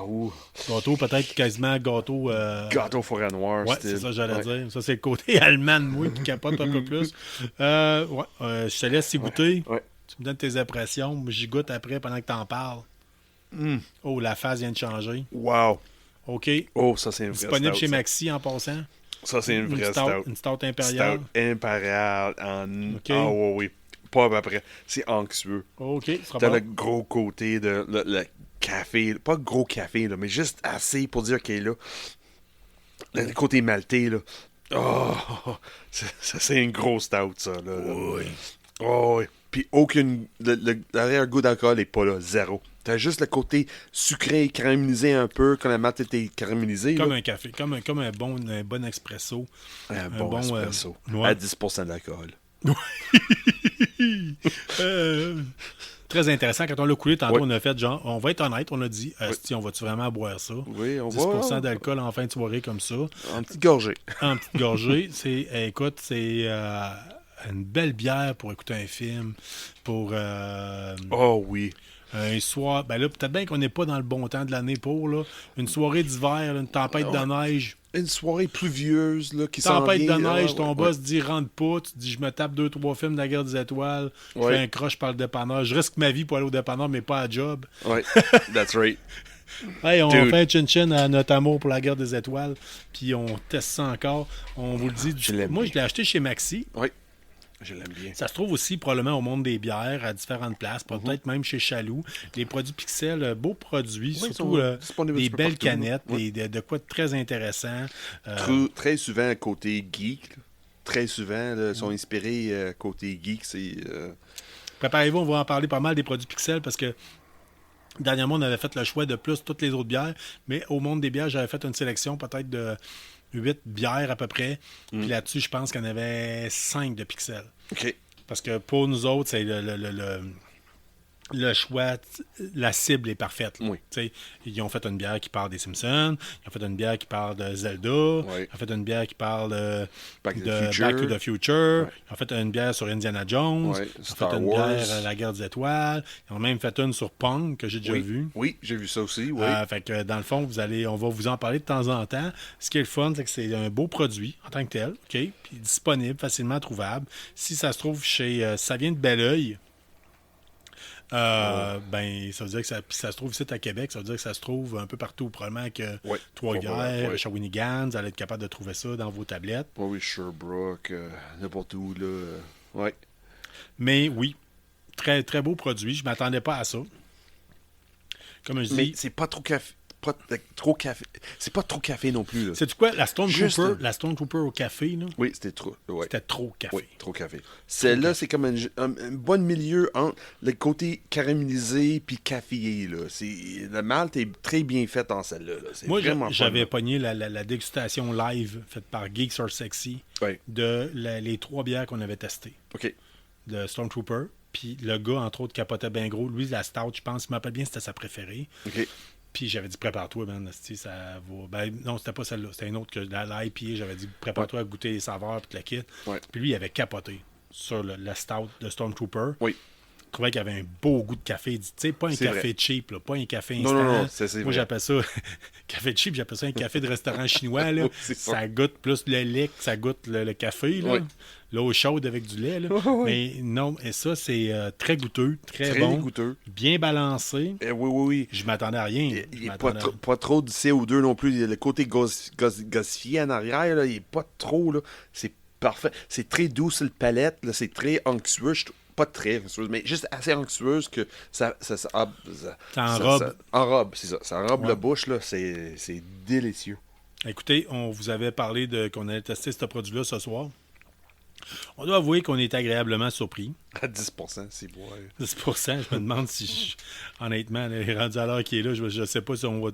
ouh. Gâteau, peut-être quasiment gâteau. Gâteau forêt noire. Ouais, c'est ça, j'allais dire. Ça, c'est le côté allemand de moi qui capote un peu plus. Je te laisse y goûter. Ouais. Tu me donnes tes impressions. Moi, j'y goûte après pendant que t'en parles. Oh, la phase vient de changer. Wow. OK. Oh, ça, c'est une vraie Disponible stout, chez ça. Maxi en passant. Ça, c'est une vraie stout. Une stout impériale. Stout impériale. OK. Oui. Pas à peu près. C'est anxieux. OK, ce sera T'as bon. le gros côté de le café. Pas gros café, là, mais juste assez pour dire qu'il est là. Le côté maltais, là. Oh, ça, c'est une grosse stout, ça. Là. Oui. Oh, oui. Puis aucune. L'arrière-goût d'alcool n'est pas là. Zéro. T'as juste le côté sucré, caramélisé un peu, quand la malt était caramélisée. Comme là. un café, comme un bon expresso. Un bon espresso. ouais. À 10% d'alcool. Très intéressant. Quand on l'a coulé, tantôt, Ouais. on a fait genre, on va être honnête, on a dit, asti, on va-tu vraiment boire ça? Oui, on 10% va. d'alcool en fin de soirée comme ça. En petite gorgée. En petite gorgée. Écoute, c'est une belle bière pour écouter un film, pour Oh oui. un soir. Ben là, peut-être bien qu'on n'est pas dans le bon temps de l'année pour, là. Une soirée d'hiver, là, une tempête de neige. Une soirée pluvieuse là, qui s'en Tempête de vient. neige, Ah, ton ouais, boss dit rentre pas, tu dis je me tape 2-3 films de la guerre des étoiles, je Ouais. fais un crush par le dépanneur, je risque ma vie pour aller au dépanneur, mais pas à job. Ouais, that's right. Hey, on Dude. fait un chin-chin à notre amour pour la guerre des étoiles, puis on teste ça encore. On vous le dit. Je l'aime Moi, bien. je l'ai acheté chez Maxi. Oui, je l'aime bien. Ça se trouve aussi probablement au monde des bières à différentes places, Mhm. peut-être même chez Chaloux. Les produits Pixel, beaux produits, ils surtout sont disponibles un des petit peu belles partout, là. canettes, Ouais. de quoi de très intéressant. Très souvent, côté geek, là. Très souvent, là, sont inspirés côté geek. C'est. Préparez-vous, on va en parler pas mal des produits Pixel parce que dernièrement, on avait fait le choix de plus toutes les autres bières, mais au monde des bières, j'avais fait une sélection peut-être de 8 bières à peu près. Puis là-dessus, je pense qu'il y en avait 5 de Pixel. OK. Parce que pour nous autres, c'est le choix, la cible est parfaite. Là. Oui. Tu sais, ils ont fait une bière qui parle des Simpsons, ils ont fait une bière qui parle de Zelda, Oui. ils ont fait une bière qui parle de Back to the Back Future. to the Future, Ouais. ils ont fait une bière sur Indiana Jones, Ouais, ils ont Star fait une Wars. bière La Guerre des Étoiles, ils ont même fait une sur Pong que j'ai déjà Oui. vue. Oui, j'ai vu ça aussi. Oui. Fait que dans le fond, on va vous en parler de temps en temps. Ce qui est le fun, c'est que c'est un beau produit en tant que tel, OK? Puis disponible, facilement trouvable. Si ça se trouve chez ça vient de Belleuil, ben ça veut dire que ça, puis ça se trouve ici à Québec, ça veut dire que ça se trouve un peu partout, probablement que Ouais. Trois-Rivières, Ouais. Shawinigan, vous allez être capable de trouver ça dans vos tablettes. Oui, Sherbrooke, n'importe où. Là. Ouais. Mais oui, très très beau produit. Je m'attendais pas à ça. Comme je Mais dis, c'est pas trop café. pas trop café. C'est pas trop café non plus. Là. C'est quoi, la Stone Juste, Trooper au café, là? Oui, c'était trop. Ouais. C'était trop café. Oui, trop café. Celle-là, c'est comme un bon milieu entre le côté caramélisé puis caféé. Là. Le malt est très bien fait en celle-là. Là. C'est Moi, vraiment j'avais fun, pogné la dégustation live faite par Geeks Are Sexy Ouais. de les 3 bières qu'on avait testées. OK. De Stormtrooper. Puis le gars, entre autres, capotait bien gros. Lui, la Stout, je pense, je me rappelle bien, c'était sa préférée. OK. Puis j'avais dit, prépare-toi, man, ça va... Ben, non, c'était pas celle-là. C'était une autre que l'IPA. J'avais dit, prépare-toi à goûter les saveurs, puis le kit. Ouais. Puis lui, il avait capoté sur la Stout de Stormtrooper. Oui. Je trouvais qu'il avait un beau goût de café. Tu sais, pas un C'est café vrai. cheap, là, pas un café Non, instant. non, c'est Moi, vrai. j'appelle ça café cheap, j'appelle ça un café de restaurant chinois. Là. Oui, c'est ça. Ça goûte plus le lait que ça goûte le café. Là. Oui. L'eau chaude avec du lait. Là. Oui. Mais non, et ça, c'est très goûteux, très Très bon, goûteux. bien balancé. Oui, oui, oui. Je m'attendais à rien. Il n'est pas trop du CO2 non plus. Le côté gosifié en arrière, là, il n'est pas trop. Là. C'est parfait. C'est très doux sur le palette. Là. C'est très onctueux. Pas très onctueuse, mais juste assez onctueuse que ça enrobe. Enrobe, c'est ça. Ça enrobe Ouais. la bouche. Là. C'est délicieux. Écoutez, on vous avait parlé qu'on allait tester ce produit-là ce soir. On doit avouer qu'on est agréablement surpris. À 10%, c'est beau. 10%, je me demande si, honnêtement, les rendu à l'heure qui est là, je ne sais pas si on va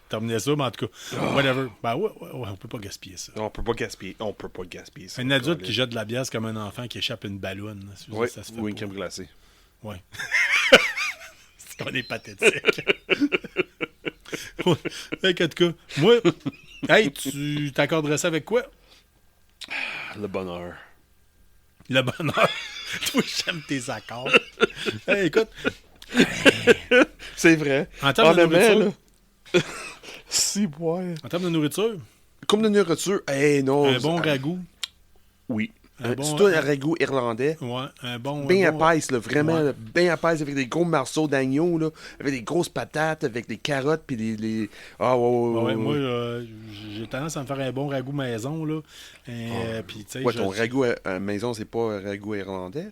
terminer ça, mais en tout cas, whatever. Ben ouais, on peut pas gaspiller ça. On peut pas gaspiller. On peut pas gaspiller ça. Un adulte qui jette de la bière, c'est comme un enfant qui échappe une ballonne. Oui, Ça se fait ou une pas. crème glacée. Oui. C'est qu'on est pathétique. Ouais. En tout cas, moi, hey, tu t'accorderais ça avec quoi? Le bonheur. Le bonheur. Toi, j'aime tes accords. Hey, écoute, C'est vrai. En termes de Honnêtement, nourriture? là. Si, ouais. en termes de nourriture, Comme de nourriture, non. un bon ragoût. Oui. Un bon- Surtout un ragoût irlandais. Ouais, un bon. Bien un bon- épaisse, là, vraiment, Ouais. là, bien épaisse, avec des gros morceaux d'agneau, là, avec des grosses patates, avec des carottes, puis les... Ah, ouais, Ouais, moi, j'ai tendance à me faire un bon ragoût maison, là. Puis, tu sais, Ouais, ton ragoût à maison, c'est pas un ragoût irlandais?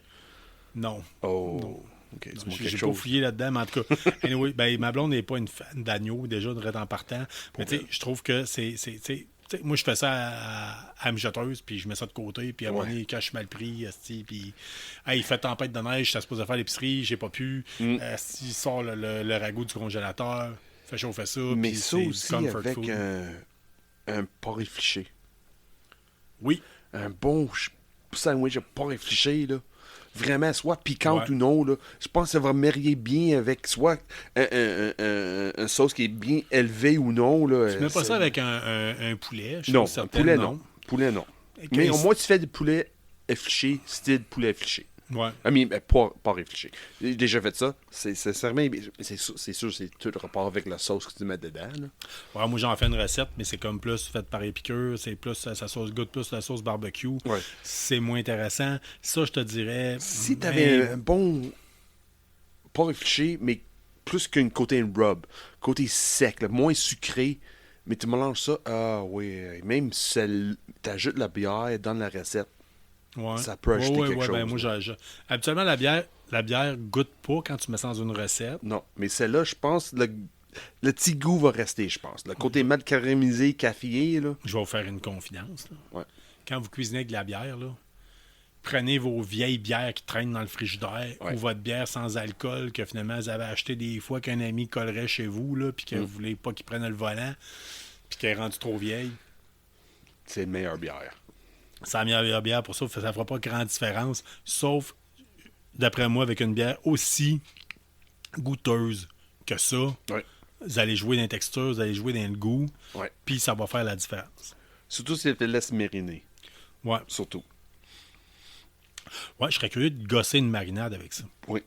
Non. Oh, Non. ok, tu Non, manques j'ai quelque pas chose. fouillé là-dedans, mais en tout cas, anyway, ben, ma blonde n'est pas une fan d'agneau, déjà, de en partant. Mais tu sais, je trouve que tu sais, moi, je fais ça à mijoteuse, puis je mets ça de côté, puis à un moment donné, quand je suis mal pris, esti, puis hey, il fait tempête de neige, j'étais supposé faire l'épicerie, j'ai pas pu. Il sort le ragoût du congélateur, fait chauffer ça, Mais puis ça c'est du aussi comfort avec food. un pas réfléchi. Oui, Un bon sandwich pas réfléchi, là. Vraiment, soit piquante Ouais. ou non, là. Je pense que ça va marier bien avec soit un sauce qui est bien élevé ou non, là. tu mets pas ça avec un poulet, je suis Non, pas un certain, poulet, non. Poulet, non. Et Mais que- au moins, tu fais du poulet effiché, style poulet effiché. Ouais. Pas réfléchi. J'ai déjà fait ça. C'est sûr, c'est tout le rapport avec la sauce que tu mets dedans, là. Ouais, moi, j'en fais une recette, mais c'est comme plus fait par épicure. C'est plus, ça sauce goûte plus la sauce barbecue. Ouais. C'est moins intéressant. Ça, je te dirais. Si t'avais un bon... Pas réfléchi, mais plus qu'un côté rub. Côté sec, là, moins sucré. Mais tu mélanges ça, ah oui, même si t'ajoutes la bière dans la recette. Ouais. Ça peut ajouter quelque chose, Ben, moi, habituellement, la bière goûte pas quand tu mets ça dans une recette. Non, mais celle-là, je pense, le petit goût va rester, je pense. Le côté mal caramélisé, caféé, là. Je vais vous faire une confidence. Là. Ouais. Quand vous cuisinez avec de la bière, là, prenez vos vieilles bières qui traînent dans le frigidaire Ouais. ou votre bière sans alcool que finalement vous avez acheté des fois qu'un ami collerait chez vous, là, puis que vous voulez pas qu'il prenne le volant, puis qu'elle est rendue trop vieille. C'est une meilleure bière. C'est la meilleure bière pour ça. Ça ne fera pas grande différence. Sauf, d'après moi, avec une bière aussi goûteuse que ça, Ouais. vous allez jouer dans la texture, vous allez jouer dans le goût, Ouais. puis ça va faire la différence. Surtout si tu te laisses mariner. Ouais. Surtout. Ouais, je serais curieux de gosser une marinade avec ça. Oui.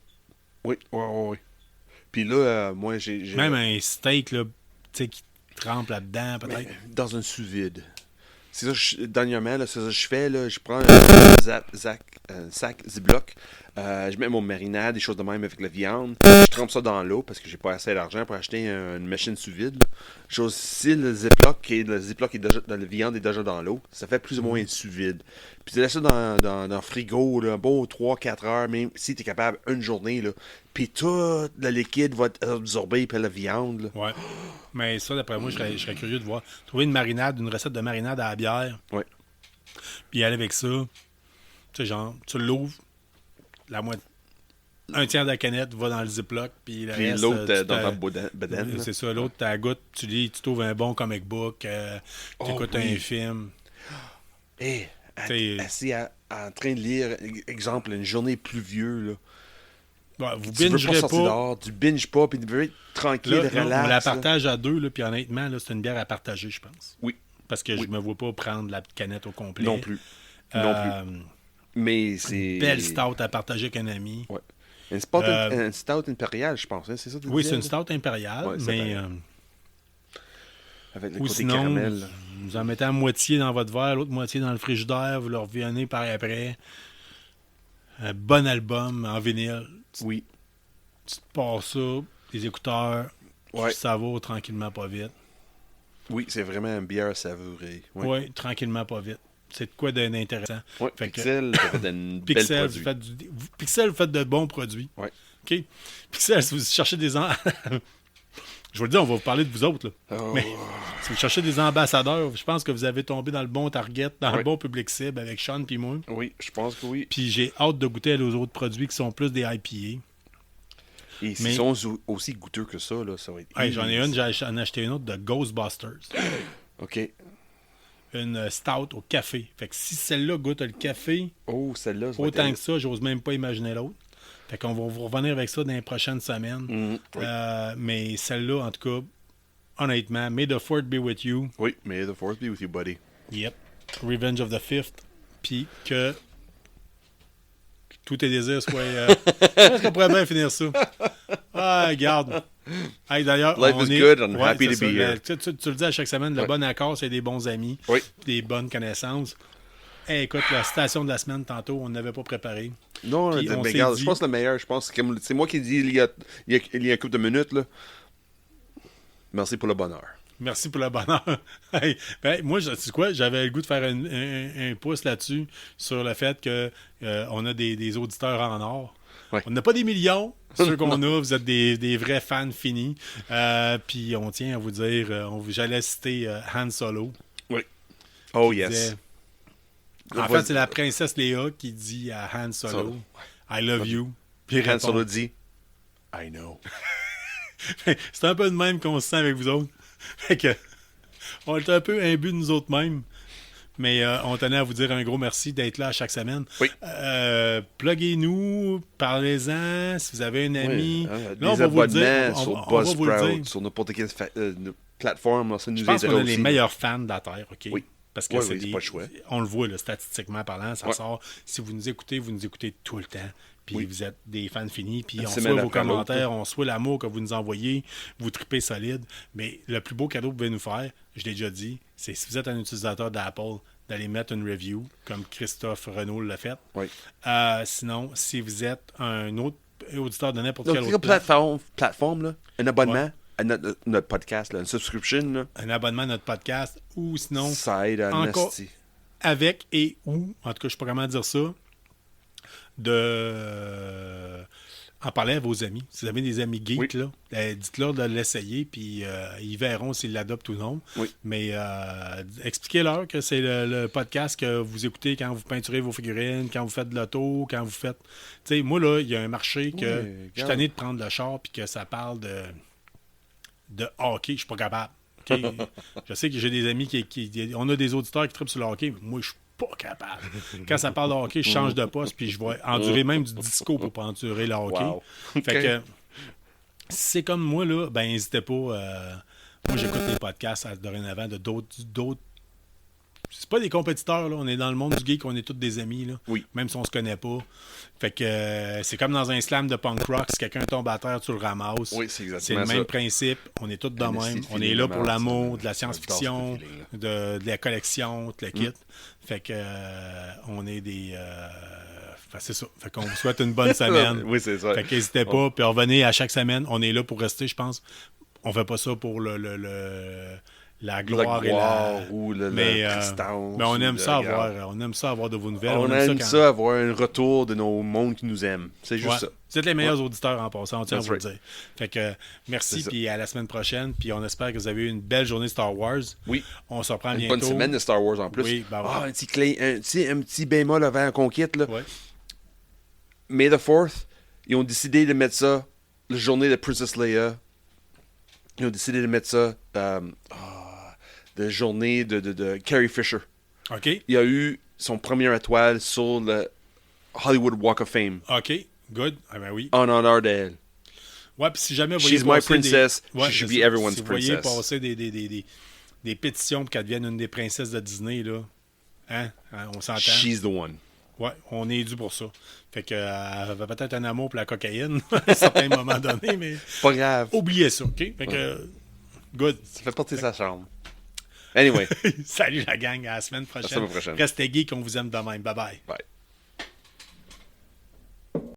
Oui, oui. Puis là, moi, j'ai... Même un steak, là, tu sais, qui trempe là-dedans, peut-être. Dans un sous-vide. C'est ça, dernièrement, là, c'est ça que je fais, là, je prends un un sac Ziploc. Je mets mon marinade, des choses de même avec la viande. Je trempe ça dans l'eau parce que j'ai pas assez d'argent pour acheter une machine sous vide. J'ai aussi le Ziploc, le Ziploc est déjà, la viande est déjà dans l'eau. Ça fait plus ou moins sous vide. Puis tu laisses ça dans le frigo, là, un bon 3-4 heures, même si tu es capable une journée. Là. Puis tout le liquide va être absorbé par la viande. Là. Ouais. Mais ça, d'après moi, je serais curieux de voir. Trouver une marinade, une recette de marinade à la bière. Ouais. Puis aller avec ça. Tu sais, genre, tu l'ouvres, un tiers de la canette va dans le Ziploc, puis le Puis reste, l'autre tu dans ta bedaine. c'est ça, l'autre, tu la goûtes, tu t'ouvres un bon comic book, tu écoutes un film. Hey, T'sais, assis en train de lire, exemple, une journée pluvieuse, là. Ouais, vous Tu veux pas bingerez sortir pas. dehors, tu binges pas, puis tu veux être tranquille, Là, relax. on la là. partage à deux, là, puis honnêtement, là, c'est une bière à partager, je pense. Oui. Parce que je me vois pas prendre la canette au complet. Non plus. Non plus. Mais c'est... Belle stout à partager avec un ami. Ouais. Une stout impériale, je pense. Hein? C'est ça que tu Oui, disais, c'est une là? stout impériale, Ouais, c'est mais... Avec le ou côté sinon, caramel. vous en mettez à moitié dans votre verre, l'autre moitié dans le frigidaire, vous le revenez par après. Un bon album en vinyle. Oui. Tu te passes ça, des écouteurs, Ouais. tu savoures tranquillement pas vite. Oui, c'est vraiment une bière savourée. Oui, Ouais. tranquillement pas vite. C'est de quoi d'intéressant. Ouais, Fait que- Pixel, ça fait une belle Pixel, produit. Pixel, vous faites de bons produits. Ouais. OK? Pixel, si vous cherchez des... Je vous le dis, on va vous parler de vous autres. Là. Oh. Mais si vous cherchez des ambassadeurs, je pense que vous avez tombé dans le bon target, dans le Ouais. bon public cible avec Sean puis moi. Oui, je pense que oui. Puis j'ai hâte de goûter aux autres produits qui sont plus des IPA. Et s'ils Mais- sont aussi goûteux que ça, là, ça va être... Hey, j'en ai une, j'en ai acheté une autre de Ghostbusters. OK. Une stout au café. Fait que si celle-là goûte le café, Oh, celle-là, ça va autant être... que ça, j'ose même pas imaginer l'autre. Fait qu'on va vous revenir avec ça dans les prochaines semaines. Oui. Mais celle-là, en tout cas, honnêtement, May the Fourth be with you. Oui, may the fourth be with you, buddy. Yep. Revenge of the Fifth. Puis que tous tes désirs soient... Je pense qu'on pourrait bien finir ça. Ah, regarde. Hey, d'ailleurs, Life on is est... good and Ouais, happy c'est to ça. be here. Tu le dis à chaque semaine, le Ouais. bon accord, c'est des bons amis, Oui. des bonnes connaissances. Hey, écoute, la citation de la semaine, tantôt, on n'avait pas préparé. Non, Puis mais on s'est regarde, dit- je pense que le meilleur, je pense que c'est moi qui dis il y a un couple de minutes, là. Merci pour le bonheur. Merci pour le bonheur. Hey, ben, moi, tu sais quoi, j'avais le goût de faire un pouce là-dessus sur le fait que on a des auditeurs en or. Ouais. On n'a pas des millions, ceux qu'on a, vous êtes des vrais fans finis. Puis on tient à vous dire, j'allais citer Han Solo. Oui. Oh, qui yes. disait- En fait, c'est la princesse Léa qui dit à Han Solo, Solo. I love you. Puis il Han répond. Solo dit I know. C'est un peu de même qu'on se sent avec vous autres. Fait que, on est un peu imbus de nous autres mêmes. Mais on tenait à vous dire un gros merci d'être là à chaque semaine. Oui. Pluguez-nous, parlez-en, si vous avez un ami. Oui, hein, Là, des on va vous le dire. abonnements sur On va vous le Buzzsprout, dire. sur n'importe quelle plateforme, là, ça nous Je pense aiderait qu'on a aussi. les meilleurs fans de la Terre, OK? Oui. Parce que Oui, c'est oui, c'est pas le choix. On le voit, là, statistiquement parlant, ça Ouais. sort. Si vous nous écoutez tout le temps. Puis Oui. vous êtes des fans finis. Puis Une on semaine reçoit vos après l'autre, commentaires, on reçoit l'amour que vous nous envoyez, vous tripez solide. Mais le plus beau cadeau que vous pouvez nous faire, je l'ai déjà dit, c'est si vous êtes un utilisateur d'Apple, d'aller mettre une review, comme Christophe Renaud l'a fait. Oui. Sinon, si vous êtes un autre auditeur de n'importe Donc, quelle quelle autre plateforme, là, un abonnement Ouais. à notre podcast, là, une subscription, là, un abonnement à notre podcast, ou sinon, ça aide à encore- nasty. avec et ou, en tout cas, je ne sais pas comment dire ça, en parler à vos amis. Si vous avez des amis geeks, Oui. là, dites-leur de l'essayer, puis ils verront s'ils l'adoptent ou non. Oui. Mais expliquez-leur que c'est le podcast que vous écoutez quand vous peinturez vos figurines, quand vous faites de l'auto, quand vous faites... Tu sais, moi, là, il y a un marché que Oui, je suis regarde. tanné de prendre le char, puis que ça parle de hockey. Je suis pas capable. OK? Je sais que j'ai des amis on a des auditeurs qui trippent sur le hockey, mais moi, je suis pas capable. Quand ça parle de hockey, je change de poste, puis je vais endurer même du disco pour pas endurer le hockey. Wow. Fait Ok. que, si c'est comme moi, là, ben n'hésitez pas. Moi, j'écoute les podcasts dorénavant de d'autres. C'est pas des compétiteurs, là. On est dans le monde du geek, on est tous des amis, là. Oui. Même si on se connaît pas. Fait que c'est comme dans un slam de punk rock, si quelqu'un tombe à terre, tu le ramasses. Oui, c'est exactement C'est le ça. même principe. On est tous de Un même. esti de On est feeling là de pour merde, l'amour, ça. de la science-fiction, J'adore ce feeling-là. de la collection, tout le kit. Fait que on est des c'est ça. Fait qu'on vous souhaite une bonne semaine. Oui, c'est ça. Fait qu'hésitez pas, puis revenez à chaque semaine. On est là pour rester, je pense. On fait pas ça pour la gloire et la... ou la prestance. Mais on ou aime ça regarde. avoir de vos nouvelles. On aime ça avoir un retour de nos mondes qui nous aiment. C'est juste Ouais. ça. Vous êtes les meilleurs auditeurs en passant, on tient à That's vous le right. dire. Fait que merci, C'est ça. puis à la semaine prochaine. Puis on espère que vous avez eu une belle journée Star Wars. Oui. On se reprend Une bientôt. bonne semaine de Star Wars en plus. Oui, ben ouais. un petit bémol avant la conquête. Là. Ouais. May the 4th, ils ont décidé de mettre ça la journée de Princess Leia. Ils ont décidé de mettre ça la journée de Carrie Fisher. OK. Il a eu son première étoile sur le Hollywood Walk of Fame OK. Good. Ah ben oui. en honneur d'elle. Ouais, puis si jamais vous voyez She's my passer princess. Ouais, She should c'est be ça. everyone's Si vous voyez princess. passer des pétitions pour qu'elle devienne une des princesses de Disney, là, hein, on s'entend. She's the one. Ouais, on est dû pour ça. Fait que elle avait peut-être un amour pour la cocaïne à un certain moment donné, mais Pas grave. oubliez ça, OK? Fait que, good. Ça fait partie de sa chambre. Anyway. Salut la gang, à la semaine prochaine. semaine prochaine. Restez geeks, on vous aime de même. Bye bye. Bye.